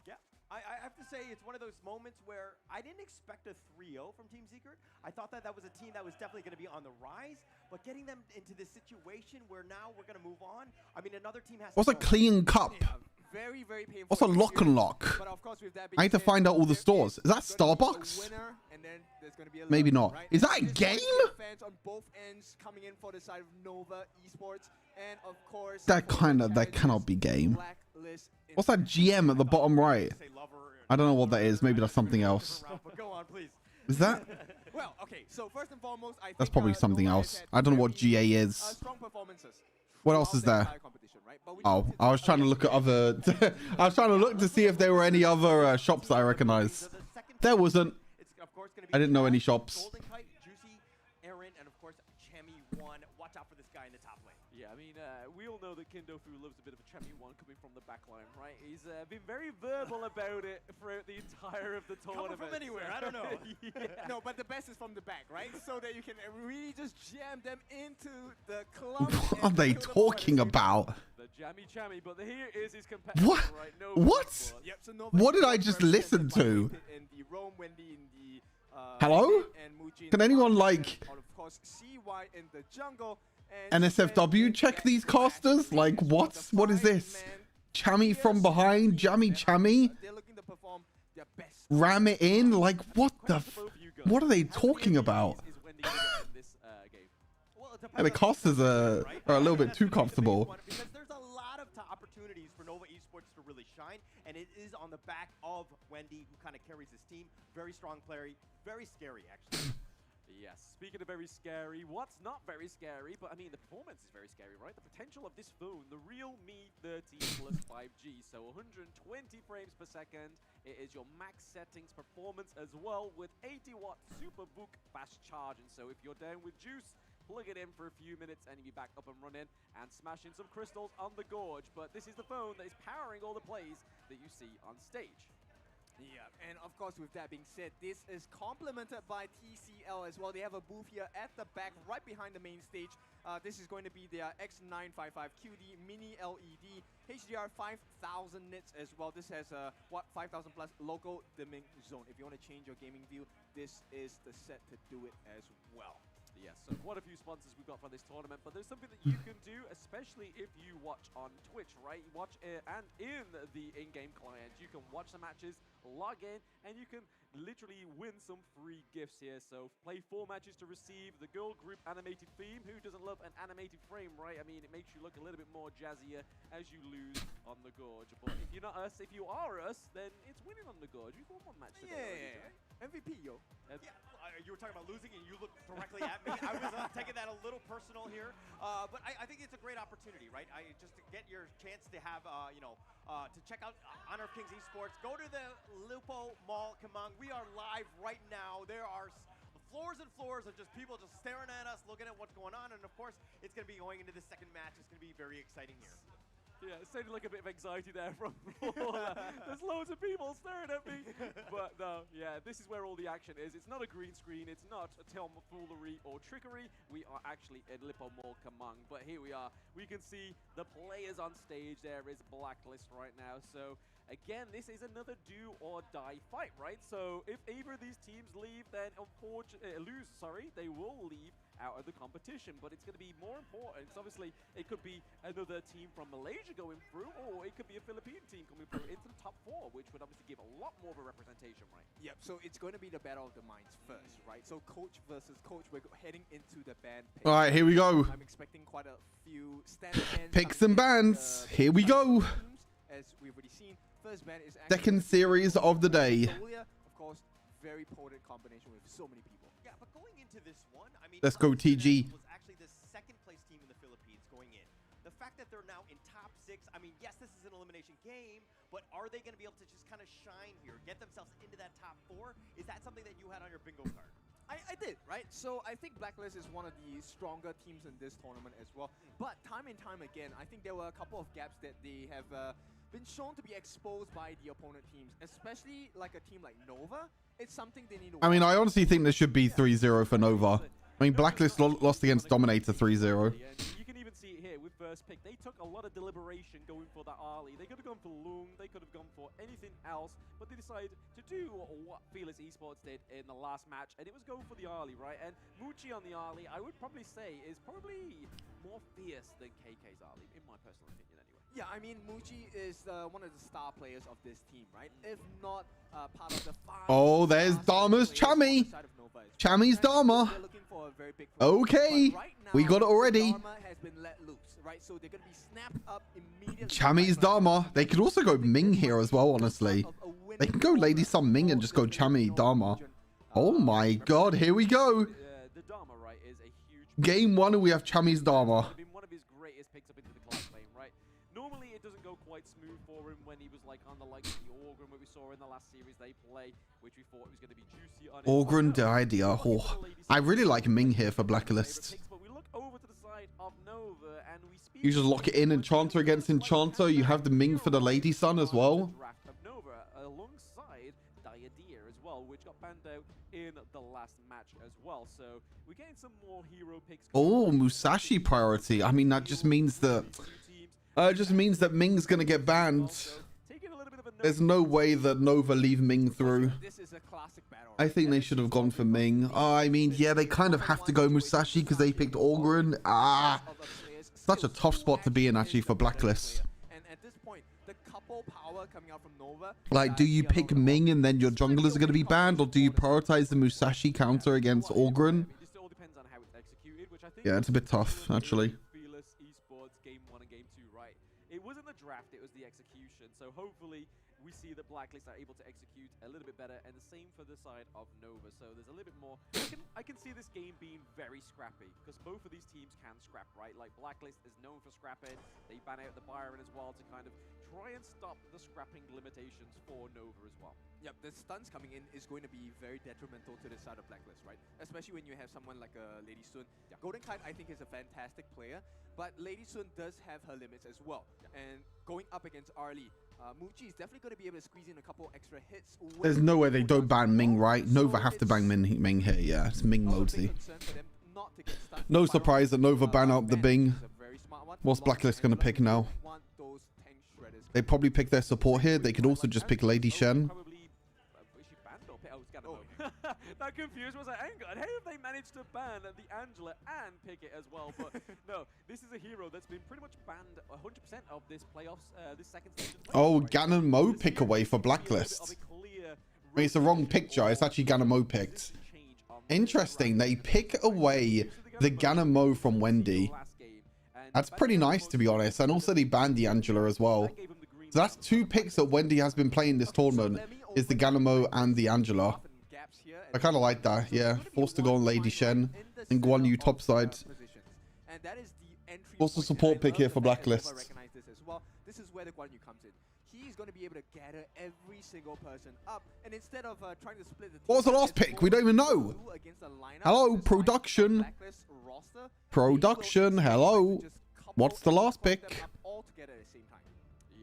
Yeah, I have to say it's one of those moments where I didn't expect a 3-0 from Team Secret. I thought that was a team that was definitely going to be on the rise, but getting them into this situation where now we're going to move on. I mean, another team has. What's a clean cup? Very, very painful. What's a lock and lock? But of course, with that being I need to said, find out all the stores. Is that Starbucks? winner, and then there's going to be a Maybe loser, not. right? Is that a There's game? going to be fans on both ends coming in for the side of Nova Esports, and of course, That cannot be game. Blacklist. What's that GM at the bottom right? I don't know what that is. Maybe that's something else. But go on, please. Is that? Well, okay. So first and foremost, I think That's probably something Nova else. has had I don't know what very, GA is. strong performances. What else is there? Oh, I was trying to look at other. I was trying to look to see if there were any other shops that I recognize. There wasn't. I didn't know any shops. Golden Kite, Juicy, Aaron, and of course, Chemi 1. Watch out for this guy in the top lane. Yeah, I mean, we all know that Kindo Fu loves a bit of a Chemi 1 coming from the backline, right? He's been very verbal about it throughout the entire of the tournament. Coming from anywhere, I don't know. Yeah. No, but the best is from the back, right? So that you can really just jam them into the club. What are they talking about? The Jammy Chammy, but here is his competitor, What? right? Nova What? Esports. Yep, so Nova What did I Esports just represented listen by to? In the Rome, Wendy in the Hello? and Mujin Can anyone, and like, of course CY in the jungle and NSFW check these casters? Like, what? What is this? Chammy from behind? Jammy Chammy? they're looking to perform their best. Ram it in? Like, what the? What are they talking about? Is Wendy gonna get in this game? Well, it Yeah, depends the on casters are a little bit too comfortable. because there's a lot of opportunities for Nova Esports to really shine, and it is on the back of Wendy, who kind of carries his team. Very strong player, very scary actually. Yes, speaking of very scary, what's not very scary, but I mean, the performance is very scary, right? The potential of this phone, the Realme 13 plus 5G, so 120 frames per second. It is your max settings performance as well with 80-watt SuperBook fast charging. So if you're down with juice, plug it in for a few minutes and you'll be back up and running and smashing some crystals on the gorge. But this is the phone that is powering all the plays that you see on stage. Yeah, and of course, with that being said, this is complemented by TCL as well. They have a booth here at the back, right behind the main stage. This is going to be their X955QD Mini LED HDR 5000 nits as well. This has a 5,000 plus local dimming zone. If you want to change your gaming view, this is the set to do it as well. Yes, so quite a few sponsors we've got for this tournament, but there's something that you can do, especially if you watch on Twitch, right? You watch and in the in-game client, you can watch the matches, log in, and you can literally win some free gifts here. So play 4 matches to receive the girl group animated theme. Who doesn't love an animated frame, right? I mean, it makes you look a little bit more jazzier as you lose on the gorge. But if you're not us, if you are us, then it's winning on the gorge. We've won 1 match today. Yeah, Right? MVP, yo. Yeah, you were talking about losing and you looked directly at me. I was taking that a little personal here, but I think it's a great opportunity, right? Just to get your chance to have, to check out Honor of Kings Esports. Go to the Lupo Mall, Kamang. We are live right now. There are floors and floors of just people just staring at us, looking at what's going on, and of course, it's going to be going into the second match. It's going to be very exciting here. Yeah, it sounded like a bit of anxiety there from Paula. There's loads of people staring at me. But no, yeah, this is where all the action is. It's not a green screen. It's not a tomfoolery or trickery. We are actually at Lipo Mall Kamang. But here we are. We can see the players on stage. There is Blacklist right now. So again, this is another do or die fight, right? So if either of these teams leave, then unfortunately, they will leave. out of the competition. But it's going to be more important because obviously it could be another team from Malaysia going through, or it could be a Philippine team coming through into the top 4, which would obviously give a lot more of a representation, right? Yep, so it's going to be the battle of the minds first, right? So coach versus coach, we're heading into the band pick. All right, here we go. I'm expecting quite a few standard bands. Picks and bands. Here we go. As we've already seen, first band is Second series of the day. Of course, very potent combination with so many people. Yeah, but going into this one, I mean, Let's go, TG. was actually the second place team in the Philippines going in. The fact that they're now in top 6, I mean, yes, this is an elimination game, but are they going to be able to just kind of shine here, get themselves into that top 4? Is that something that you had on your bingo card? I did, right? So I think Blacklist is one of the stronger teams in this tournament as well. But time and time again, I think there were a couple of gaps that they have been shown to be exposed by the opponent teams, especially like a team like Nova. It's something they need to I mean, I honestly think there should be 3-0 for Nova. I mean, Blacklist lost against Dominator 3-0. You can even see it here with first pick. They took a lot of deliberation going for that Ali. They could have gone for Lung. They could have gone for anything else, but they decided to do what Fearless Esports did in the last match, and it was go for the Ali, right? And Muchi on the Ali, I would probably say, is probably more fierce than KK's Ali, in my personal opinion, anyway. Yeah, I mean, Muchi is one of the star players of this team, right? If not part of the 5. Oh, there's Dharma's Chammy. Chammy's Dharma. Okay, we got it already. Dharma has been let loose, right? So they're going to be snapped up immediately. Chammy's Dharma. They could also go Ming here as well, honestly. They can go Lady Sun Ming and just go Chammy Dharma. Oh my god, here we go. The Dharma, right, is a huge... Game 1 and we have Chammy's Dharma. Been one of his greatest picks up into the class lane, right? Normally it doesn't go quite smooth for him when he was like on the likes of the Orgrim, what we saw in the last series they play, which we thought was going to be juicy on Orgrim the idea. Oh, I really like Ming here for Blacklist. But we look over to the side of Nova and we speak... You just lock it in, Enchanter against Enchanter. You have the Ming for the Lady Sun as well. Draft of Nova alongside Diadir as well, which got banned out in the last match as well. So we're getting some more hero picks. Oh, Musashi priority. I mean, that just means that Ming's gonna get banned. There's no way that Nova leave Ming through. I think they should have gone for Ming. I mean, yeah, they kind of have to go Musashi because they picked Orgren. Such a tough spot to be in actually for Blacklist. And at this point, the couple power coming out from Nova. Like, do you pick Ming and then your junglers are going to be banned, or do you prioritize the Musashi counter against Orgren? It all depends on how it's executed, which I think Yeah, it's a bit tough, actually. Fearless Esports game 1 and game 2, right? It wasn't the draft, it was the execution. So hopefully we see that Blacklist are able to execute a little bit better, and the same for the side of Nova. So there's a little bit more. I can see this game being very scrappy because both of these teams can scrap, right? Like Blacklist is known for scrapping. They ban out the Byron as well to kind of try and stop the scrapping limitations for Nova as well. Yep, the stuns coming in is going to be very detrimental to the side of Blacklist, right? Especially when you have someone like Lady Sun. Yeah. Golden Kite, I think, is a fantastic player, but Lady Sun does have her limits as well. Yeah. And going up against Arlie, Muchi is definitely going to be able to squeeze in a couple extra hits. There's no way they don't ban Ming, right? Nova have to ban Ming here, yeah. It's Ming Modesy. No surprise that Nova ban out the Bing. What's Blacklist going to pick now? They probably pick their support here. They could also just pick Lady Shen. That confused was like, hang on, how have they managed to ban the Angela and pick it as well? But no, this is a hero that's been pretty much banned 100% of this playoffs, this second stage. Oh, Ganon Mo pick away for Blacklist. I mean, it's the wrong picture. It's actually Ganon Mo picked. Interesting. They pick away the Ganon Mo from Wendy. That's pretty nice, to be honest. And also they banned the Angela as well. So that's 2 picks that Wendy has been playing this tournament, is the Ganon Mo and the Angela. I kind of like that, yeah. Forced to go on Lady Shen and Guan Yu topside. Also support pick here for Blacklist. This is where the Guan Yu comes in. He's going to be able to gather every single person up, and instead of trying to split the team, What was the last pick? We don't even know. Hello, production. Production, hello. What's the last pick?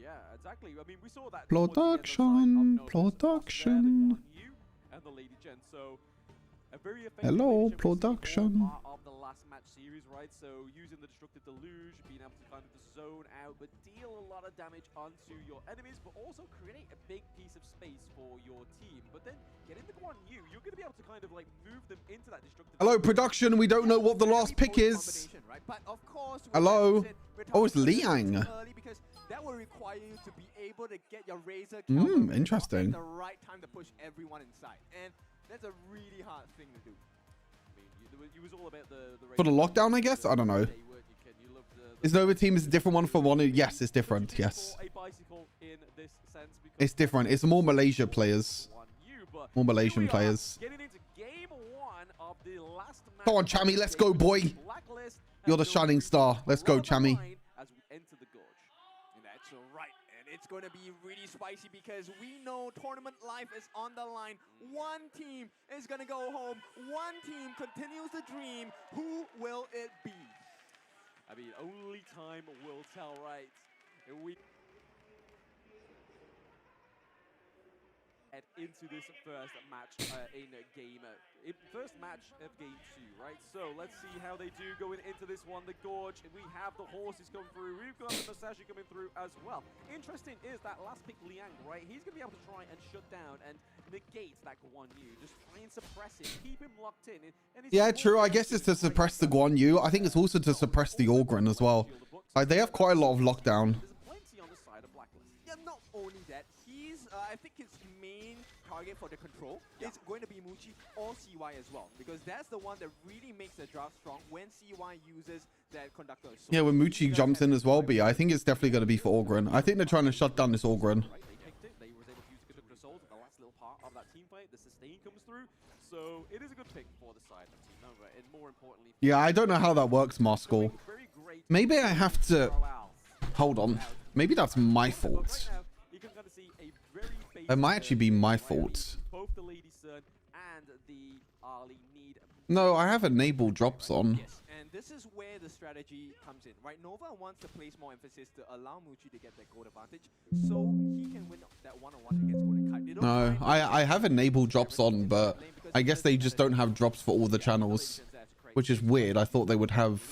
Yeah, exactly. I mean, we saw that Production, production. and the Lady Jen. So a very effective Hello, finisher. We see production. more part of the last match series, right? So using the Destructive Deluge, being able to kind of just zone out, but deal a lot of damage onto your enemies, but also create a big piece of space for your team. But then getting the Guan Yu, you're going to be able to kind of like move them into that Destructive Hello, Deluge. production. We don't know what the last pick is. Right? But of course, Hello. we're Oh, it's talking Liang. too early because that will require you to be able to get your Razor Cavalry Interesting. at the right time to push everyone inside. And that's a really hard thing to do. I mean, it was all about the For the lockdown, I guess? I don't know. Is Nova Team is a different one for one? Yes, it's different. Yes. a bicycle in this sense because It's different. It's more Malaysia players. More Malaysian players. getting into game 1 of the last match. Come on, Chammy. Let's go, boy. Blacklist You're the shining star. Let's go, Chammy. as we enter the gorge. And that's right. And it's going to be really spicy because we know tournament life is on the line. One team is going to go home. One team continues the dream. Who will it be? I mean, only time will tell, right? We head into this first match in game, first match of game 2, right? So let's see how they do going into this one. The gorge, and we have the horses come through. We've got the Masashi coming through as well. Interesting is that last pick Liang, right? He's gonna be able to try and shut down and negate that Guan Yu. Just try and suppress him, keep him locked in. And he's Yeah, true. I guess it's to suppress the Guan Yu. I think it's also to suppress the Orgrin as well. They have quite a lot of lockdown. plenty on the side of Blacklist. Yeah, not only that, he's, I think his main target for the control is going to be Muchi or CY as well. Because that's the one that really makes the draft strong when CY uses that conductor. So Yeah, when Muchi jumps in as well, but yeah, I think it's definitely going to be for Orgrin. I think they're trying to shut down this Orgrin. Right, they picked it. They was able to use the Conductor Assault in the last little part of that team fight. The sustain comes through. So it is a good pick for the side of Team Nova. And more importantly, Yeah, I don't know how that works, Maskell. Maybe I have to... Hold on. Maybe that's my fault. It might actually be my fault. both the Lady Sun and the Ali need. No, I have enabled drops on. Yes, and this is where the strategy comes in, right? Nova wants to place more emphasis to allow Muchi to get that gold advantage so he can win that one-on-one against Golden Kite. They don't No, mind I have enabled drops on, but I guess they just don't have drops for all the channels, which is weird. I thought they would have...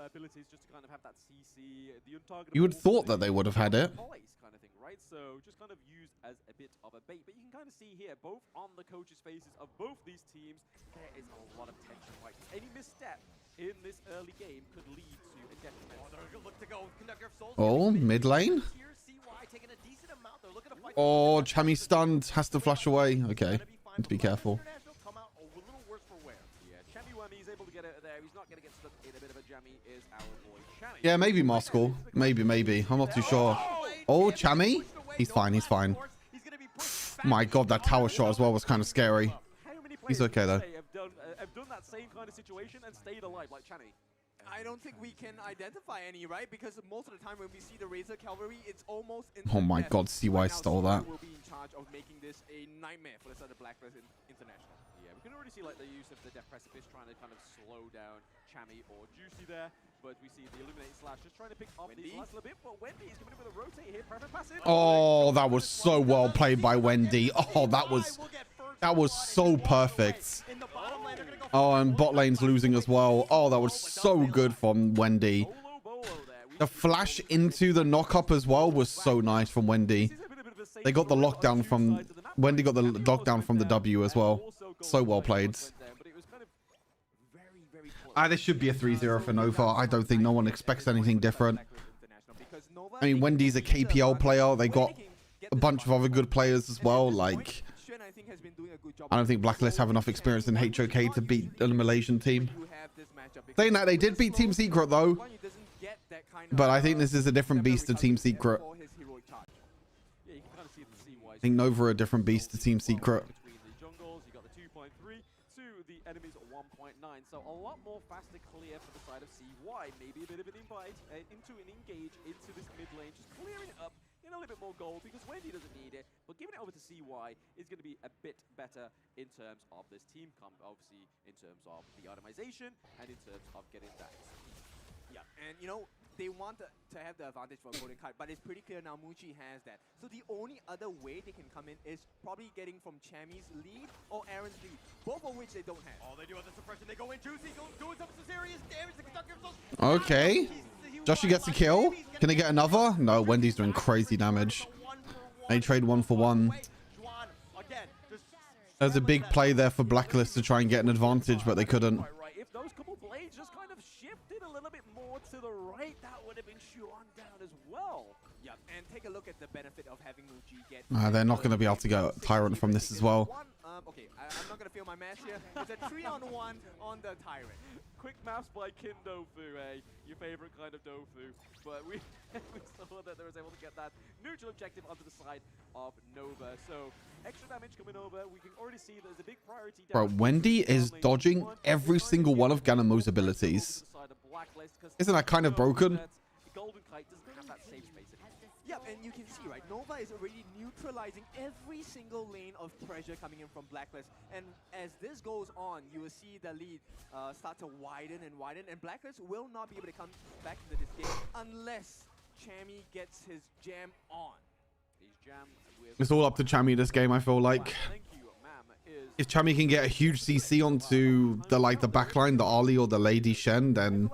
Abilities just to kind of have that CC, the untargetable. You would have thought that they would have had it. Kind of thing, right? So just kind of used as a bit of a bait. But you can kind of see here, both on the coaches' faces of both these teams, there is a lot of tension, right? Any misstep in this early game could lead to a detriment. Oh, they're gonna look to go with Conductor of Souls. Oh, mid lane? Here, CY taking a decent amount. They're looking to fight. Oh, Chammy stunned. Has to flash away. Okay. Need to be careful. Come out a little worse for wear. Yeah, Chammy Whammy is able to get it there. He's not going to get stuck in a bit of a jammy. Is our boy Chammy. Yeah, maybe Maskell. Maybe. I'm not too sure. Oh, Chammy? He's fine. He's fine. My god, that tower shot as well was kind of scary. He's okay, though. Have done that same kind of situation and stayed alive like Chammy. I don't think we can identify any, right? Because most of the time when we see the Razor Cavalry, it's almost Oh my god, CY stole that. will be in charge of making this a nightmare for the side of Blacklist International. Yeah, we can already see like the use of the Death Precipice trying to kind of slow down Chammy or Juicy there. But we see the Illuminate Slash just trying to pick off these last little bit. But Wendy is coming in with a rotate here. Perfect passive. Oh, that was so well played by Wendy. Oh, that was so perfect. Oh, and bot lane's losing as well. Oh, that was so good from Wendy. The flash into the knock-up as well was so nice from Wendy. They got the lockdown from... Wendy got the lockdown from the W as well. So well played. This should be a 3-0 for Nova. I don't think no one expects anything different. I mean, Wendy's a KPL player. They got a bunch of other good players as well. Like, I don't think Blacklist have enough experience in HOK to beat a Malaysian team. Saying that, they did beat Team Secret though. But I think this is a different beast to Team Secret. I think Nova are a different beast to Team Secret. Enemies at 1.9, so a lot more fast and clear for the side of CY. Maybe a bit of an invite into an engage into this mid lane, just clearing it up in a little bit more gold because Wendy doesn't need it, but giving it over to CY is going to be a bit better in terms of this team comp, obviously in terms of the itemization and in terms of getting that. Yeah, and you know, they want to have the advantage for Golden Kite, but it's pretty clear now Muji has that. So the only other way they can come in is probably getting from Chammy's lead or Aaron's lead, both of which they don't have. All they do with the suppression, they go in juicy, doing some serious damage. The conductor himself. Okay. Joshi gets a kill. Can they get another? No, Wendy's doing crazy damage. They trade 1 for 1. There's a big play there for Blacklist to try and get an advantage, but they couldn't. Right. If those couple blades just kind of shifted a little bit more to the right, that would have been Shuan down as well. Yeah, and take a look at the benefit of having Muji get... They're not going to be able to get Tyrant from this as well. Okay, I'm not going to fail my math here. It's a 3-on-1 on the Tyrant. Quick maths by Kin Dofu, your favorite kind of Dofu. But we saw that they was able to get that neutral objective onto the side of Nova. So extra damage coming over. We can already see there's a big priority. Bro, Wendy is dodging every single one of Ganamo's abilities. Isn't that kind of broken? Golden Kite doesn't have that safe space anymore. Yep, and you can see, right, Nova is already neutralizing every single lane of pressure coming in from Blacklist. And as this goes on, you will see the lead start to widen, and Blacklist will not be able to come back into this game unless Chammy gets his jam on. It's all up to Chammy this game, I feel like. If Chammy can get a huge CC onto the backline, the Ali or the Lady Shen, then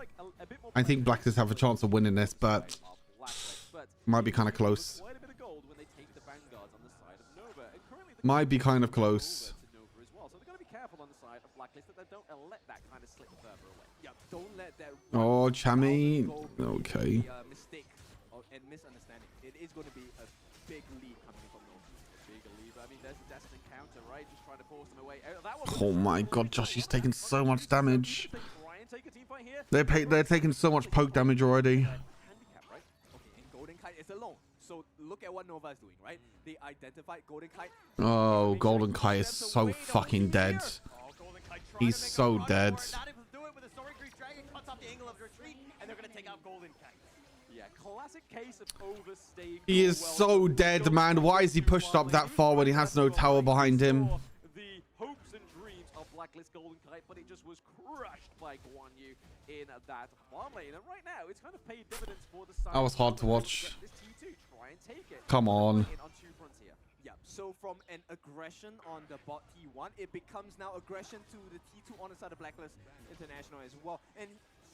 I think Blacklist have a chance of winning this, but might be kind of close. Might be kind of close. Oh, Chammy. Okay. Mistake and misunderstanding. It is going to be a big lead coming from Nova. Big lead, but I mean, there's a destined counter, right? Just trying to force them away. Oh my god, Joshy's taking so much damage. They're taking so much poke damage already. Golden Kite is alone. So look at what Nova is doing, right? They identified Golden Kite. Oh, Golden Kite is so fucking dead. He's so dead. Yeah, classic case of overstay. He is so dead, man. Why is he pushed up that far when he has no tower behind him? The hopes and dreams of Blacklist Golden Kite, but it just was crushed by Guan Yu in that farm lane. And right now, it's kind of paid dividends for the side. That was hard to watch. This T2 try and take it. Come on. On 2 fronts here. Yeah, so from an aggression on the bot T1, it becomes now aggression to the T2 on the side of Blacklist International as well. And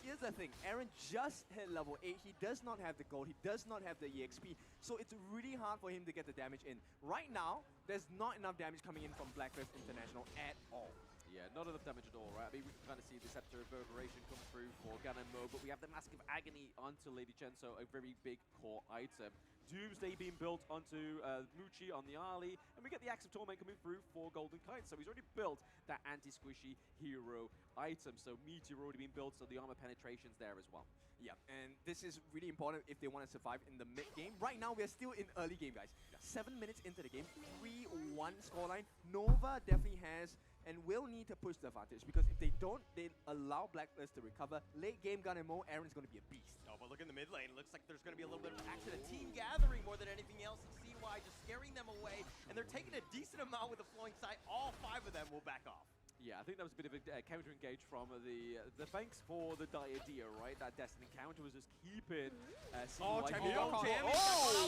here's the thing, Aaron just hit level 8. He does not have the gold, he does not have the EXP, so it's really hard for him to get the damage in. Right now, there's not enough damage coming in from Blacklist International at all. Yeah, not enough damage at all, right? I mean, we can kind of see the Scepter of Reverberation come through for Ganemo, but we have the Mask of Agony onto Lady Chen, so a very big core item. Doomsday being built onto Muchi on the Ali, and we get the Axe of Torment coming through for Golden Kite, so he's already built that anti-squishy hero item. So Meteor already been built, so the armor penetration's there as well. Yeah, and this is really important if they want to survive in the mid game. Right now, we're still in early game, guys. 7 minutes into the game, 3-1 scoreline. Nova definitely has and will need to push the advantage, because if they don't, they allow Blacklist to recover. Late game Ganemo, Aaron's going to be a beast. Oh, but look in the mid lane. Looks like there's going to be a little bit of action. A team gathering more than anything else. And CY just scaring them away, and they're taking a decent amount with the flowing sight. All 5 of them will back off. Yeah, I think that was a bit of a counter-engage from the thanks for the idea, right? That Destiny counter was just keeping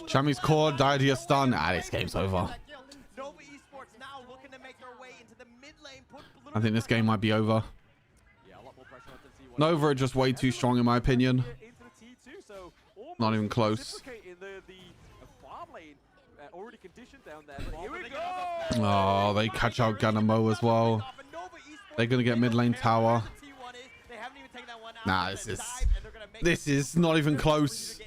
Chammy's core, Diadea stun. This game's over. Nova Esports now looking to make their way into the mid lane. I think this game might be over. Yeah, a lot more pressure on Nova are just way too strong in my opinion. Not even close. Farm lane already conditioned down there, but here we go! Oh, they catch out Ganemo as well. They're gonna get mid lane tower. Nah, this is not even close.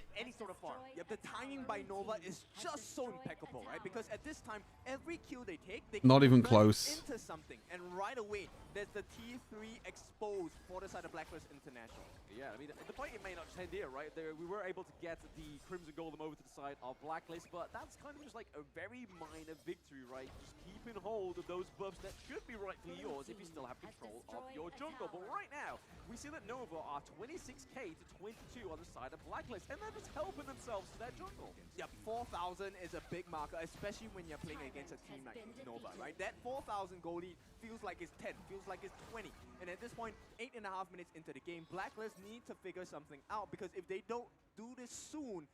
The timing by Nova is just so impeccable, right? Because at this time, every kill they take, they not even run close. Into something, and right away, there's the T3 exposed for the side of Blacklist International. Yeah, I mean, the point may not just end here, right? We were able to get the Crimson Golem over to the side of Blacklist, but that's kind of just like a very minor victory, right? Just keeping hold of those buffs that should be rightfully yours if you still have control of your jungle. But right now, we see that Nova are 26k to 22 on the side of Blacklist, and they're just helping themselves to their jungle. Yep, 4,000 is a big marker, especially when you're playing against a team like Nova, right? That 4,000 goal lead feels like it's 10, feels like it's 20. And at this point, 8.5 minutes into the game, Blacklist need to figure something out, because if they don't do this soon,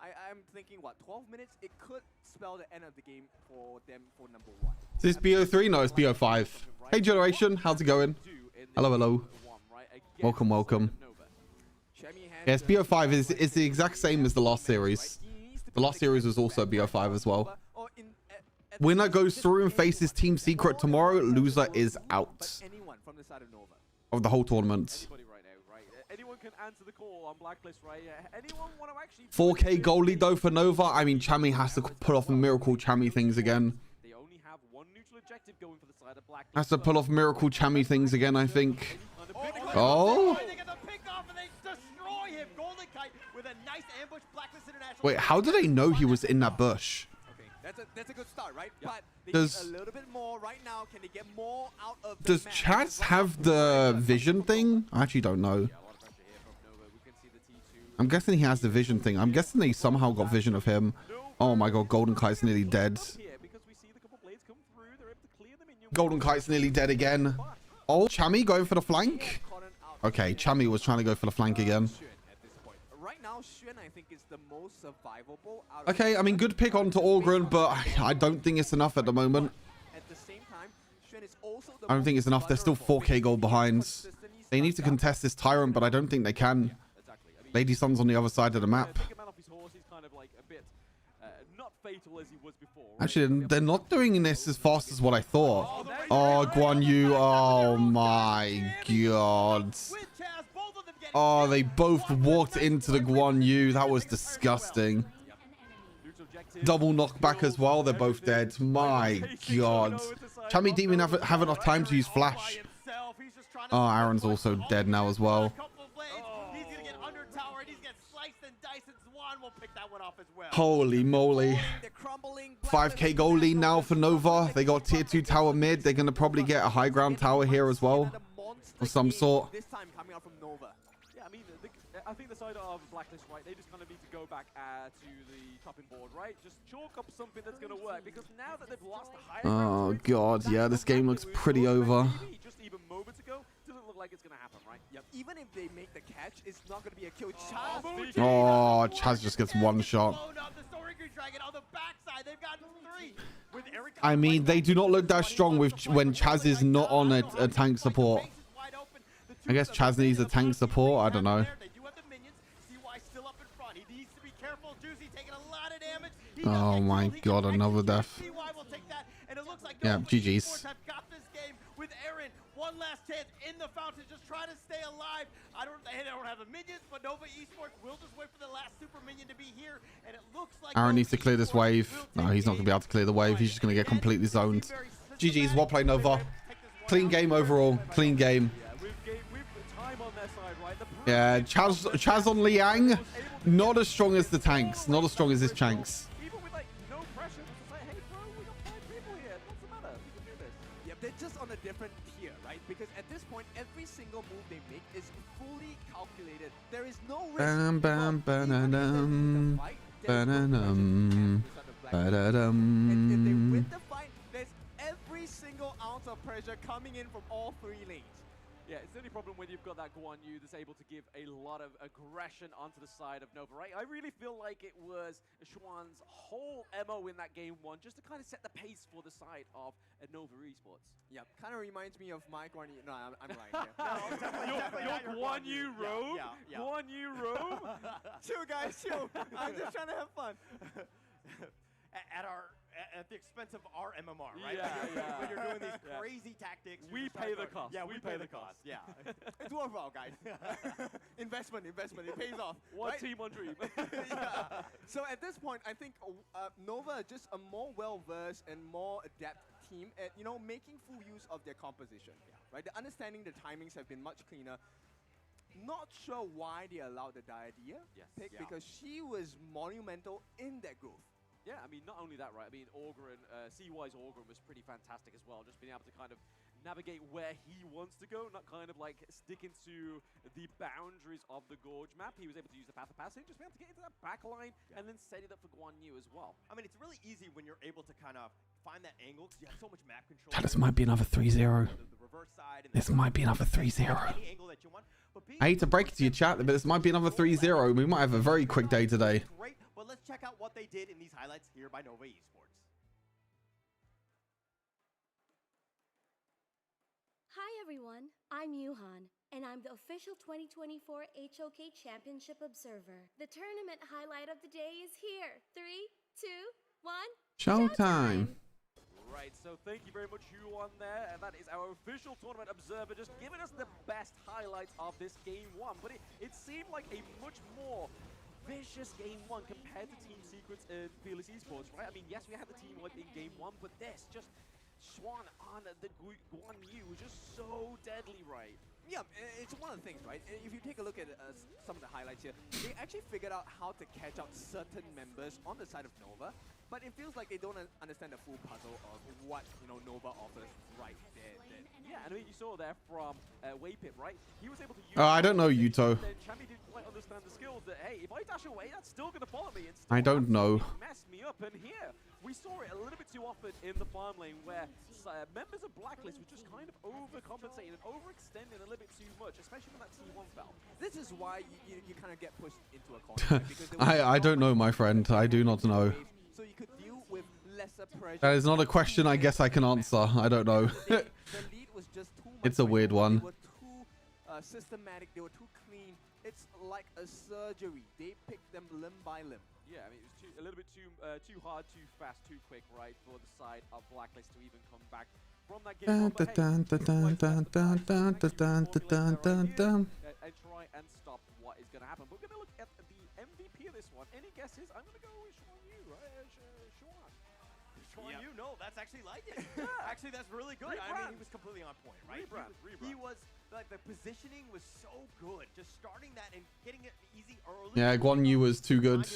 I'm thinking, what, 12 minutes? It could spell the end of the game for them for number 1. Is this BO3? No, it's BO5. Hey, Generation. How's it going? Hello, hello. Welcome, welcome. Yes, BO5 is the exact same as the last series. The last series was also BO5 as well. Winner goes through and faces Team Secret tomorrow. Loser is out of the whole tournament. Anyone can answer the call on Blacklist, right? Anyone want to actually 4K goal lead though for Nova. I mean, Chami has to pull off miracle Chami things again. They only have one neutral objective going for the side of Blacklist. Has to pull off miracle Chami things again, I think. Oh. Wait, how do they know he was in that bush? That's a good start, right? But they Does- need a little bit more right now. Can they get more out of the Does map? Chaz have the vision thing? I actually don't know. I'm guessing he has the vision thing. I'm guessing they somehow got vision of him. Oh my god, Golden Kite's nearly dead. Golden Kite's nearly dead again. Oh, Chami going for the flank? Okay, Chami was trying to go for the flank again. Right now, Xuan, I think, is the most survivable out of Okay, I mean, good pick onto Orgren, but I don't think it's enough at the moment. At the same time, Xuan is also the I don't think it's enough. They're still 4K gold behind. They need to contest this Tyrant, but I don't think they can. Lady Sun's on the other side of the map. Actually, they're not doing this as fast as what I thought. Oh, Guan Yu. Oh, my God. Oh, they both walked into the Guan Yu. That was disgusting. Double knockback as well. They're both dead. My God. Chami didn't even have enough time to use Flash. Oh, Aaron's also dead now as well. Holy moly. 5K goal lead now for Nova. They got tier 2 tower mid. They're going to probably get a high ground tower here as well. Of some sort. This time coming out from Nova. Yeah, I mean, I think the side of Blacklist, right, they just kind of need to go back to the chopping board, right? Just chalk up something that's going to work, because now that they've lost the higher Oh, God. Yeah, this game looks pretty over. just even moments ago, doesn't look like it's going to happen, right? Yep. Even if they make the catch, it's not going to be a kill. Oh, Chaz just gets one shot. I mean, they do not look that strong when Chaz is not on a tank support. I guess Chaz needs a tank support. I don't know. Oh my God, another death. Yeah, GG's. With Aaron, one last chance in the fountain, just try to stay alive. They don't have the minions, but Nova Esports will just wait for the last super minion to be here, and it looks like Aaron needs to clear this wave. No, he's not going to be able to clear the wave. He's just going to get completely zoned. GG's, well played, Nova. Clean game overall. Clean game. Yeah, Chaz on Liang. Not as strong as the tanks. Not as strong as his tanks. They're just on a different tier, right? Because at this point, every single move they make is fully calculated. There is no risk. Bam, bam, ba-da-dum. Ba-da-dum. Ba-da-dum. And if they win the fight, there's every single ounce of pressure coming in from all three lanes. Yeah, it's the only problem when you've got that Guan Yu that's able to give a lot of aggression onto the side of Nova, right? I really feel like it was Xuan's whole MO in that game one, just to kind of set the pace for the side of Nova Esports. Yeah, kind of reminds me of my Guan Yu. No, I'm lying here. Your Guan Yu robe? Yeah. Guan Yu robe? Chill, guys, chill. I'm just trying to have fun. At the expense of our MMR, right? Yeah, When you're doing these crazy tactics. We pay the cost. Yeah, we pay the cost. Yeah. It's worthwhile, guys. investment. It pays off. One right? team, one dream. Yeah. So at this point, I think Nova is just a more well-versed and more adept team at, making full use of their composition. Yeah. Right? The understanding the timings have been much cleaner. Not sure why they allowed the Diadea pick, because she was monumental in that growth. Yeah, I mean, not only that, right? I mean, Orgren, CY's Orgren was pretty fantastic as well. Just being able to kind of navigate where he wants to go, not kind of like sticking to the boundaries of the Gorge map. He was able to use the Path of Passage, just be able to get into that back line and then set it up for Guan Yu as well. I mean, it's really easy when you're able to kind of find that angle because you have so much map control. This might be another 3-0. This might be another 3-0. I hate to break it to you, chat, but this might be another 3-0. We might have a very quick day today. Great, but let's check out what they did in these highlights here by Nova Esports. Hi everyone, I'm Yuhan, and I'm the official 2024 HOK Championship Observer. The tournament highlight of the day is here. 3, 2, 1, Showtime! Right, so thank you very much, Yuan there, and that is our official tournament observer, just giving us the best highlights of this Game 1, but it seemed like a much more vicious Game 1 compared to Team Secrets and Fearless Esports, right? I mean, yes, we had the team wipe in Game 1, but this, just Swan on the Guan Yu was just so deadly, right? Yeah, it's one of the things, right? If you take a look at some of the highlights here, they actually figured out how to catch out certain members on the side of Nova, but it feels like they don't understand the full puzzle of what, you know, Nova offers right there. Yeah, and I mean, you saw there from Waypip, right? He was able to use... I don't know, Yuto. Chammy didn't quite understand the skills that, hey, if I dash away, that's still going to follow me. And I don't know. Messed me up, and here, we saw it a little bit too often in the farm lane where members of Blacklist were just kind of overcompensating and overextending a little bit too much, especially when that T1 fell. This is why you kind of get pushed into a corner. I don't know, my friend. I do not know. So you could deal with lesser pressure. That is not a question I guess I can answer. I don't know. The lead was just too much. It's a weird one. They were too systematic. They were too clean. It's like a surgery. They picked them limb by limb. Yeah, I mean, it was a little bit too hard, too fast, too quick, right, for the side of Blacklist to even come back from that game. And try and stop what is going to happen. But we're going to look at the MVP of this one. Any guesses? I'm going to go with Shuan Yu, right? Shuan Yu, no, that's actually like it. Actually, that's really good. I mean, he was completely on point, right? He was, like, the positioning was so good. Just starting that and getting it easy early. Yeah, Guan Yu was too good.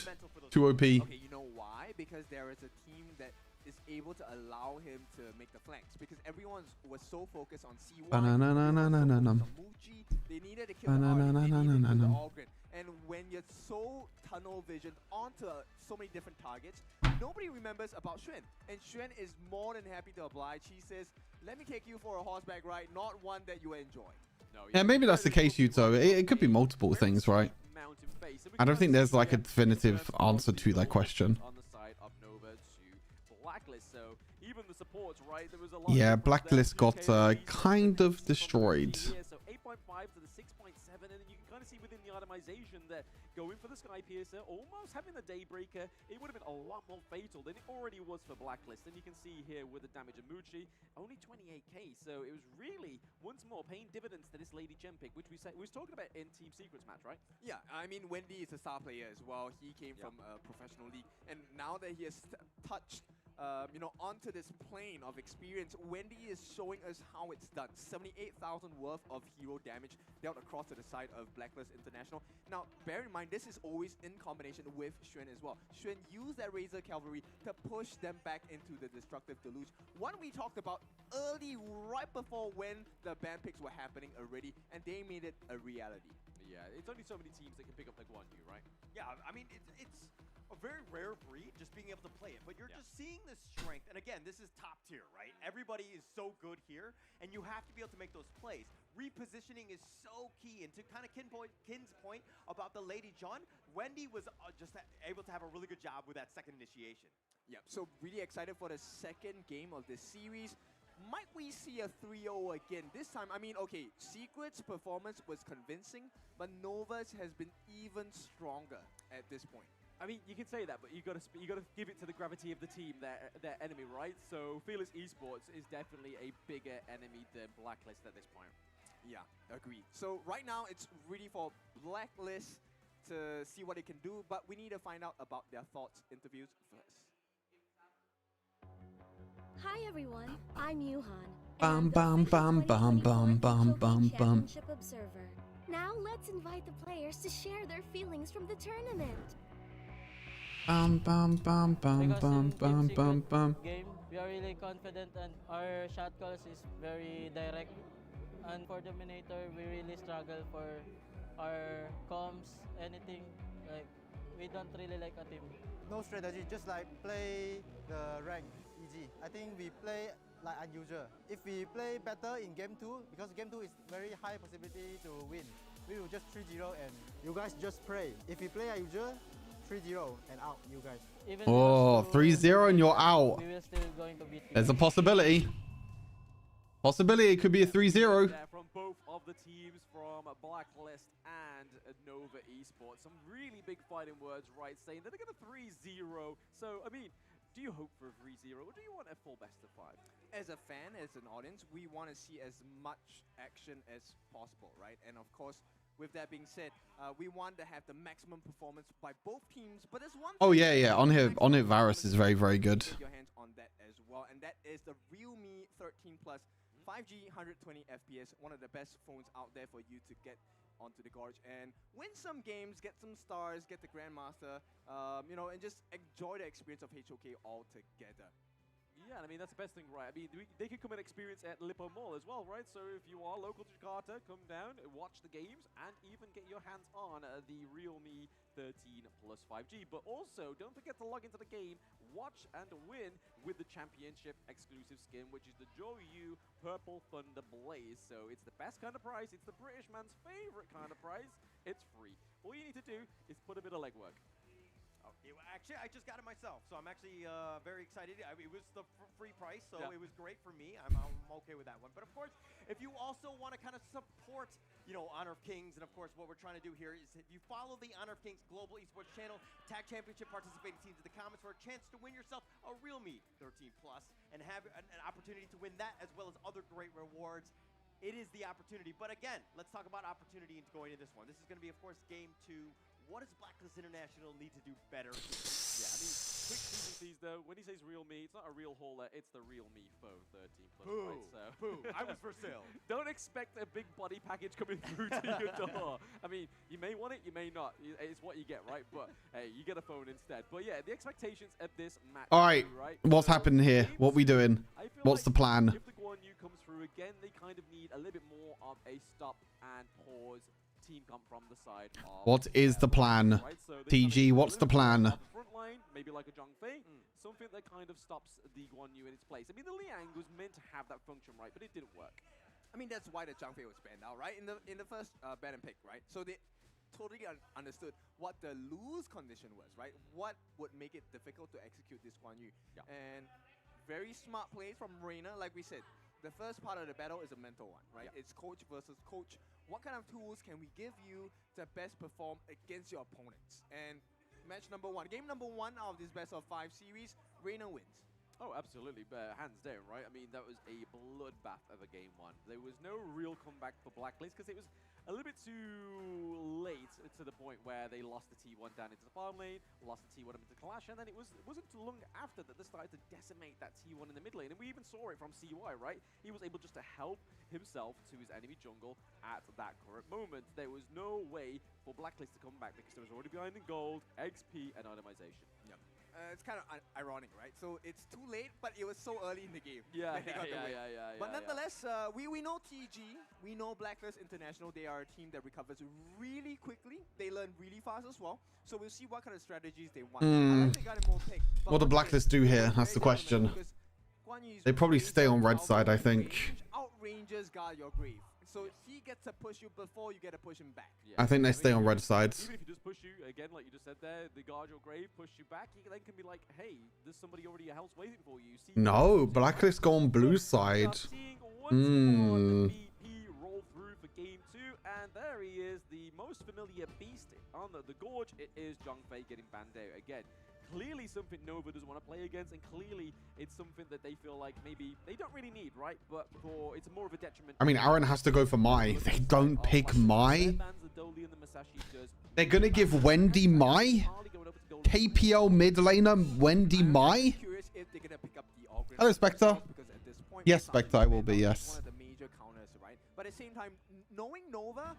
Too OP. Okay, you know why? Because there is a team that is able to allow him to make the flanks. Because everyone was so focused on C1. They needed to kill the Arden. They needed to kill the Allgren. And when you're so tunnel vision onto so many different targets, nobody remembers about Xuan. And Xuan is more than happy to oblige. He says, let me take you for a horseback ride, not one that you enjoy. Yeah, maybe that's the case, Yuto. It could be multiple things, right? I don't think there's like a definitive answer to that question. On the side of Nova to Blacklist, so even the supports, right? There was a lot. Yeah, Blacklist got kind of destroyed. So 8.5 to the 6.7, and then you can kind of see within the itemization that going for the Sky Piercer, almost having the Daybreaker, it would have been a lot more fatal than it already was for Blacklist. And you can see here with the damage of Muchi, only 28k, so it was really once more paying dividends to this Lady Gem pick, which we was talking about in Team Secrets match, right? Yeah, I mean, Wendy is a star player as well. He came from a professional league, and now that he has touched you know, onto this plane of experience, Wendy is showing us how it's done. 78,000 worth of hero damage dealt across to the side of Blacklist International. Now, bear in mind, this is always in combination with Xuan as well. Xuan used that Razor Cavalry to push them back into the destructive deluge. One we talked about early, right before when the ban picks were happening already, and they made it a reality. Yeah, it's only so many teams that can pick up the Guan Yu, right? Yeah, I mean, it's a very rare breed, just being able to play it. But you're just seeing the strength. And again, this is top tier, right? Everybody is so good here, and you have to be able to make those plays. Repositioning is so key. And to kind of Kin's point about the Lady John, Wendy was just able to have a really good job with that second initiation. Yeah, so really excited for the second game of this series. Might we see a 3-0 again? This time, I mean, okay, Secret's performance was convincing, but Nova's has been even stronger at this point. I mean, you can say that, but you got to give it to the gravity of the team, their enemy, right? So Fearless Esports is definitely a bigger enemy than Blacklist at this point. Yeah, agreed. So right now, it's really for Blacklist to see what they can do, but we need to find out about their thoughts, interviews first. Hi everyone, I'm Yuhan. Bum bum bum bum bum bum bum bum. Championship Observer. Now let's invite the players to share their feelings from the tournament. Bum bum bum bum bum bum bum bum. Game we are really confident and our shot calls is very direct. And for Dominator, we really struggle for our comms, anything. Like, we don't really like a team. No strategy, just like play the rank easy. I think we play like unusual. If we play better in game 2, because game 2 is very high possibility to win, we will just 3-0 and you guys just pray. If we play unusual, 3-0 and out, you guys. Even Oh, 3-0 and you're out. we will still going to beat you. There's a possibility. Possibility it could be a 3-0. Yeah, from both of the teams from Blacklist and Nova Esports. Some really big fighting words, right? Saying that they're going to 3-0. So, I mean, do you hope for a 3-0 or do you want a full best of 5? As a fan, as an audience, we want to see as much action as possible, right? And of course, with that being said, we want to have the maximum performance by both teams. But there's one. Oh yeah, yeah. On here, Varus is very, very good. Get your hands on that as well, and that is the Realme 13 Plus 5G 120 FPS, one of the best phones out there for you to get onto the gorge and win some games, get some stars, get the Grandmaster, you know, and just enjoy the experience of HOK altogether. Yeah, I mean, that's the best thing, right? I mean, they can come and experience at Lippo Mall as well, right? So if you are local to Jakarta, come down, watch the games, and even get your hands on the Realme 13 Plus 5G. But also, don't forget to log into the game, watch and win with the Championship exclusive skin, which is the Joyu Purple Thunder Blaze. So it's the best kind of price. It's the British man's favorite kind of price. It's free. All you need to do is put a bit of legwork. Okay, well, actually, I just got it myself, so I'm actually very excited. It was the free price, so it was great for me. I'm okay with that one. But of course, if you also want to kind of support, you know, Honor of Kings, and of course, what we're trying to do here is if you follow the Honor of Kings Global Esports channel, tag championship participating teams in the comments for a chance to win yourself a Realme 13 Plus and have an opportunity to win that as well as other great rewards. It is the opportunity. But again, let's talk about opportunity into going into this one. This is going to be, of course, game 2. What does Blacklist International need to do better? Yeah, I mean, quick T's though, when he says Realme, it's not a real hauler, it's the Realme Phone 13 Plus, right? So Boo, I was for sale. Don't expect a big body package coming through to your door. I mean, you may want it, you may not. It's what you get, right? But hey, you get a phone instead. But yeah, the expectations at this match. All right, right? what's happening here? What we doing? What's the plan? If the Guan Yu comes through again, they kind of need a little bit more of a stop and pause team come from the side of What is the plan? right? So TG, what's the plan? Front line, maybe like a Zhang Fei, something that kind of stops the Guan Yu in its place. I mean, the Liang was meant to have that function, right? But it didn't work. I mean, that's why the Zhang Fei was banned out, right? In the first ban and pick, right? So they totally understood what the lose condition was, right? What would make it difficult to execute this Guan Yu. Yeah. And very smart plays from Reina, like we said. The first part of the battle is a mental one, right? Yeah. It's coach versus coach. What kind of tools can we give you to best perform against your opponents? And match number 1, game number 1 of this best of 5 series, Reina wins. Oh, absolutely, but hands down, right? I mean, that was a bloodbath of a game 1. There was no real comeback for Blacklist because it was a little bit too late to the point where they lost the T1 down into the farm lane, lost the T1 into Clash, and then it wasn't too long after that they started to decimate that T1 in the mid lane. And we even saw it from CY, right? He was able just to help himself to his enemy jungle at that current moment. There was no way for Blacklist to come back because there was already behind in gold, XP, and itemization. Yep. It's kind of ironic, right? So it's too late, but it was so early in the game. Yeah, that they got the win. But nonetheless, we know TG, we know Blacklist International. They are a team that recovers really quickly. They learn really fast as well. So we'll see what kind of strategies they want. I like they got a more pick. What do Blacklist do here? That's the question. They probably stay on red side, I think. Outranges guard your grave. So he gets to push you before you get to push him back. Yeah. I think they stay on red sides. Even if he just push you, again, like you just said there, the guard your grave, push you back, he then can be like, hey, there's somebody already else waiting for you. See, No, Blacklist go on blue side. Roll through for game 2, and there he is, the most familiar beast on the gorge. It is Zhang Fei getting banned out again. Clearly something Nova doesn't want to play against, and clearly it's something that they feel like maybe they don't really need, right? But it's more of a detriment. I mean, Aaron has to go for Mai. They don't pick Mai. They're going to give Wendy Mai? KPL mid laner Wendy Mai? Hello, Spectre. Yes, Spectre, I will be, yes. One of the major counters, right? But at the same time, knowing Nova,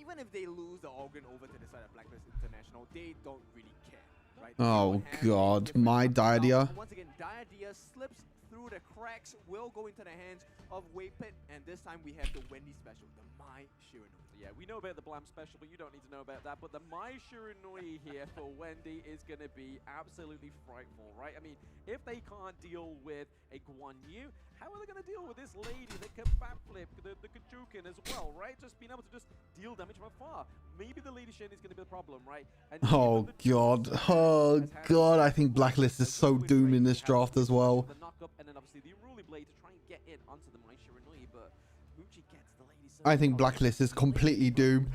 even if they lose the organ over to the side of Blacklist International, they don't really care. Right? Oh god, my diarrhea. Once again, Diadea slips through the cracks, will go into the hands of Waypit, and this time we have the Wendy special, the Mai Shiranui. Yeah, we know about the Blam special, but you don't need to know about that. But the Mai Shiranui here for Wendy is going to be absolutely frightful, right? I mean, if they can't deal with a Guan Yu, how are they going to deal with this lady that can backflip, the Kajukin as well, right? Just being able to just deal damage from afar. Maybe the Lady Shin is going to be the problem, right? And Oh god. Oh god. I think Blacklist is so doomed in this draft as well. the knock up, and then obviously the Unruly Blade to try and get in onto the Mai Shiranui, but Muji gets the Lady Shin. I think Blacklist is completely doomed.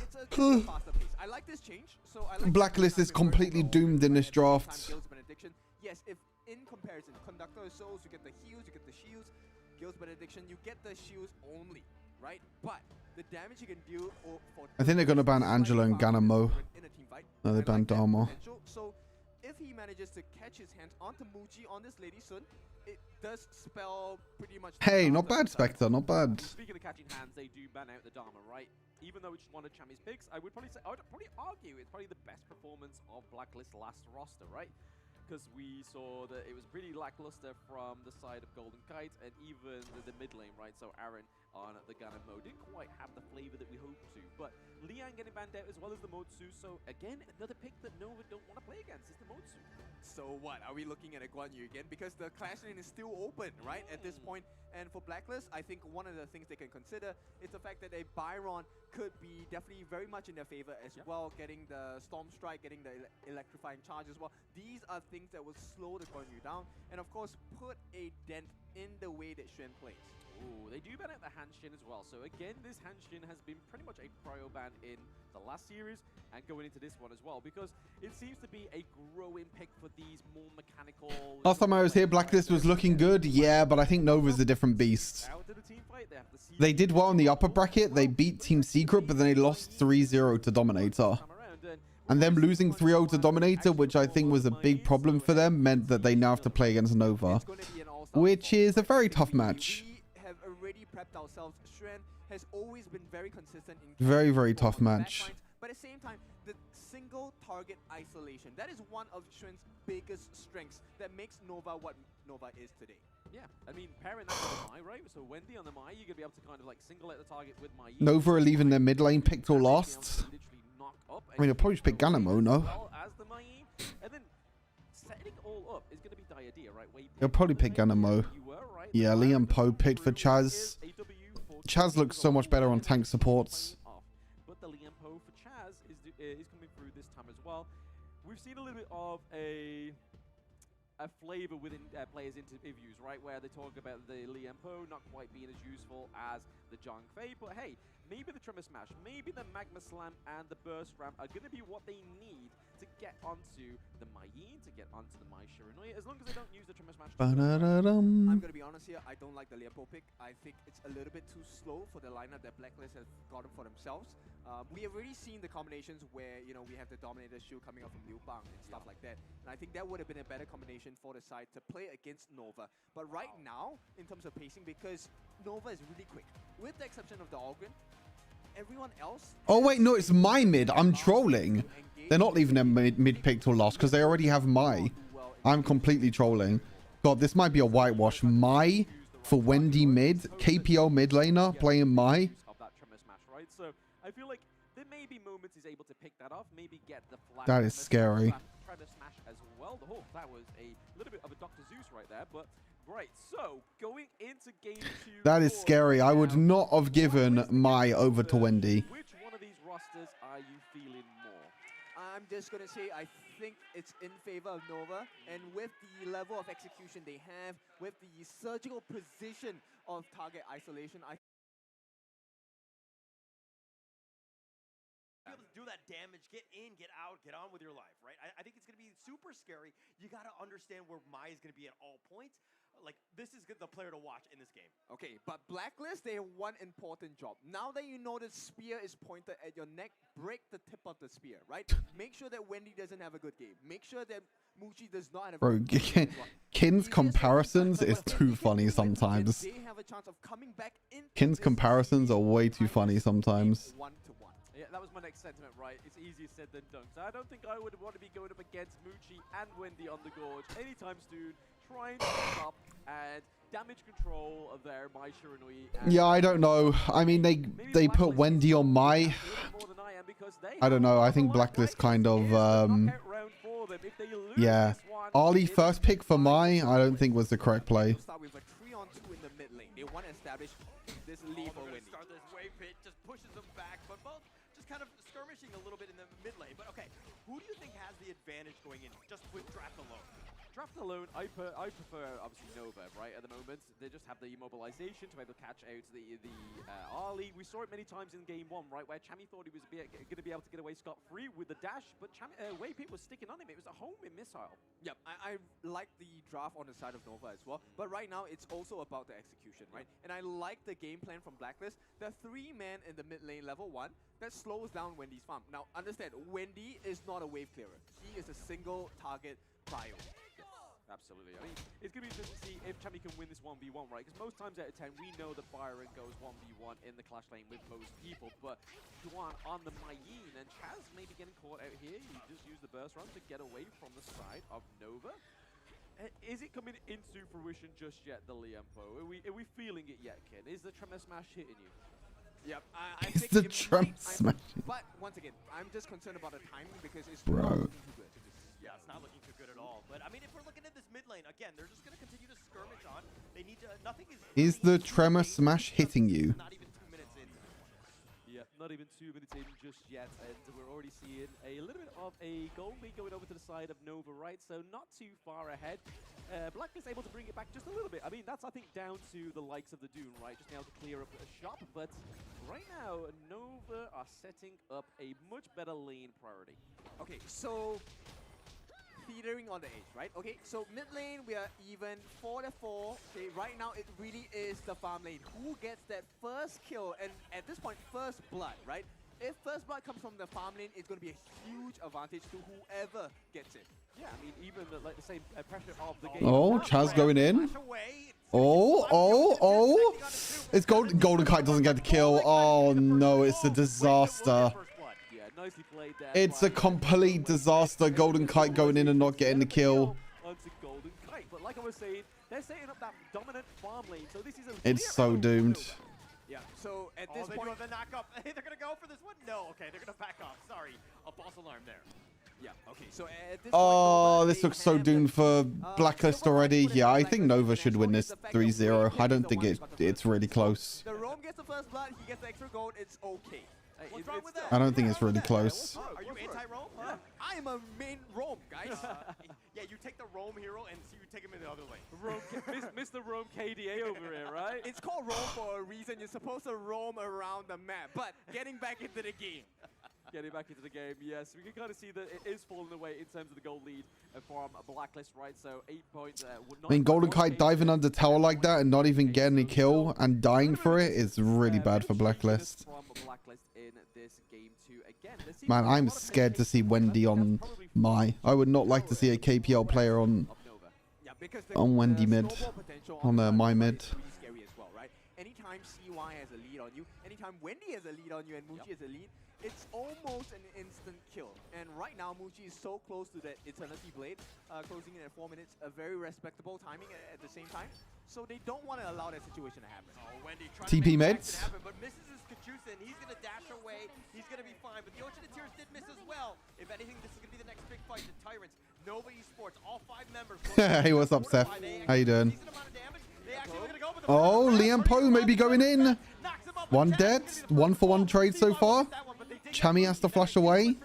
It's a faster pace. I like this change. So I like Blacklist is completely doomed in this draft. Guild's Benediction. Yes, if in comparison, Conductor of Souls, you get the heals, you get the shields. Guild's Benediction, you get the shields only, right? But the damage you can do for I think they're going to ban Angela and Ganamo. in a team fight. No, they banned Dharma. So if he manages to catch his hands onto Muji on this Lady Sun, it does spell pretty much. Hey, not bad, Spectre. Not bad. Speaking of catching hands, they do ban out the Dharma, right? Even though it's one of Chammy's picks, I would probably argue it's probably the best performance of Blacklist last roster, right? Because we saw that it was pretty lackluster from the side of Golden Kite and even the mid lane, right? So Aaron on the Ganamo didn't quite have the flavor that we hoped to. But Liang getting banned out as well as the Motsu. So again, another pick that Nova don't want to play against is the Motsu. So what? Are we looking at a Guan Yu again? Because the Clash lane is still open, right? At this point. And for Blacklist, I think one of the things they can consider is the fact that a Byron could be definitely very much in their favor as well. Getting the Storm Strike, getting the electrifying charge as well. These are things that will slow the Guan Yu down. And of course, put a dent in the way that Xuan plays. Ooh, they do ban out the Hanshin as well. So again, this Hanshin has been pretty much a prio ban in the last series and going into this one as well, because it seems to be a growing pick for these more mechanical. Last time I was here, Blacklist was looking good. Yeah, but I think Nova's a different beast. They did well in the upper bracket. They beat Team Secret, but then they lost 3-0 to Dominator. And them losing 3-0 to Dominator, which I think was a big problem for them, meant that they now have to play against Nova, which is a very tough match. Have already prepped ourselves. Xuan has always been very consistent in Very, very tough match. but at the same time, the single target isolation, that is one of Xuan's biggest strengths that makes Nova what Nova is today. Yeah, I mean, pairing that with the Mai, right? So Wendy on the Mai, you're going to be able to kind of like single out the target with Mai. Nova are leaving their mid lane picked or lost. I mean, they'll probably just pick Ganamo, no? As the Mai, and then setting it all up is going to be Diadea, right? They'll probably pick Ganamo. Yeah, Liam Poe picked for Chaz. Chaz looks so much better on tank supports. But the Liam Poe for Chaz is coming through this time as well. We've seen a little bit of a flavor within players' interviews, right, where they talk about the Liam Poe not quite being as useful as the Zhang Fei, but hey, maybe the Tremor Smash, maybe the Magma Slam and the Burst Ram are going to be what they need to get onto the Mai Yin, to get onto the Mai Shiranui, as long as they don't use the Tremor Smash. I'm going to be honest here, I don't like the Liampo pick. I think it's a little bit too slow for the lineup that Blacklist has gotten for themselves. We have already seen the combinations where, you know, we have the Dominator shield coming out from Liu Bang and stuff like that. And I think that would have been a better combination for the side to play against Nova. But right now, in terms of pacing, because Nova is really quick, with the exception of the Ogren, everyone else... Oh, wait, no, it's my mid. I'm trolling. They're not leaving their mid pick till last because they already have Mai. I'm completely trolling. God, this might be a whitewash. Mai for Wendy mid. KPO mid laner playing Mai. Of that Tremor Smash, right? So I feel like there may be moments he's able to pick that off, maybe get the flag. That is scary. Tremor Smash as well. That was a little bit of a Dr. Zeus right there, but right. So going into game 2. That is scary. I would not have given Mai over to Wendy. Which one of these rosters are you feeling more? I'm just going to say I think it's in favor of Nova, and with the level of execution they have, with the surgical precision of target isolation, I be able to do that damage, get in, get out, get on with your life, right? I think it's going to be super scary. You got to understand where Mai is going to be at all points. Like, this is the player to watch in this game. Okay, but Blacklist, they have one important job. Now that you know the spear is pointed at your neck, break the tip of the spear, right? Make sure that Wendy doesn't have a good game. Make sure that Muji does not have a Bro, good game. Kin's comparisons is too funny sometimes. They have a chance of coming back in Kin's comparisons are way too funny sometimes. 1-1. Yeah, that was my next sentiment, right? It's easier said than done. So I don't think I would want to be going up against Muchi and Wendy on the Gorge anytime soon, trying to stop and damage control there by Shiranui. Yeah, I don't know. I mean, they put Wendy on my... I don't know. I think Blacklist kind of... yeah. Ali first pick for my, I don't think was the correct play. Start with a 3-on-2 in the mid lane. They want to establish this lead for Wendy. Start this wave hit, just pushes them back, but both just kind of skirmishing a little bit in the mid lane. But okay, who do you think has the advantage going in just with draft alone? Draft alone, I prefer obviously Nova, right? At the moment, they just have the immobilization to be able to catch out the Ali. We saw it many times in game 1, right? Where Chami thought he was going to be able to get away scot-free with the dash, but Waypit was sticking on him. It was a homing missile. Yep, I like the draft on the side of Nova as well, but right now it's also about the execution, right? And I like the game plan from Blacklist. The 3-man in the mid lane level 1 that slows down Wendy's farm. Now understand, Wendy is not a wave clearer. He is a single target prio. Absolutely. I mean, it's going to be interesting to see if Chami can win this 1v1, right? Because most times out of 10, we know that Byron goes 1v1 in the clash lane with most people, but Juan on the Mayin, and Chaz maybe getting caught out here. He just used the burst run to get away from the side of Nova. Is it coming into fruition just yet, the Liempo? Are we feeling it yet, Ken? Is the Tremor Smash hitting you? Yep, I It's think the Trump smash. But once again, I'm just concerned about the timing because it's Bro. not looking too good. Yeah, it's not looking too good at all. But I mean, if we're looking at this mid lane, again, they're just going to continue to skirmish on. They need to, nothing is... Is the Tremor Smash hitting you? Not even 2 minutes in. Yeah, not even 2 minutes in just yet, and we're already seeing a little bit of a goal lead going over to the side of Nova, right? So not too far ahead. Blacklist able to bring it back just a little bit. I mean, that's, I think, down to the likes of the Dune, right? Just now to clear up a shop, but right now, Nova are setting up a much better lane priority. Okay, so teetering on the edge, right? Okay, so mid lane we are even 4-4. Okay, right now it really is the farm lane. Who gets that first kill? And at this point, first blood, right? If first blood comes from the farm lane, it's going to be a huge advantage to whoever gets it. Yeah, I mean, even the same pressure of the game. Oh, Chaz going in. Oh. It's Golden Kite doesn't get the kill. Oh, no, it's a disaster. Yeah, nicely played there. It's a complete disaster. Golden Kite going in and not getting the kill. Onto Golden Kite, but like I was saying, they're setting up that dominant farm lane, so this is a It's so doomed. Yeah, so at this they point... do have the knock-up. Hey, they're going to go for this one? No, okay, they're going to back off. Sorry, a false alarm there. Yeah, okay, so at this Oh, point, this looks so doomed for Blacklist already. Yeah, I think Nova should win this 3-0. I don't think it's really close. The Rome gets the first blood, he gets the extra gold, it's okay. What's wrong with that? I don't think it's really close. Are you anti-Rome? Huh? I am a main Rome, guys. Yeah, you take the Rome hero and you take him in the other lane. Mr. Rome KDA over here, right? It's called Rome for a reason. You're supposed to roam around the map, but getting back into the game. Getting back into the game, yes. We can kind of see that it is falling away in terms of the gold lead from Blacklist, right? So 8 points. I mean, Golden Kite diving under tower like that and not even getting a kill and dying for it is really bad for Blacklist. From Blacklist in this game too. Again, Man, I'm scared to see Wendy on my. I would not like to see a KPL player on Wendy mid, on my mid. Scary as well, right? Anytime CY has a lead on you, anytime Wendy has a lead on you and Muchi has a lead, it's almost an instant kill. And right now, Muchi is so close to that Eternity Blade, closing in at 4 minutes, a very respectable timing at the same time. So they don't want to allow that situation to happen. Oh, Wendy trying TP to make mates. it happen, but misses his Kajusa, and he's going to dash away. He's going to be fine, but the Ocean of Tears did miss as well. If anything, this is going to be the next big fight. The Tyrants, Nova Esports, all 5 members. Hey, what's up, Seth? How you doing? Oh, Liam Poe may be going in. One dead, 1-for-1 trade so far. Chami has to flash away.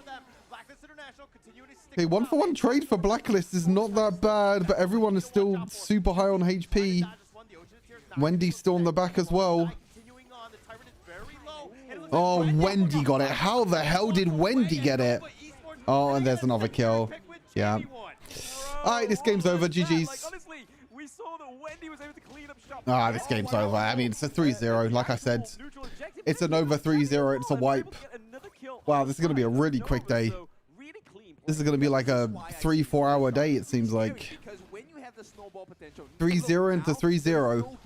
Okay, 1-for-1 trade for Blacklist is not that bad, but everyone is still super high on HP. Wendy's still on the back as well. Oh, Wendy got it. How the hell did Wendy get it? Oh, and there's another kill. Yeah. All right, this game's over. GG's. Honestly, we saw that Wendy was able to clean up shop. Ah, this game's over. I mean, it's a 3-0. Like I said, it's an over 3-0. It's a wipe. Wow, this is going to be a really quick day. This is going to be like a 3-4 hour day, it seems like. 3-0 into 3-0.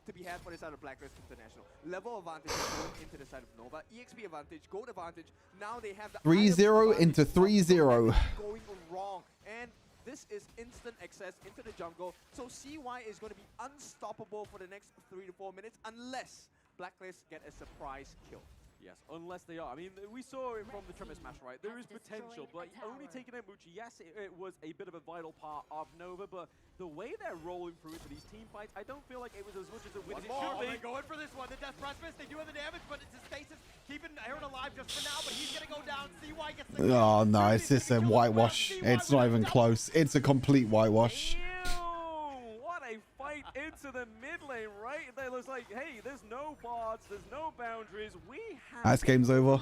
to be had for the side of Blacklist International. Level advantage going into the side of Nova. EXP advantage, gold advantage. Now they have the 3-0 into 3-0. going wrong. And this is instant access into the jungle. So CY is going to be unstoppable for the next 3 to 4 minutes unless Blacklist get a surprise kill. Yes, unless they are. I mean, we saw it from the Tremor Smash, right? There is potential, but only taking out Muchi, yes, it was a bit of a vital part of Nova, but the way they're rolling through into these team fights, I don't feel like it was as much as it should be. They're going for this one. The Death Precipice, they do have the damage, but it's a stasis. Keeping Aaron alive just for now, but he's going to go down. CY gets the Oh, no, it's just a whitewash. It's not even close. It's a complete whitewash. What a fight into the mid lane, right? They was like, hey, there's no bards, there's no boundaries. We have This game's over.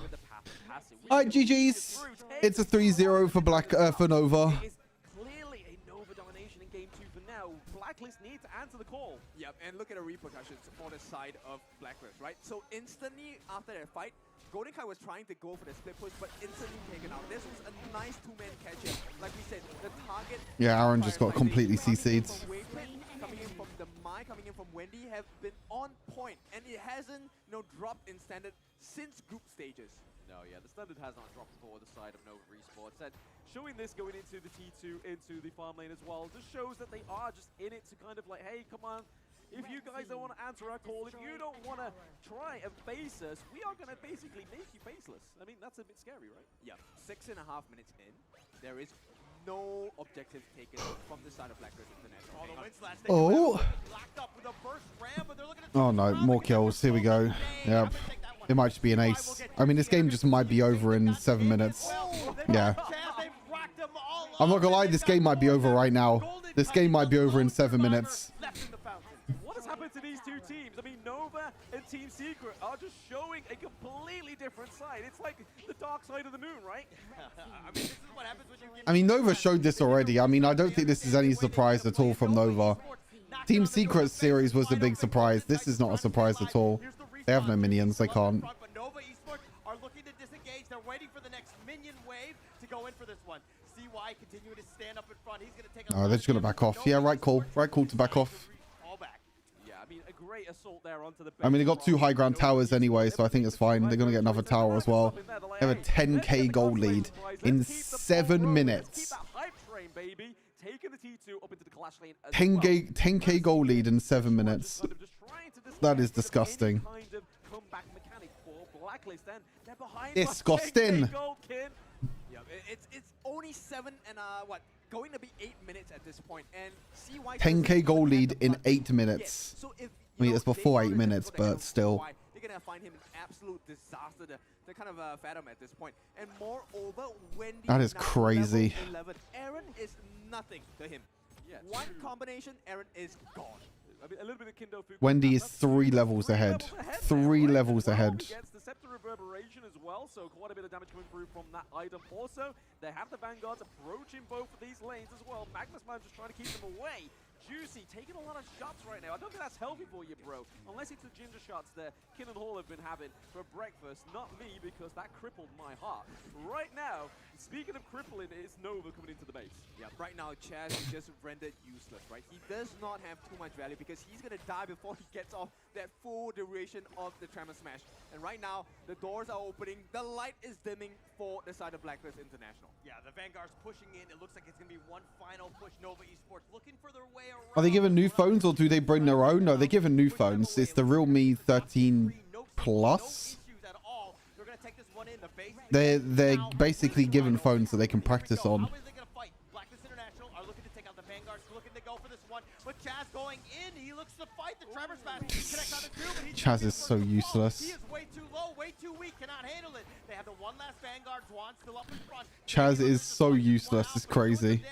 Alright, GG's. It's a 3-0 for Nova. It's clearly a Nova domination in game 2 for now. Blacklist need to answer the call. Yep, and look at the repercussions for the side of Blacklist, right? So instantly after that fight, Golden Kai was trying to go for the split push, but instantly taken out. This was a nice two-man catch-up. Like we said, the target... Yeah, Aaron just got completely CC'd. Coming in from the Mai, coming in from Wendy, have been on point, and it hasn't, dropped in standard since group stages. No, yeah, the standard has not dropped for the side of Nova Esports. And showing this going into the T2, into the farm lane as well, just shows that they are just in it to kind of like, hey, come on. If you guys don't want to answer our call, if you don't want to try and face us, we are going to basically make you faceless. I mean, that's a bit scary, right? Yeah, 6.5 minutes in, there is no objective taken from the side of Blacklist International. Oh. Oh no, more kills. Here we go. Yep. It might just be an ace. I mean, this game just might be over in 7 minutes. Yeah. I'm not gonna lie, this game might be over right now. This game might be over in 7 minutes. What has happened to these two teams? I mean, Nova and Team Secret are just showing a completely different side. It's like the dark side of the moon, right? I mean, this is what happens when you get... I mean, Nova showed this already. I mean, I don't think this is any surprise at all from Nova. Team Secret series was a big surprise. This is not a surprise at all. They have no minions. They can't. But Nova Esports are looking to disengage. They're waiting for the next minion wave to go in for this one. CY continuing to stand up in front. He's going to take a... Oh, they're just gonna back off. Yeah, right call. Right call to back off. Yeah, I mean, a great assault there onto the... I mean, they got 2 high ground towers anyway, so I think it's fine. They're gonna get another tower as well. They have a 10k gold lead in 7 minutes. 10k goal lead in 7 minutes. That is disgusting. Disgusting. Yeah, it's only 7 and going to be 8 minutes at this point, and CY 10k goal lead in 8 minutes. So if, I mean, it's before 8 minutes, but still. They're gonna find him an absolute disaster to kind of fathom at this point. And moreover, Wendy That is now crazy. level 11. Aaron is nothing to him. Yeah, one combination, Aaron is gone. I mean, a little bit of Kindo Fuku. Wendy is 3 levels ahead. 3 levels ahead. Gets the Scepter Reverberation as well, so quite a bit of damage coming through from that item. Also, they have the Vanguards approaching both of these lanes as well. Magnus Man just trying to keep them away. Juicy taking a lot of shots right now. I don't think that's healthy for you, bro. Unless it's the ginger shots that Kin and Hall have been having for breakfast. Not me, because that crippled my heart. Right now, speaking of crippling, it's Nova coming into the base. Yeah, right now, Chaz is just rendered useless, right? He does not have too much value because he's going to die before he gets off that full duration of the Tremor Smash. And right now, the doors are opening. The light is dimming for the side of Blacklist International. Yeah, the Vanguard's pushing in. It looks like it's going to be one final push. Nova Esports looking for their way around. Are they given new phones or do they bring their own? No, they're given new phones. It's the Realme 13 Plus. They're basically given phones that they can practice on. But Chaz going in, he looks to fight the Tremor Smash. Connects on the two, but Chaz is so useless. He is way too low, way too weak, cannot handle it. They have the one last Vanguard, Juan still up in front. Chaz is so useless. It's crazy.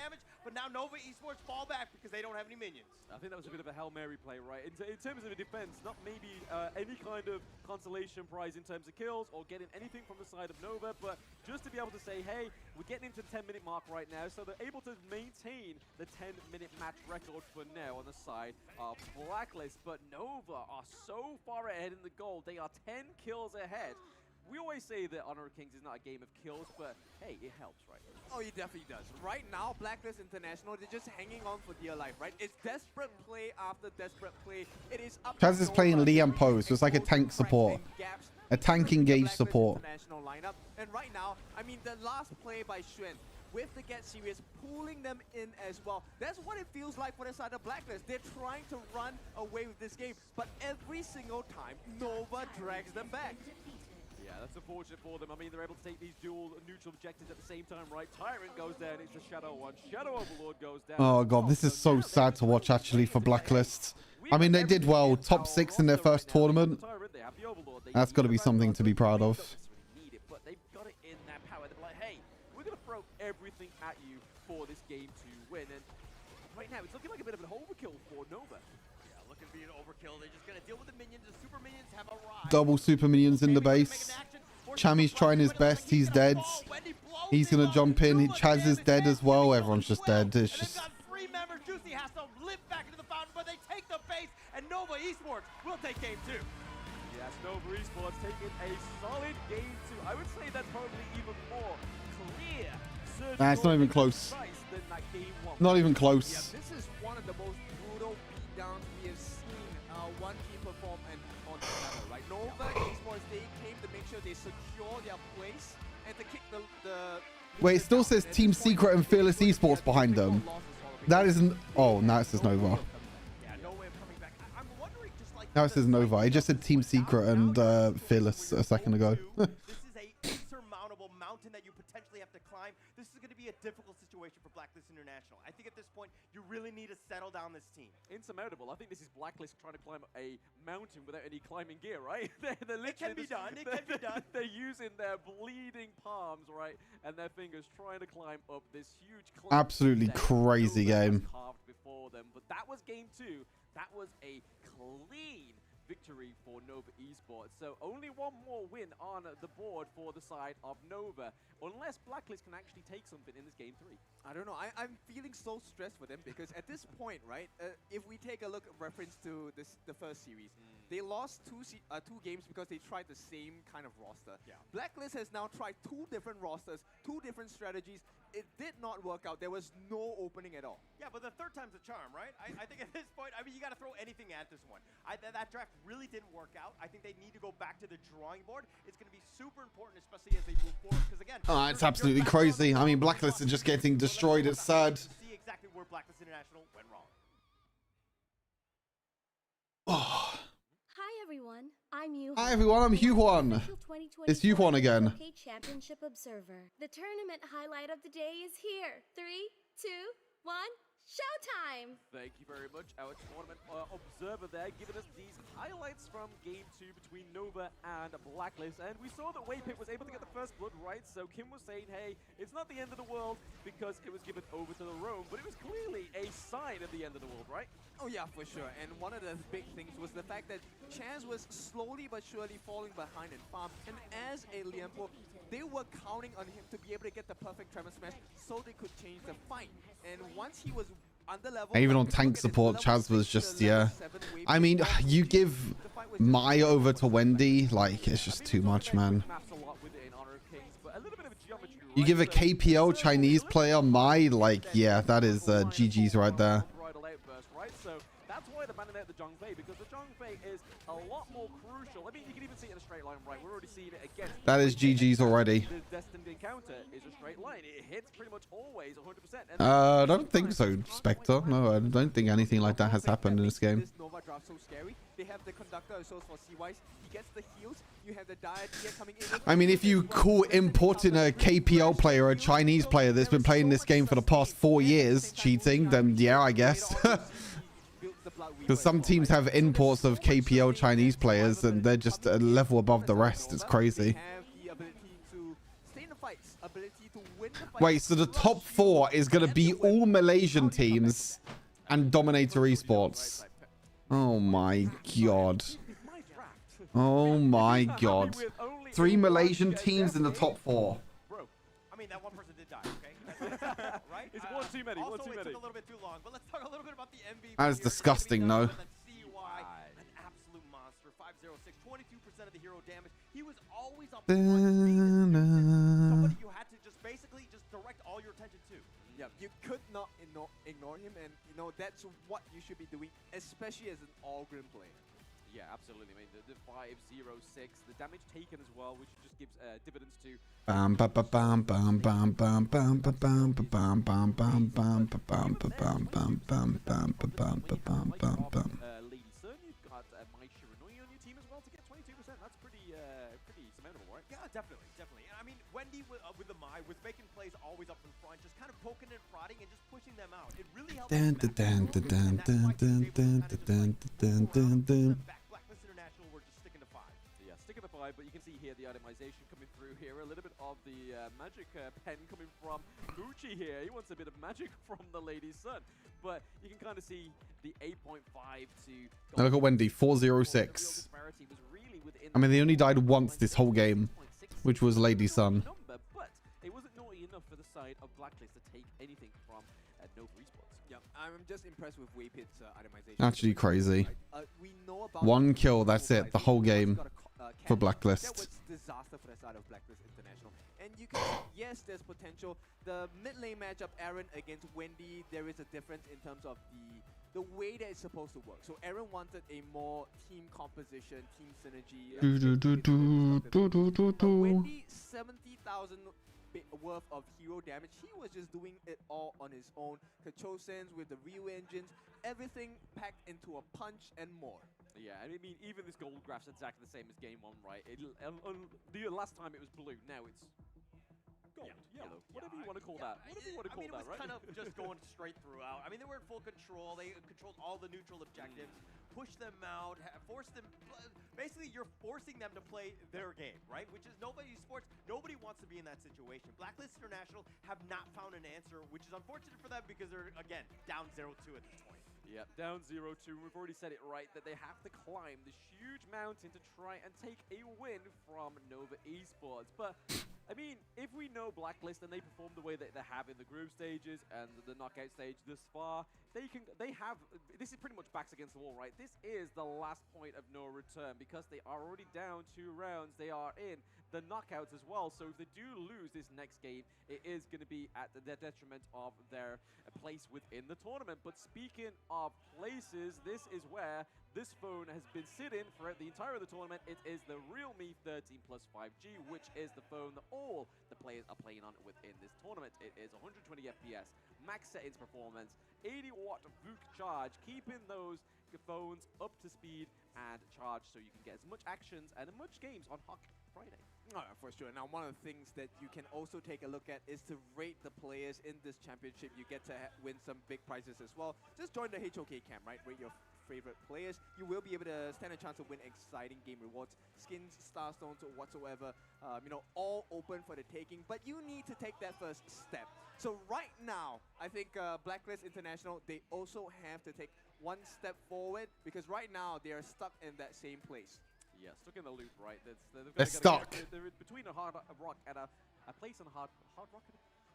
But now Nova Esports fall back because they don't have any minions. I think that was a bit of a Hail Mary play, right? In terms of the defense, not maybe any kind of consolation prize in terms of kills or getting anything from the side of Nova, but just to be able to say, hey, we're getting into the 10-minute mark right now, so they're able to maintain the 10-minute match record for now on the side of Blacklist. But Nova are so far ahead in the goal. They are 10 kills ahead. We always say that Honor of Kings is not a game of kills, but hey, it helps, right? Oh, it definitely does. Right now, Blacklist International, they're just hanging on for dear life, right? It's desperate play after desperate play. It is up Chaz to is playing Nova Liam to Poe, so it's like a tank support. A tank engage support. International lineup. And right now, I mean, the last play by Xuan with the Get Serious, pulling them in as well. That's what it feels like for the side of Blacklist. They're trying to run away with this game, but every single time, Nova drags them back. Yeah, that's unfortunate for them. I mean, they're able to take these dual neutral objectives at the same time, right? Tyrant goes down, it's the Shadow one. Shadow Overlord goes down. Oh god, this is so sad to watch actually for Blacklist. I mean, they did well. Top 6 in their first tournament. That's got to be something to be proud of. But they've got it in that power. They're like, hey, we're going to throw everything at you for this game to win. And right now, it's looking like a bit of an overkill for Nova. Yeah, looking to be an overkill. They're just going to deal with the minions. The super minions have arrived. Double super minions in the base. Chammy's trying his best. He's dead. He's going to jump in. Chaz is dead as well. Everyone's just dead. It's just... Three members. Juicy has to lift back into the fountain, but they take the base, and Nova Esports will take game 2. Yes, Nova Esports taking a solid game 2. I would say that's probably even more clear. Nah, it's not even close. Not even close. Yeah, this is one of the most brutal beatdowns we have seen one team perform on the level, right? Nova Esports, they came to make sure they secure their place and to kick the Wait, it still says Team Secret and Fearless Esports behind them. That isn't... Oh, now it says Nova. Now it says Nova. I just said Team Secret and Fearless a second ago. This is a insurmountable mountain that you potentially have to climb. This is going to be a difficult situation for Blacklist International. I think at this point, you really need to settle down this team. Insurmountable. I think this is Blacklist trying to climb a mountain without any climbing gear, right? They're it can be done. It can be done. They're using their bleeding palms, right, and their fingers trying to climb up this huge cliff. Absolutely crazy game. Carved before them, but that was game 2. That was a clean victory for Nova Esports. So only one more win on the board for the side of Nova, unless Blacklist can actually take something in this game 3. I don't know. I'm feeling so stressed for them because at this point, right, if we take a look at reference to the first series, they lost two games because they tried the same kind of roster. Yeah. Blacklist has now tried 2 different rosters, 2 different strategies. It did not work out. There was no opening at all. Yeah, but the third time's a charm, right? I think at this point, I mean, you got to throw anything at this one. That draft really didn't work out. I think they need to go back to the drawing board. It's going to be super important, especially as they move forward. Because again, Oh, it's absolutely crazy. I mean, Blacklist are just getting destroyed. It's sad. See exactly where Blacklist International went wrong. Oh. Hi everyone, I'm Yuhwan. Hi everyone, I'm Yuhwan. It's Yuhwan again. HOK Championship Observer. The tournament highlight of the day is here. 3, 2, 1, showtime! Thank you very much, our tournament observer there, giving us these highlights from Game 2 between Nova and Blacklist. And we saw that Waypit was able to get the first blood right, so Kim was saying, hey, it's not the end of the world because it was given over to the Roam, but it was clearly a sign of the end of the world, right? Oh yeah, for sure. And one of the big things was the fact that Chance was slowly but surely falling behind in farm. And as a Liempo, they were counting on him to be able to get the perfect Tremor Smash so they could change the fight. And once he was under level... Even on tank support, Chaz was just, yeah. I mean, you give Mai over to Wendy, like, it's just too much, man. You give a KPL Chinese player Mai, like, yeah, that is GG's right there. So that's why they're banning out the Zhongfei, because the Zhongfei is a lot more crucial. I mean, you can even see it in a straight line, right? We're already seeing it again. That is GG's already. The destined encounter is a straight line. It hits pretty much always 100%. I don't think so, Spectre. No, I don't think anything like that has happened in this game. This Nova draft so scary. They have the conductor as well for C-Wise. He gets the heals. You have the Diatia coming in. I mean, if you call importing a KPL player, a Chinese player that's been playing this game for the past 4 years cheating, then yeah, I guess. Because some teams have imports of KPL Chinese players and they're just a level above the rest. It's crazy. Wait, so the top 4 is going to be all Malaysian teams and Dominator Esports. Oh my god. Oh my god. 3 Malaysian teams in the top 4. Bro, I mean, that one person did die, okay? Right? It's one too many, also, one too it many. took a little bit too long, but let's talk a little bit about the MVP. That is disgusting, no? CY, an absolute monster. 5 506, 22% of the hero damage. He was always up front. Somebody you had to just basically just direct all your attention to. Yeah, you could not ignore him, and you know that's what you should be doing, especially as an all-green player. Yeah, absolutely. I mean, the 506, the damage taken as well, which just gives dividends to Bam ba ba bam bam bam bam bam ba bam ba bam bam bam bam ba bam ba bam bam bam bam ba bam ba bam bam bam. Lady Sun, you've got Mai Shiranui on your team as well to get 22%. That's pretty surmountable, right? Yeah, definitely, definitely. And I mean, Wendy with the Mai was making plays always up in front, just kind of poking and prodding and just pushing them out. It really helped. Dun dun dun dun dun dun dun dun dun dun. Blacklist International were just sticking to 5. Yeah, sticking to 5, but you can see here the itemization coming through here. A little bit of the magic pen coming from Muchi here. He wants a bit of magic from the Lady Sun. But you can kind of see the 8.5 to... Now look at Wendy, 406. I mean, they only died once this whole game, which was Lady Sun. But it wasn't naughty enough for the side of Blacklist to take anything from Nova Esports. Yeah, I'm just impressed with Waypit's itemization. Actually crazy. We know about 1 kill, that's it, the whole game for Blacklist. That was disaster for the side of Blacklist International. And you can see, yes, there's potential. The mid lane matchup, Aaron against Wendy, there is a difference in terms of the way that it's supposed to work. So Aaron wanted a more team composition, team synergy. Wendy, 70,000 worth of hero damage. He was just doing it all on his own. Kachosens with the Ryu engines, everything packed into a punch and more. Yeah, I mean, even this gold graph's exactly the same as game 1, right? The last time it was blue, now it's gold, yellow, whatever you want to call that. Whatever you want to call that, right? I mean, it was kind of just going straight throughout. I mean, they were in full control. They controlled all the neutral objectives, pushed them out, forced them. Basically, you're forcing them to play their game, right? Which is Nova Esports. Nobody wants to be in that situation. Blacklist International have not found an answer, which is unfortunate for them because they're, again, down 0-2 at this point. Yep, down 0-2. We've already said it right, that they have to climb this huge mountain to try and take a win from Nova Esports. But, I mean, if we know Blacklist and they perform the way that they have in the group stages and the knockout stage thus far, this is pretty much backs against the wall, right? This is the last point of no return because they are already down 2 rounds. They are in the knockouts as well. So if they do lose this next game, it is going to be at the detriment of their place within the tournament. But speaking of places, this is where this phone has been sitting for the entire of the tournament. It is the Realme 13 Plus 5G, which is the phone that all the players are playing on within this tournament. It is 120 FPS, max settings performance, 80-watt VOOC charge, keeping those phones up to speed and charged so you can get as much actions and as much games on HOK Friday. For sure. Now, one of the things that you can also take a look at is to rate the players in this championship. You get to win some big prizes as well. Just join the HOK camp, right? Rate your favorite players. You will be able to stand a chance to win exciting game rewards, skins, starstones, or whatsoever. You know, all open for the taking. But you need to take that first step. So right now, I think Blacklist International, they also have to take one step forward because right now they are stuck in that same place. Yeah, stuck in the loop, right? They're stuck. They're between a hard rock and a place on a hard rock.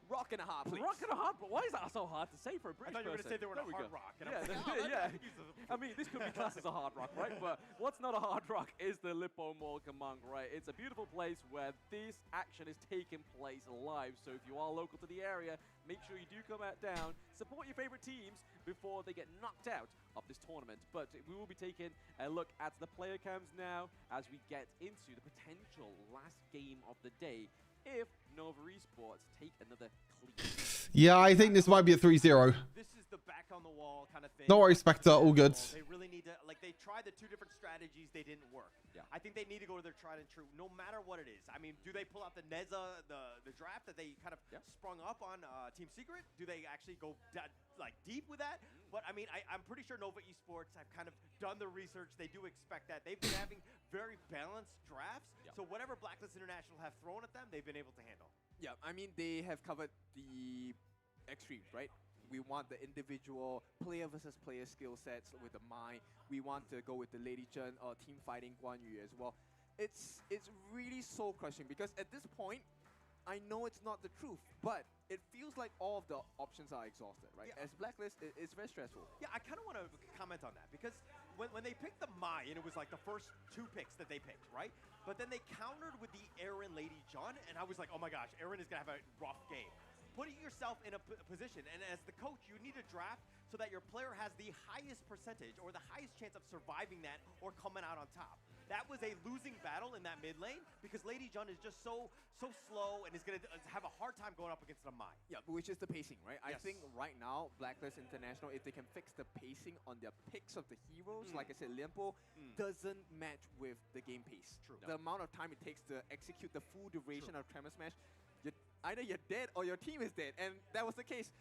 Rock and a hard place. Rock and a hard. Why is that so hard to say for a British I thought you were person? going to say they were in a hard rock. And Yeah, I mean, this could be classed as a hard rock, right? But what's not a hard rock is the Lippo Mall Kamang, right? It's a beautiful place where this action is taking place live. So if you are local to the area, make sure you do come out down, support your favorite teams before they get knocked out of this tournament. But we will be taking a look at the player cams now as we get into the potential last game of the day if Nova Esports take another clean. Yeah, I think this might be a 3-0. This is the back on the wall kind of thing. No worries, Spectre, all good. They really need to, like, they tried the 2 different strategies, they didn't work. Yeah. I think they need to go to their tried and true, no matter what it is. I mean, do they pull out the Neza, the draft that they kind of sprung up on Team Secret? Do they actually go deep with that? But I mean, I'm pretty sure Nova Esports have kind of done the research. They do expect that. They've been having very balanced drafts. So whatever Blacklist International have thrown at them, they've been able to handle. Yeah, I mean, they have covered the extremes, right? We want the individual player versus player skill sets with the Mai. We want to go with the Lady Chen or team fighting Guan Yu as well. It's really soul crushing because at this point, I know it's not the truth, but it feels like all of the options are exhausted, right? Yeah. As Blacklist, it's very stressful. Yeah, I kind of want to comment on that because when they picked the Mai, and it was like the first 2 picks that they picked, right? But then they countered with the Aaron Lady John, and I was like, oh my gosh, Aaron is going to have a rough game. Putting yourself in a position, and as the coach, you need to draft so that your player has the highest percentage or the highest chance of surviving that or coming out on top. That was a losing battle in that mid lane because Lady John is just so slow and is going to have a hard time going up against the Mai. Yeah, which is the pacing, right? Yes. I think right now, Blacklist International, if they can fix the pacing on their picks of the heroes, like I said, Liempo doesn't match with the game pace. True. The amount of time it takes to execute the full duration of Tremor Smash, either you're dead or your team is dead. And that was the case.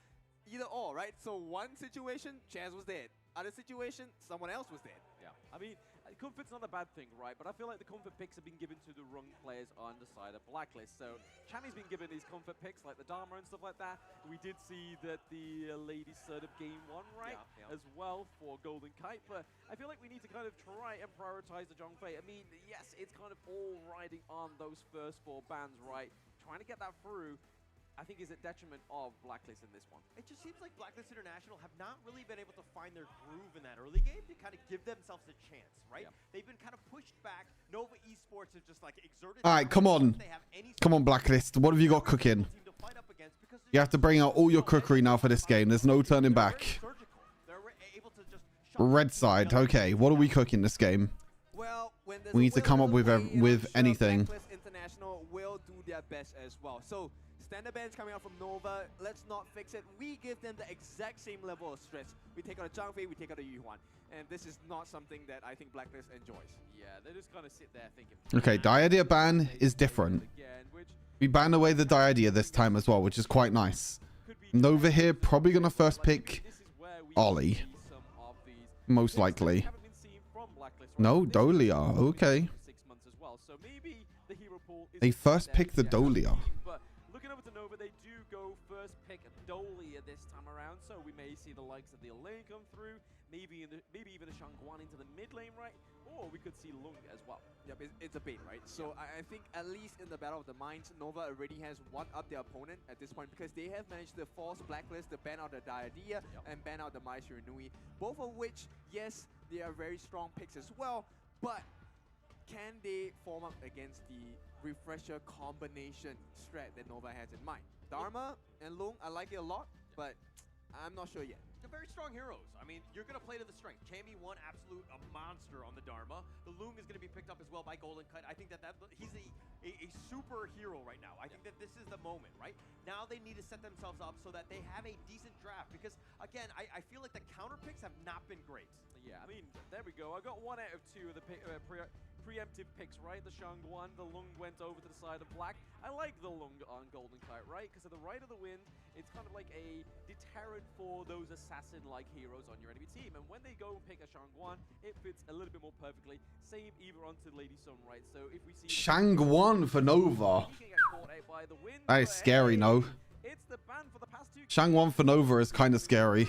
Either or, right? So one situation, Chaz was dead. Other situation, someone else was dead. Yeah, I mean, comfort's not a bad thing, right? But I feel like the comfort picks have been given to the wrong players on the side of Blacklist. So Chammy's been given these comfort picks like the Dharma and stuff like that. We did see that the ladies set up game 1, right? Yeah. As well for Golden Kite. But I feel like we need to kind of try and prioritize the Zhongfei. I mean, yes, it's kind of all riding on those first 4 bans, right? Trying to get that through, I think, is a detriment of Blacklist in this one. It just seems like Blacklist International have not really been able to find their groove in that early game to kind of give themselves a chance, right? Yeah. They've been kind of pushed back. Nova Esports have just like exerted. All right, come on. Come on, Blacklist. What have you got cooking? You have to bring out all your cookery now for this game. There's no turning back. Red side. Okay, what are we cooking this game? Well, when there's We a need to will, come up there's a with way, and I'm sure anything. Blacklist International will do their best as well. So standard bans coming out from Nova. Let's not fix it. We give them the exact same level of stress. We take out a Zhangfei, we take out a Yuhuan. And this is not something that I think Blacklist enjoys. Yeah, they just kind of sit there thinking. Okay, Diadia ban is different. We ban away the Diadia this time as well, which is quite nice. Nova here, probably going to first pick Ollie. Most likely. No, Dolia. Okay. 6 months as well. So maybe the hero pool is They first pick the Dolia. But looking over to Nova, they do go first pick Dolia this time around. So we may see the likes of the Elaine come through. Maybe even a Shangguan into the mid lane, right? Or we could see Lung as well. Yep, it's a bait, right? So I think at least in the Battle of the Minds, Nova already has one-up their opponent at this point because they have managed to force Blacklist to ban out the Diadia and ban out the Mai Shiranui. Both of which, yes, they are very strong picks as well, but can they form up against the refresher combination strat that Nova has in mind? Dharma and Lung, I like it a lot, but I'm not sure yet. They're very strong heroes. I mean, you're going to play to the strength. Cammy, one absolute monster on the Dharma. The Loom is going to be picked up as well by Golden Kite. I think that he's a superhero right now. I think that this is the moment, right? Now they need to set themselves up so that they have a decent draft because, again, I feel like the counter picks have not been great. Yeah, I mean, there we go. I got 1 out of 2 of the preemptive picks, right? The Shangguan, the Lung went over to the side of Black. I like the Lung on Golden Kite, right? Because of the right of the wind, it's kind of like a deterrent for those assassin-like heroes on your enemy team. And when they go and pick a Shangguan, it fits a little bit more perfectly. Same either onto Lady Sun, right? So if we see Shangguan for Nova. he can get caught out by the wind, That is but scary, hey, no? It's the ban for the past 2 Shangguan for Nova is kind of scary.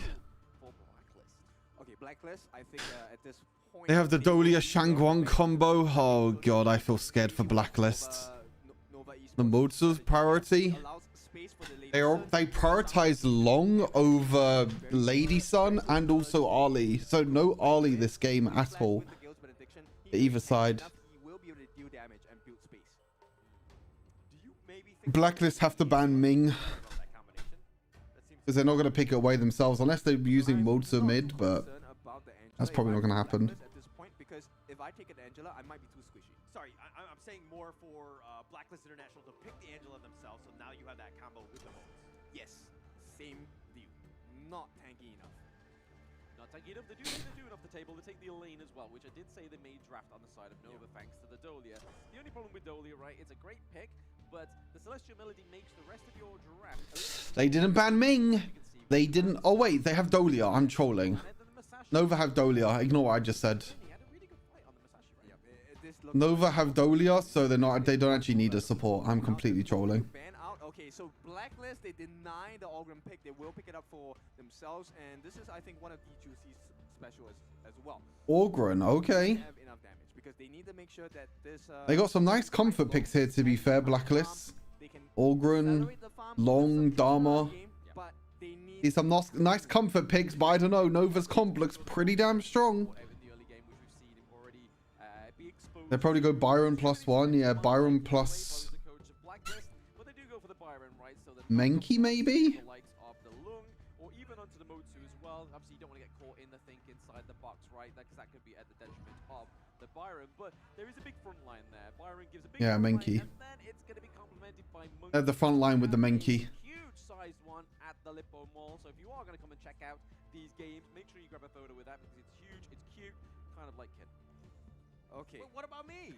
for Blacklist. Okay, Blacklist, I think at this point... They have the Dolia Shangguan combo. Oh god, I feel scared for Blacklist. The Mozu's priority. They prioritize Long over Lady Sun and also Ollie. So no Ollie this game at all. Either side. Blacklist have to ban Ming. Because they're not going to pick it away themselves unless they're using Mozu mid, but that's probably not going to happen. At this point, because if I take an Angela, I might be too squishy. Sorry, I'm saying more for Blacklist International to pick the Angela themselves, so now you have that combo with the Moles. Yes, same view. Not tanky enough. Not tanky enough. They do enough the table. They take the Elaine as well, which I did say they may draft on the side of Nova thanks to the Dolia. The only problem with Dolia, right, it's a great pick, but the Celestial Melody makes the rest of your draft a little They didn't ban Ming. They didn't. Oh wait, they have Dolia. I'm trolling. Nova have Dolia. Ignore what I just said. Nova have Dolia, so they're not. They don't actually need a support. I'm completely trolling. Ban out. Okay, so Blacklist, they deny the Orgrim pick. They will pick it up for themselves, and this is, I think, one of the juicy special as well. Orgren, okay. They have enough damage because they need to make sure that this. They got some nice comfort picks here, to be fair, Blacklist. They can Orgren, accelerate the farm, Long, do some Dharma. early game, but they need See some nice comfort picks, but I don't know. Nova's comp looks pretty damn strong. They'll probably go Byron +1. Yeah, Byron plus Menki maybe? Or even onto the Motsu as well. Obviously, you don't want to get caught in the think inside the box, right? Because that could be at the detriment of the Byron. But there is a big front line there. Byron gives a big front Menki. line, and then it's going to be complemented by Monkey. At the front line with the Menki. Huge sized one at the Lippo Mall. So if you are going to come and check out these games, make sure you grab a photo with that because it's huge, it's cute, kind of like Ken. Okay. What about me?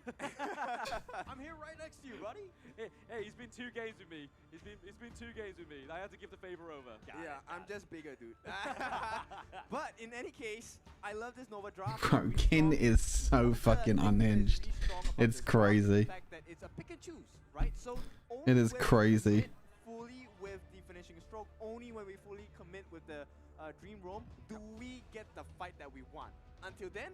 I'm here right next to you, buddy. Hey, he's been 2 games with me. It's been 2 games with me. I had to give the favor over. I'm just bigger, dude. But in any case, I love this Nova draft. Bro, Kin is so fucking unhinged. It's crazy. The fact that it's a pick and choose, right? So It is crazy. fully with the finishing stroke, only when we fully commit with the dream roam do we get the fight that we want. Until then,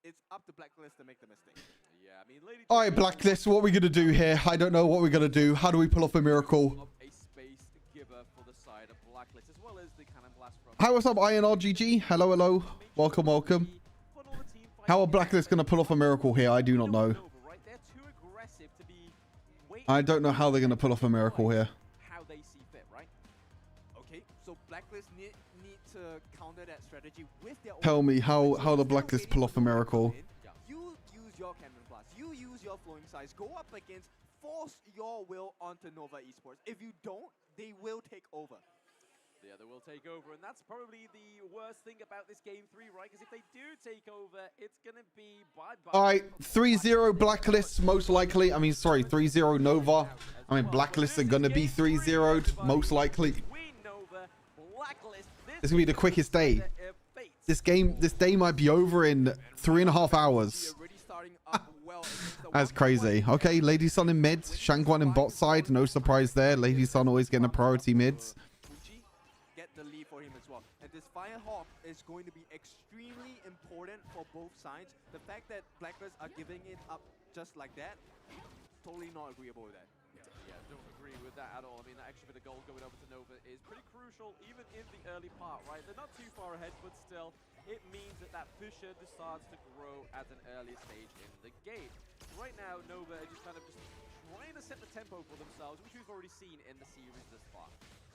it's up to Blacklist to make the mistake. Yeah, I mean, ladies. All right, Blacklist, what are we going to do here? I don't know what we're going to do. How do we pull off a miracle? A space giver for the side of Blacklist, as well as the cannon blast from. Hi, what's up, INRGG? Hello, hello. Welcome, welcome. How are Blacklist going to pull off a miracle here? I do not know. Right, they're too aggressive to be I don't know how they're going to pull off a miracle here. how they see fit, right? Okay, so Blacklist need to counter that strategy with their own. Tell me how the Blacklist pull off a miracle. You use your cannon blast. You use your flowing size. Go up against, force your will onto Nova Esports. If you don't, they will take over. Yeah, they will take over, and that's probably the worst thing about this game 3, right? Because if they do take over, it's gonna be bye-bye. All right, 3-0 Blacklist, most likely. I mean, sorry, 3-0 Nova. I mean, Blacklist are going to be 3-0'd, most likely. It's going to be the quickest day. This day might be over in 3.5 hours. That's crazy. Okay, Lady Sun in mids, Shangguan in bot side. No surprise there. Lady Sun always getting a priority mids. Get the lead for him as well. And this Firehawk is going to be extremely important for both sides. The fact that Blacklist are giving it up just like that, totally not agreeable with that. Yeah, don't agree with that at all. I mean, that extra bit of gold going over to Nova is pretty crucial, even in the early part, right? They're not too far ahead, but still, it means that Pusher starts to grow at an early stage in the game. Right now, Nova are just trying to set the tempo for themselves, which we've already seen in the series this far.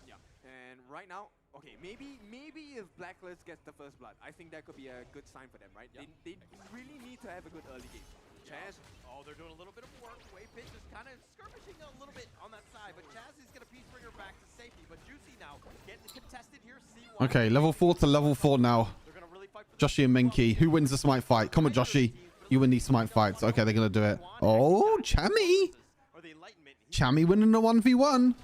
Yeah, and right now, okay, maybe if Blacklist gets the first blood, I think that could be a good sign for them, right? Yeah. They really need to have a good early game. Chaz. Oh, they're doing a little bit of work. Waypitch is kind of skirmishing a little bit on that side, but Chaz is going to piece bring her back to safety. But Juicy now getting contested here. Okay, level 4 to level 4 now. Joshi and Menki. Who wins the smite fight? Come on, Joshi. You win these smite fights. Okay, they're going to do it. Oh, Chammy. Chammy winning the 1v1.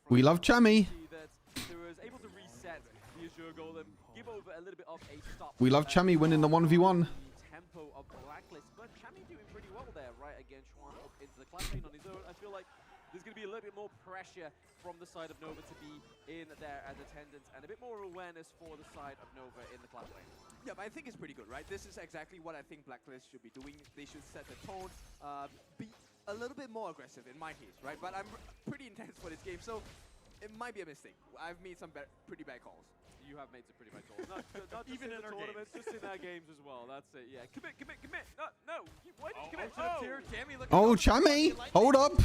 We love Chammy. We love Chammy winning the 1v1. Tempo of Blacklist, but Chammy doing pretty well there, right, against Schwan up into the class lane on his own. I feel like there's going to be a little bit more pressure from the side of Nova to be in there as attendance, and a bit more awareness for the side of Nova in the class lane. Yeah, but I think it's pretty good, right? This is exactly what I think Blacklist should be doing. They should set the tone, be a little bit more aggressive in my case, right? But I'm pretty intense for this game, so it might be a mistake. I've made some pretty bad calls. You have made some pretty bad calls. Not just Even in in the our tournaments, games. just in our games as well. That's it, yeah. Commit. No. Why did you commit? Oh, Chammy. Hold up.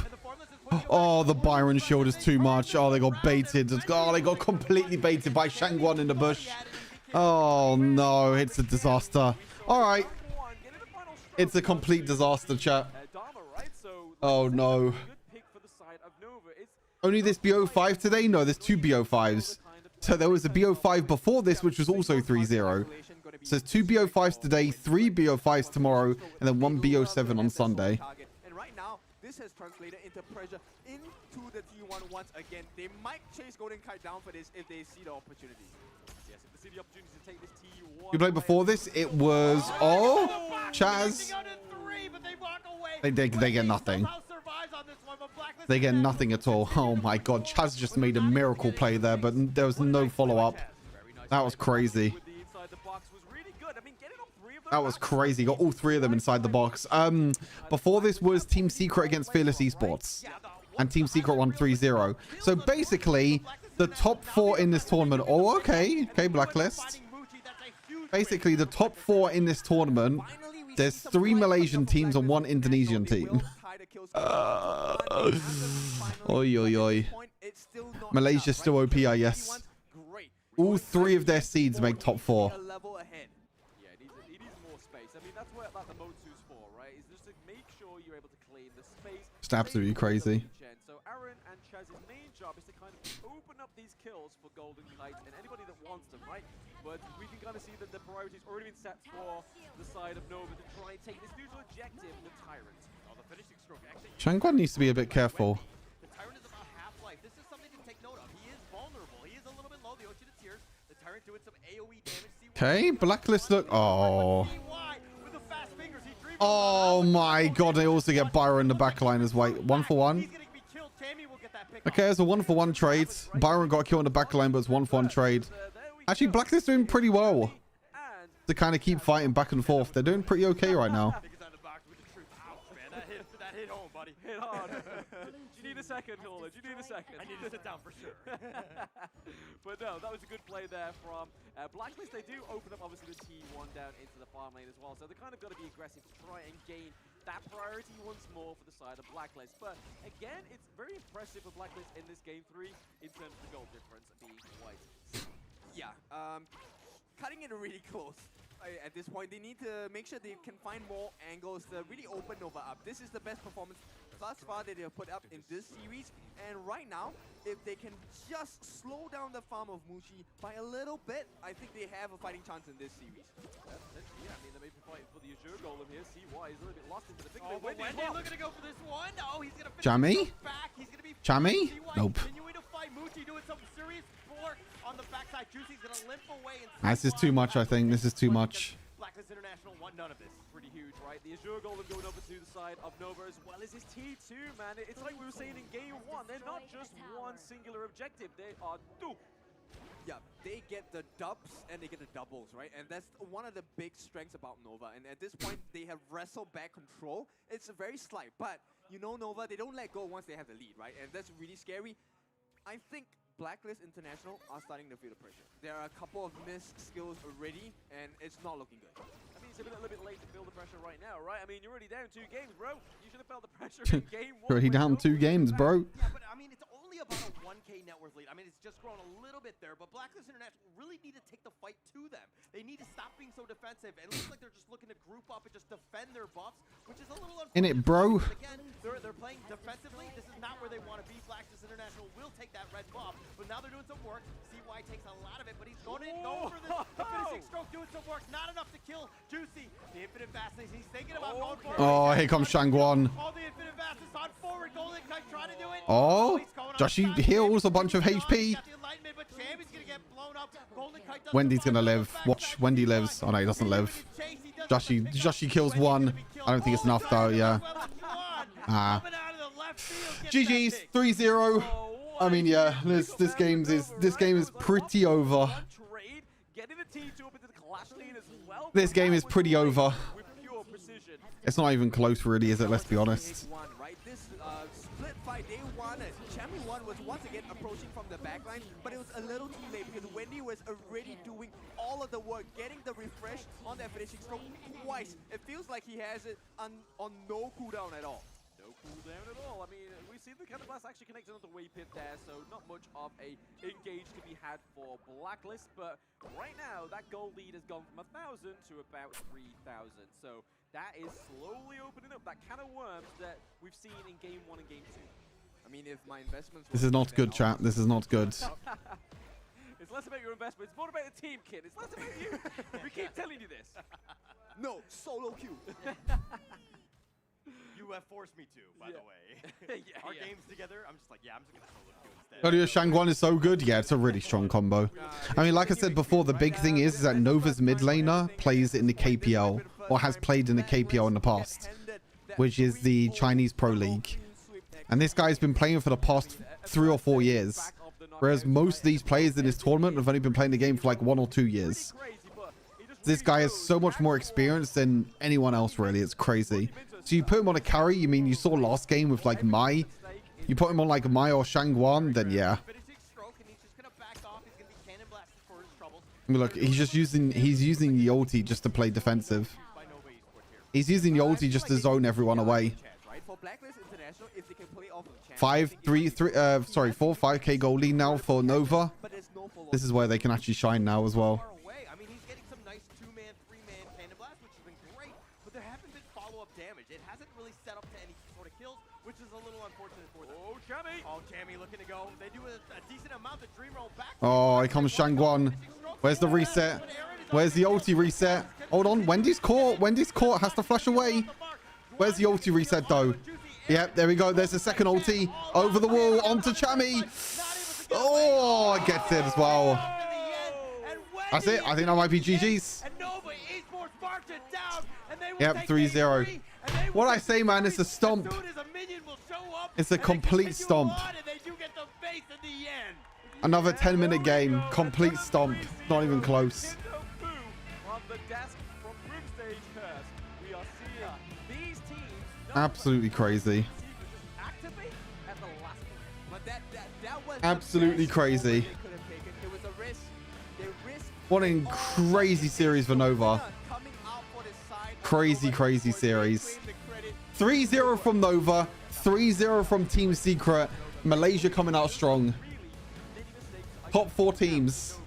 Oh, the Byron shield is too much. Oh, they got baited. Oh, they got completely baited by Shangguan in the bush. Oh, no. It's a disaster. All right. It's a complete disaster, chat. Oh, no. Only this BO5 today? No, there's 2 BO5s. So there was a BO5 before this, which was also 3-0. So there's 2 BO5s today, 3 BO5s tomorrow, and then 1 BO7 on Sunday. And right now, this has translated into pressure into the T1 once again. They might chase Golden Kite down for this if they see the opportunity. Yes, if they see the opportunity to take this T1. You played before this? It was... Oh, Chaz. They get nothing. They get nothing at all. Oh my god, Chaz just made a miracle play there, but there was no follow-up. That was crazy. Inside the box was really good. I mean, getting all 3 That was crazy. Got all three of them inside the box. Before this was Team Secret against Fearless Esports. And Team Secret won 3-0. So basically, the top 4 in this tournament... Oh, okay. Okay, Blacklist. Basically, the top 4 in this tournament... There's 3 Malaysian teams and 1 Indonesian team. Oi, oi, oi. Malaysia's still OP, yes. All 3 of their seeds make top 4. Yeah, it needs more space. I mean, that's what the Motsu's for, right? Is just to make sure you're able to claim the space. It's absolutely crazy. So Aaron and Chaz's main job is to kind of open up these kills for Golden Knights and anybody that wants them, right? But we can kind of see that the priority's already been set for the side of Nova to try and take this neutral objective, the Tyrant. Oh, the finishing stroke actually. Shangguan needs to be a bit careful. The Tyrant is about half-life. This is something to take note of. He is vulnerable. He is a little bit low. The Ocean of Tears. The Tyrant doing some AoE damage. Okay, Blacklist look... Oh. Oh my god, they also get Byron in the backline as well. 1-for-1. Okay, it's a 1-for-1 trade. Byron got a kill in the backline, but it's 1-for-1 trade. Actually, Blacklist doing pretty well to kind of keep fighting back and forth. They're doing pretty okay right now. That hit home, buddy. Hit hard. You need a second, Nolan. You need a second. I need to sit down for sure. But no, that was a good play there from Blacklist. They do open up, obviously, the T1 down into the farm lane as well. So they kind of got to be aggressive to try and gain that priority once more for the side of Blacklist. But again, it's very impressive for Blacklist in this game 3 in terms of the goal difference being quite. Yeah, cutting it really close. At this point, they need to make sure they can find more angles to really open Nova up. This is the best performance thus far that they have put up in this series. And right now, if they can just slow down the farm of Mushi by a little bit, I think they have a fighting chance in this series. Yeah, I mean, they may be fighting for the Azure Golem here. CY is a little bit lost into the thick Oh, of but it. Wendy looking to go for this one. Oh, he's going to Jammy? He's going to be Jammy? CY Nope. continuing to fight. Mushi doing some serious work on the backside. Juicy's going to limp away. And This is too much, I think. This is too much. Blacklist International want none of this. Pretty huge, right? The Azure Golem going over to the side of Nova as well as his T2, man. It's like we were saying in game 1. They're not just one singular objective. They are 2. Yeah, they get the dubs and they get the doubles, right? And that's one of the big strengths about Nova. And at this point, they have wrestled back control. It's very slight, but you know Nova, they don't let go once they have the lead, right? And that's really scary. I think Blacklist International are starting to feel the pressure. There are a couple of missed skills already, and it's not looking good. I mean, it's a little bit late to feel the pressure right now, right? I mean, you're already down 2 games, bro. You should have felt the pressure in game 1. Already down 2 games, bro. Yeah, but I mean, it's only about a 1K net worth lead. I mean, it's just grown a little bit there, but Blacklist International really need to take the fight to them. They need to stop being so defensive. It looks like they're just looking to group up and just defend their buffs, which is a little unfortunate. In it, bro. Again, they're playing defensively. This is not where they want to be. Blacklist International will take that red buff, but now they're doing some work. CY takes a lot of it, but he's going in, going for the finishing stroke, doing some work. Not enough to kill Juicy. The infinite fastness, he's thinking about going for it. Oh, here comes Shangguan. All the infinite fastness on forward. Golden Knight trying to do it. Oh, Joshi heals a bunch of HP. Wendy's gonna live. Watch, Wendy lives. Oh no, he doesn't live. Joshi kills 1. I don't think it's enough though, yeah. GG's 3-0. I mean, yeah, this game is pretty over. This game is pretty over. It's not even close, really, is it? Let's be honest. This split fight, day 1, Champion 1 was once again approaching from the backline, but it was a little too late because Wendy was already doing all of the work, getting the refresh on that finishing stroke twice. It feels like he has it on no cooldown at all. No cooldown at all. I mean, we see the Counterblast actually connected on the way pit there, so not much of a engage to be had for Blacklist, but right now that goal lead has gone from 1,000 to about 3,000. So that is slowly opening up that can of worms that we've seen in game 1 and game 2. I mean, if my investments... This is not good, chat. This is not good. It's less about your investment. It's more about the team, kid. It's less about you. We keep telling you this. No, solo queue. You have forced me to, by the way. Our games together, I'm just like, yeah, I'm just going to solo queue instead. Audio Shangguan is so good. Yeah, it's a really strong combo. I mean, like I said before, the big thing is that Nova's mid laner plays in the KPL, or has played in the KPL in the past, which is the Chinese Pro League. And this guy's been playing for the past 3 or 4 years. Whereas most of these players in this tournament have only been playing the game for like 1 or 2 years. this guy has so much more experience than anyone else, really. It's crazy. So you put him on a carry, you mean you saw last game with like Mai? You put him on like Mai or Shangguan, then yeah. I mean, look, he's using the ulti just to play defensive. He's using the ulti just to zone everyone away. 4-5k goal lead now for Nova. This is where they can actually shine now as well. I mean, he's getting some nice 2-man, 3-man cannon blast, which has been great, but there haven't been follow-up damage. It hasn't really set up to any sort of kills, which is a little unfortunate for them. Oh, Jammy! Oh, Jammy looking to go. They do a decent amount of dream roll back. Oh, here comes Shangguan. Where's the reset? Where's the ulti reset? Hold on, Wendy's caught. Wendy's caught, has to flash away. Where's the ulti reset though? Yep, there we go. There's the second ulti. Over the wall, onto Chammy. Oh, gets it as well. That's it. I think that might be GG's. Yep, 3-0. What I say, man, it's a stomp. It's a complete stomp. Another 10-minute game. Complete stomp. Not even close. Absolutely crazy. Absolutely crazy. What an crazy series for Nova. Crazy, crazy series. 3-0 from Nova. 3-0 from Team Secret. Malaysia coming out strong. Top 4 teams.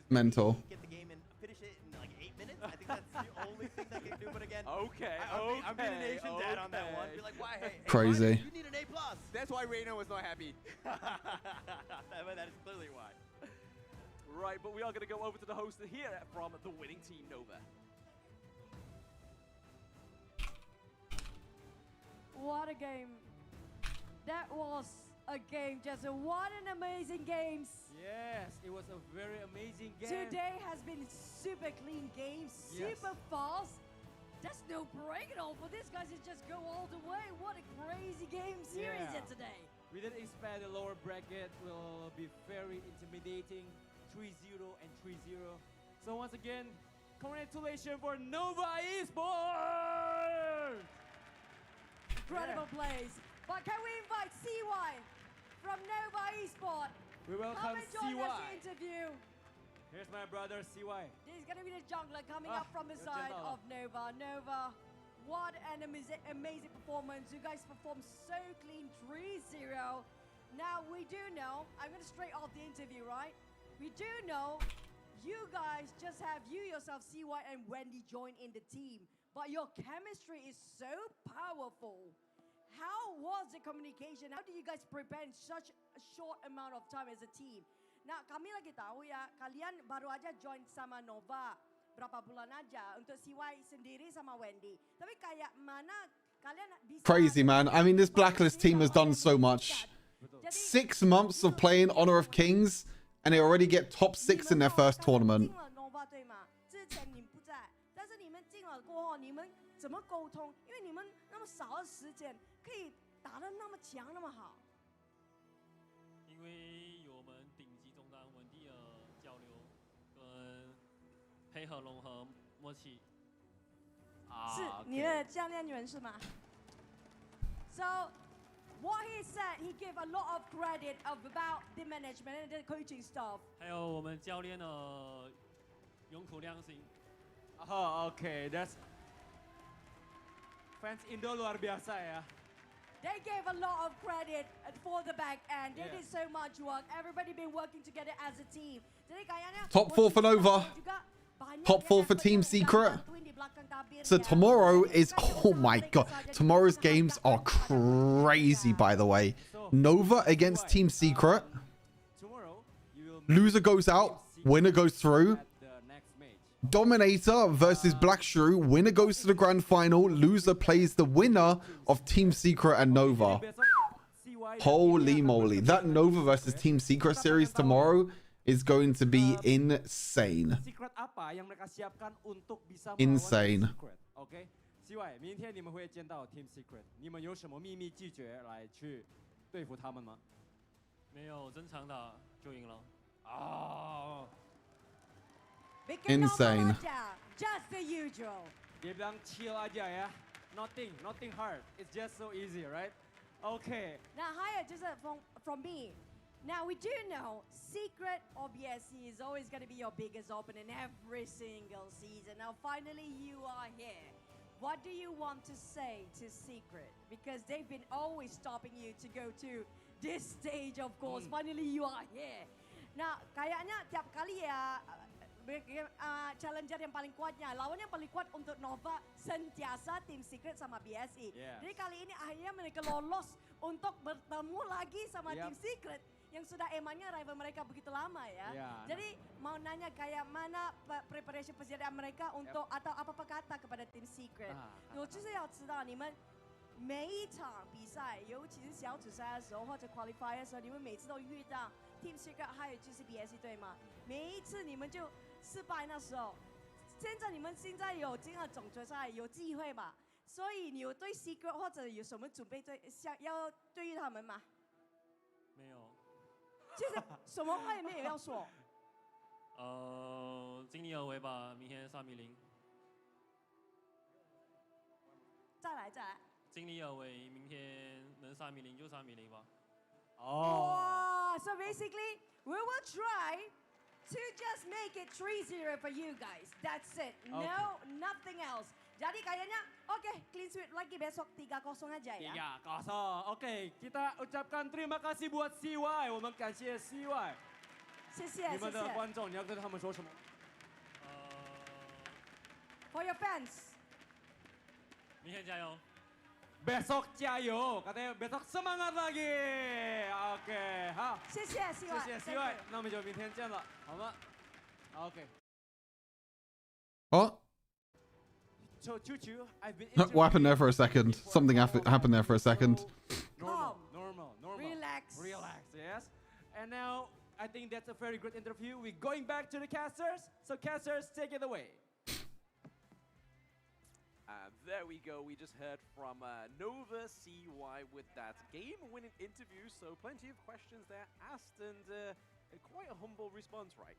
Mental. I'm being an Asian dad on that one. Be like, why? Hey, Crazy. You need an A+. That's why Reina was not happy. That is clearly why. Right, but we are going to go over to the host here from the winning team, Nova. What a game. That was a game. Just what an amazing game. Yes, it was a very amazing game. Today has been super clean game, super fast. There's no break at all for these guys. It just go all the way. What a crazy game series today. We didn't expect the lower bracket will be very intimidating. 3-0 and 3-0. So once again, congratulations for Nova Esports! Incredible plays. But can we invite CY from Nova Esports? We welcome Come and join CY. us interview. Here's my brother CY. This is going to be the jungler coming up from the side of Nova. Nova, what an amazing performance. You guys performed so clean, 3-0. Now, we do know, I'm going to straight off the interview, right? We do know you guys just have you yourself, CY and Wendy, join in the team. But your chemistry is so powerful. How was the communication? How did you guys prepare in such a short amount of time as a team? Nah, kami lagi tahu ya, kalian baru aja join sama Nova. Berapa bulan aja untuk CY sendiri sama Wendy. Tapi kayak mana kalian bisa... Crazy, man. I mean, this Blacklist team has done so much. 6 months of playing Honor of Kings, and they already get top 6 in their first tournament. 之前你不在，但是你们进了过后，你们怎么沟通？因为你们那么少的时间，可以打得那么强，那么好。因为有我们顶级中单稳定的交流跟配合融合默契。是你的教练员是吗 ？So what he said, he gave a lot of credit about the management and the coaching staff. 还有我们教练的用苦量心。Oh, okay, that's fans Indo luar biasa ya. They gave a lot of credit for the back end. They did so much work. Everybody been working together as a team. Jadi kayaknya Top 4 for Nova. Top 4 for Team Secret. So tomorrow is, oh my god, tomorrow's games are crazy, by the way. Nova against Team Secret. Loser goes out, winner goes through. Dominator versus Black Shrew. Winner goes to the grand final. Loser plays the winner of Team Secret and Nova. Holy moly. That Nova versus Team Secret series tomorrow is going to be insane. Secret apa yang mereka siapkan untuk bisa Insane. OK， CY， 明天你们会见到 Team Secret， 你们有什么秘密秘诀来去对付他们吗？没有正常打就赢了。Oh. Bikin Insane. normal aja, just the usual. Dia bilang chill aja ya. Nothing hard. It's just so easy, right? Okay. Now, higher just from me. Now, we do know Secret or BSC is always going to be your biggest opponent every single season. Now, finally, you are here. What do you want to say to Secret? Because they've been always stopping you to go to this stage, of course. Finally, you are here. Nah, kayaknya tiap kali ya challenger yang paling kuatnya, lawan yang paling kuat untuk Nova sentiasa tim Secret sama BSI. Yes. Jadi kali ini akhirnya mereka lolos untuk bertemu lagi sama tim Secret yang sudah emangnya rival mereka begitu lama ya. Jadi mau nanya kayak mana preparation persediaan mereka untuk atau apa kata kepada tim Secret？ 我就是要知道你们每一场比赛，尤其是小组赛的时候或者 qualifier 的时候，你们每次都遇到 Team Secret 还有就是 BSC 对吗？每一次你们就失败那时候，现在你们现在有进了总决赛有机会嘛？所以你有对 Secret 或者有什么准备要对于他们吗？没有。其实什么话也没有要说。尽力而为吧，明天3-0。再来。尽力而为，明天能3-0就3-0吧。Wow, so basically, we will try to just make it 3-0 for you guys. That's it. No, nothing else. Jadi kayaknya, oke, clean sweep lagi besok 3-0 aja ya. 3-0. Oke, kita ucapkan terima kasih buat CY. 我们感谢 CY. 谢谢。你们的观众，你要跟他们说什么？For your fans. 明天加油。Besok 加油 katanya besok semangat lagi. Oke, 好。谢谢 CY。谢谢 CY。那我们就明天见了，好吗 ？OK。 What? So Choo-Choo, I've been What happened there for a second? Something happened there for a second. Normal. Relax. Yes. And now I think that's a very good interview. We're going back to the casters. So casters, take it away. There we go. We just heard from Nova CY with that game-winning interview. So plenty of questions there asked and quite a humble response, right?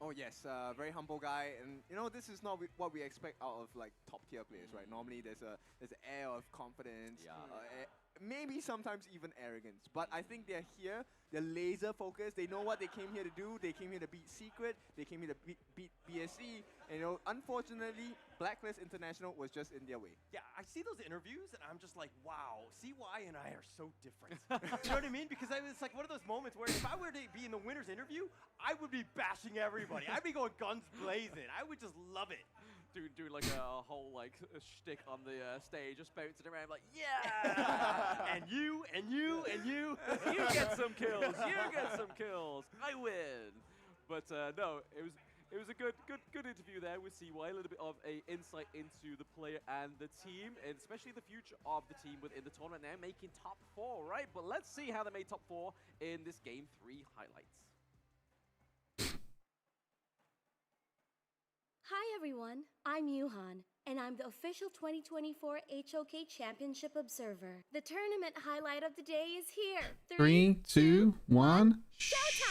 Oh yes, very humble guy, and you know this is not what we expect out of like top tier players, right? Normally there's an air of confidence, maybe sometimes even arrogance. But I think they're here, they're laser focused. They know what they came here to do. They came here to beat Secret. They came here to beat BSC. And you know, unfortunately, Blacklist International was just in their way. Yeah, I see those interviews and I'm just like, wow, CY and I are so different. You know what I mean? Because it's like one of those moments where if I were to be in the winner's interview, I would be bashing everybody. I'd be going guns blazing. I would just love it. Doing like a whole like a shtick on the stage, just bouncing around like, yeah! And you. You get some kills. You get some kills. I win. But no, it was a good interview there with CY. A little bit of a insight into the player and the team, and especially the future of the team within the tournament now, making top 4, right? But let's see how they made top 4 in this game 3 highlights. Hi everyone, I'm Yuhan, and I'm the official 2024 HOK Championship Observer. The tournament highlight of the day is here. 3, 2, 1,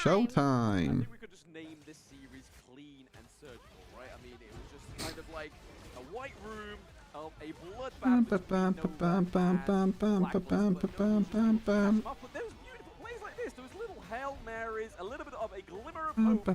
showtime! I think we could just name this series clean and surgical, right? I mean, it was just kind of like a white room of a bloodbath between but there was beautiful plays like this. There was little Hail Marys, a little bit of a glimmer of hope,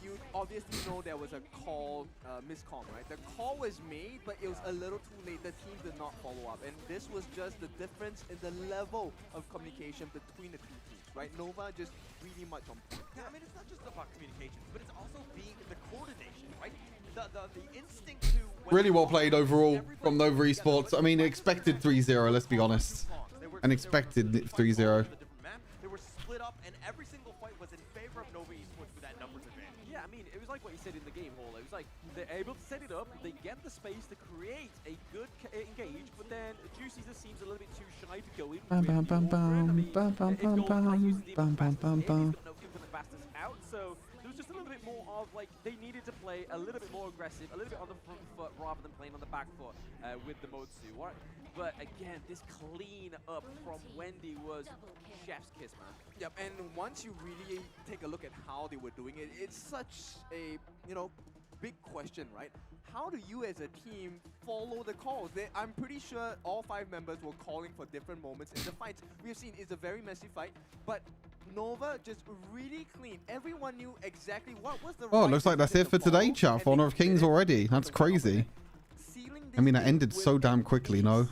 You obviously know there was a call, miscomm, right? The call was made, but it was a little too late. The team did not follow up, and this was just the difference in the level of communication between the two teams, right? Nova just really much on point. Yeah, I mean, it's not just about communication, but it's also being the coordination, right? The instinct to... Really well played overall from Nova Esports. I mean, expected 3-0, let's be honest. And expected 3-0. They were split up, and every single fight was in favor of Nova Esports with that numbers advantage. Yeah, I mean, it was like what you said in the game hall. It was like they're able to set it up, they get the space to create a good engage, but then Juicy just seems a little bit too shy to go in. So there was just a little bit more of of like they needed to play a little bit more aggressive, a little bit on the front foot rather than playing on the back foot with the Motsu, right? But again, this clean up from Wendy was chef's kiss, man. Yep, and once you really take a look at how they were doing it, it's such a, you know, big question, right? How do you as a team follow the calls? I'm pretty sure all 5 members were calling for different moments in the fights. We have seen it's a very messy fight, but Nova just really clean. Everyone knew exactly what was the Oh, right looks like that's it for today, chat. For Honor of Kings already. That's crazy. I mean, that ended so damn quickly, no?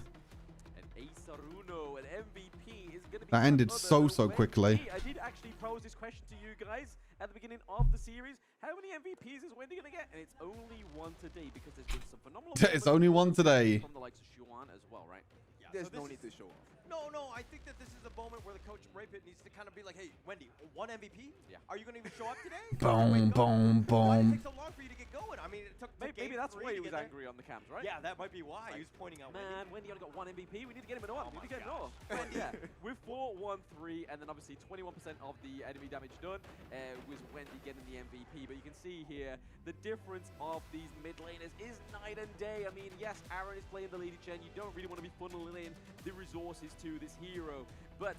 That ended so quickly. I did actually pose this question to you guys at the beginning of the series. How many MVPs is Wendy gonna get? And it's only one today because there's been some phenomenal. It's only one today. From the likes of Shuan as well, right? Yeah, There's so no this need to show off. No, I think that this is a moment where the coach Rapid needs to kind of be like, hey, Wendy, 1 MVP? Yeah. Are you going to even show up today? Boom, boom, Why did it boom. take so long for you to get going? I mean, it took Maybe that's why he was angry on the cams, right? Yeah, that might be why. He was pointing out Man, Wendy only got 1 MVP. We need to get him another one. We need to get him another. Wendy. Yeah, with 4, 1, 3, and then obviously 21% of the enemy damage done was Wendy getting the MVP. But you can see here the difference of these mid laners is night and day. I mean, yes, Aaron is playing the Lady Chen. You don't really want to be funneling in the resources to this hero, but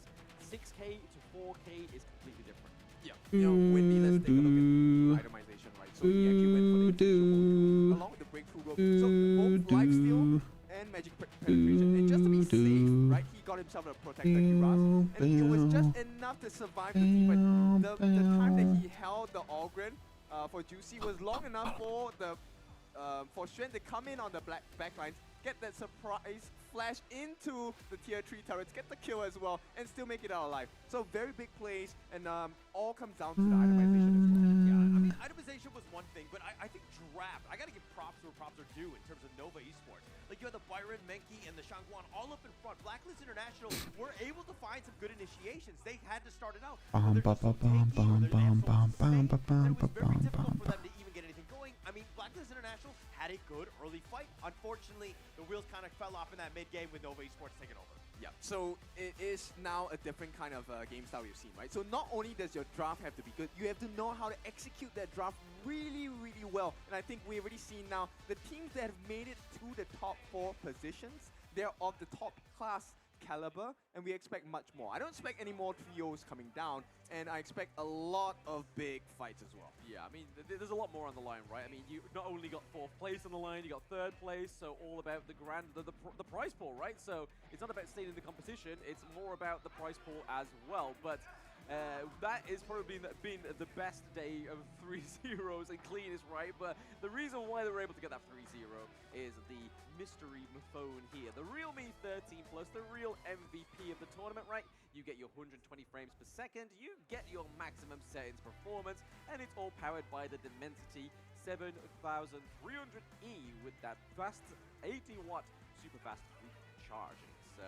6K to 4K is completely different. Yeah, you know, Wendy, let's take a look at itemization, right? So he actually went for the initial along with the breakthrough rope. So both lifesteal and magic penetration. And just to be safe, right, he got himself a protector Kiraz. And it was just enough to survive the team. But the time that he held the Ogren for Juicy was long enough for the for Xuan to come in on the backlines, get that surprise flash into the tier 3 turrets, get the kill as well, and still make it out alive. So very big plays, and all comes down to the itemization as well. Yeah, I mean, itemization was one thing, but I think draft, I gotta give props where props are due in terms of Nova Esports. Like, you had the Byron, Menki, and the Shangguan all up in front. Blacklist International were able to find some good initiations. They had to start it out. Bum, bum, bum, bum, bum, bum, bum, bum, bum, bum, bum, For them to even get anything going. I mean, Blacklist International had a good early fight. Unfortunately, the wheels kind of fell off in that mid game with Nova Esports taking over. Yeah, so it is now a different kind of game style we've seen, right? So not only does your draft have to be good, you have to know how to execute that draft really, really well. And I think we've already seen now the teams that have made it to the top 4 positions, they're of the top class caliber, and we expect much more. I don't expect any more trios coming down, and I expect a lot of big fights as well. Yeah, I mean, there's a lot more on the line, right? I mean, you not only got 4th place on the line, you got 3rd place, so all about the prize pool, right? So it's not about staying in the competition, it's more about the prize pool as well. But that is probably been the best day of 3-0s and cleanest, right? But the reason why they were able to get that 3-0 is the mystery phone here. The Realme 13 Plus, the real MVP of the tournament, right? You get your 120 frames per second, you get your maximum settings performance, and it's all powered by the Dimensity 7300E with that fast 80-watt super fast charging. So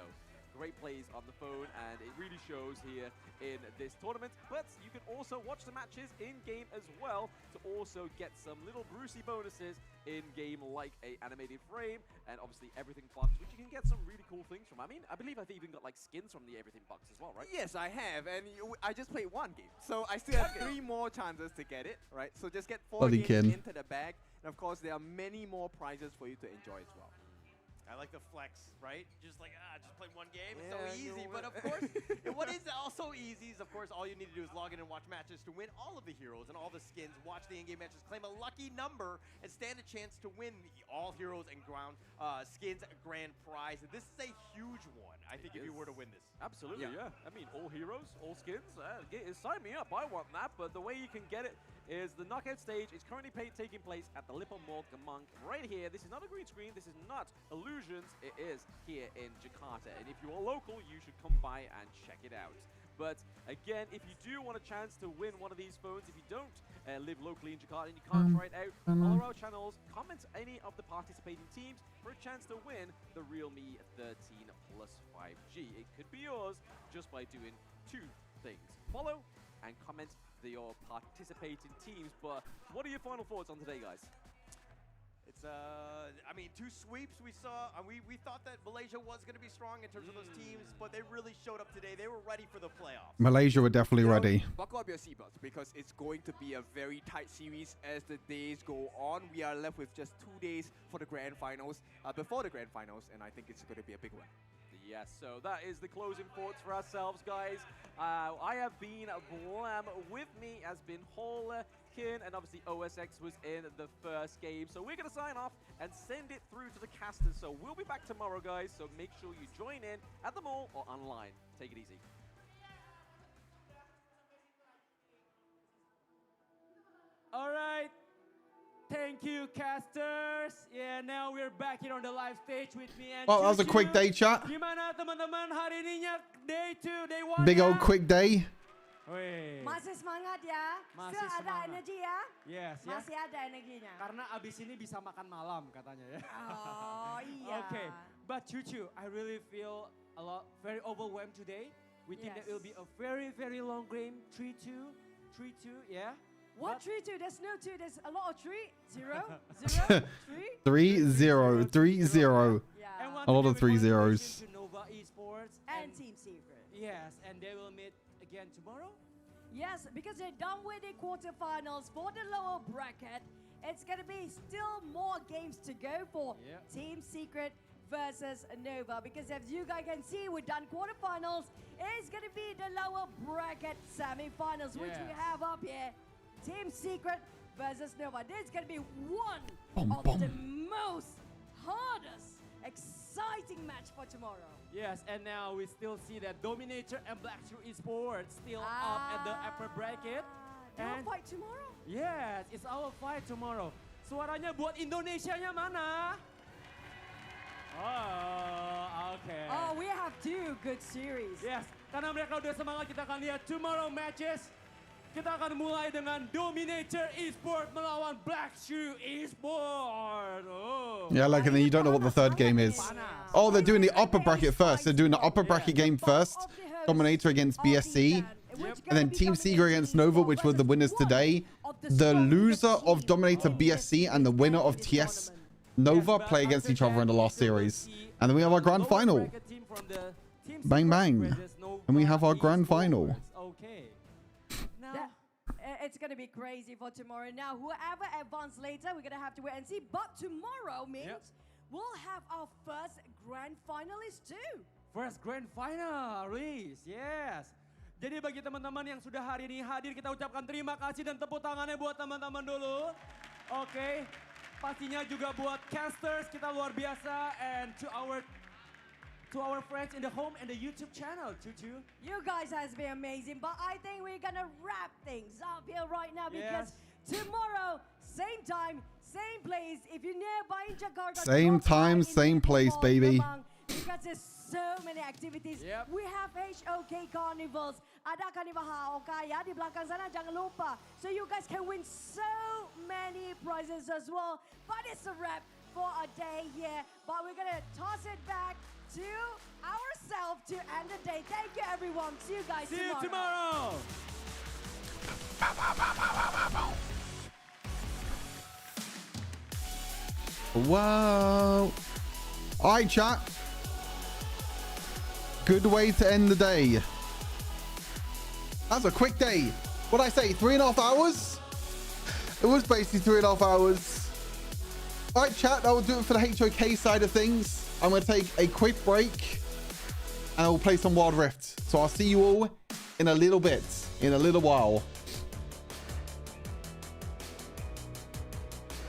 great plays on the phone, and it really shows here in this tournament. But you can also watch the matches in-game as well to also get some little Brucey bonuses in-game, like a animated frame and obviously everything box, which you can get some really cool things from. I mean, I believe I've even got like skins from the everything box as well, right? Yes, I have, and I just played 1 game, so I still have 3 more chances to get it, right? So just get 4 Bloody games Ken. into the bag, and of course there are many more prizes for you to enjoy as well. I like the flex, right? Just like, just play 1 game. It's Yeah, so you easy. know But what? of course, and what is also easy is, of course, all you need to do is log in and watch matches to win all of the heroes and all the skins. Watch the in-game matches, claim a lucky number, and stand a chance to win all heroes and ground skins grand prize. And this is a huge one, I think, if you were to win this. Absolutely, yeah. I mean, all heroes, all skins. Sign me up. I want that. But the way you can get it is the knockout stage is currently taking place at the Lipomorg Monk right here. This is not a green screen. This is not Illusions. It is here in Jakarta. And if you are local, you should come by and check it out. But again, if you do want a chance to win one of these phones, if you don't live locally in Jakarta and you can't try it out, follow our channels, comment any of the participating teams for a chance to win the Realme 13 Plus 5G. It could be yours just by doing 2 things. Follow and comment your participating teams. But what are your final thoughts on today, guys? It's I mean, 2 sweeps we saw. We thought that Malaysia was going to be strong in terms of those teams, but they really showed up today. They were ready for the playoffs. Malaysia were definitely ready. Buckle up your seatbelts because it's going to be a very tight series as the days go on. We are left with just 2 days for the grand finals, before the grand finals, and I think it's going to be a big one. Yes, so that is the closing thoughts for ourselves, guys. I have been Blam. With me has been Hall, Kin, and obviously OSX was in the first game. So we're going to sign off and send it through to the casters. So we'll be back tomorrow, guys. So make sure you join in at the mall or online. Take it easy. All right. Thank you, casters. Yeah, now we're back here on the live stage with me and Well, that was a quick day, chat. Gimana teman-teman hari ininya day 2, day 1? Big old quick day. Wih. Masih semangat ya? Masih Still ada semangat. energi ya? Yes, ya. Masih ada energinya. Karena abis ini bisa makan malam katanya ya. Oh iya. Okay, but Chuchu, I really feel very overwhelmed today. We think that it will be a very, very long game. 3-2, 3-2, yeah. What 3-2? There's no 2. There's a lot of 3. 0, 0, 3. 3-0, 3-0. Yeah. A lot of 3-0s. To Nova Esports And Team Secret. Yes, and they will meet again tomorrow. Yes, because they're done with the quarterfinals for the lower bracket. It's going to be still more games to go for Team Secret versus Nova. Because as you guys can see, we've done quarterfinals. It's going to be the lower bracket semifinals, which we have up here. Team Secret versus Nova. This is going to be one of the most hardest, exciting match for tomorrow. Yes, and now we still see that Dominator and Blackstream Esports still up at the upper bracket. And fight tomorrow? Yes, it's our fight tomorrow. Suaranya buat Indonesianya mana? Oh, okay. Oh, we have 2 good series. Yes, karena mereka udah semangat, kita akan lihat tomorrow matches. Kita akan mulai dengan Dominator Esports melawan Blackstream Esports. Oh. Yeah, like, and then you don't know what the third game is. Oh, they're doing the upper bracket first. They're doing the upper bracket game first. Dominator against BSC. And then Team Secret against Nova, which were the winners today. The loser of Dominator BSC and the winner of TS Nova play against each other in the last series. And then we have our grand final. Bang, bang. And we have our grand final. Okay. It's going to be crazy for tomorrow. Now, whoever advances later, we're going to have to wait and see. But tomorrow means we'll have our first grand finalist too. First grand finalist, yes. Jadi bagi teman-teman yang sudah hari ini hadir, kita ucapkan terima kasih dan tepuk tangannya buat teman-teman dulu. Oke, pastinya juga buat casters, kita luar biasa. And to our friends in the home and the YouTube channel, Chuchu. You guys has been amazing, but I think we're gonna wrap things up here right now because tomorrow, same time, same place. If you're nearby in Jakarta, Same time, same place, baby. Because there's so many activities. We have HOK Carnivals. Ada Carnival HOK ya di belakang sana, jangan lupa. So you guys can win so many prizes as well. But it's a wrap for a day here. But we're gonna toss it back to ourselves to end the day. Thank you, everyone. See you guys tomorrow. See you tomorrow. Wow. All right, chat. Good way to end the day. That's a quick day. What'd I say? 3.5 hours? It was basically 3.5 hours. All right, chat. That will do it for the HOK side of things. I'm going to take a quick break and I will play some Wild Rift. So I'll see you all in a little bit, in a little while.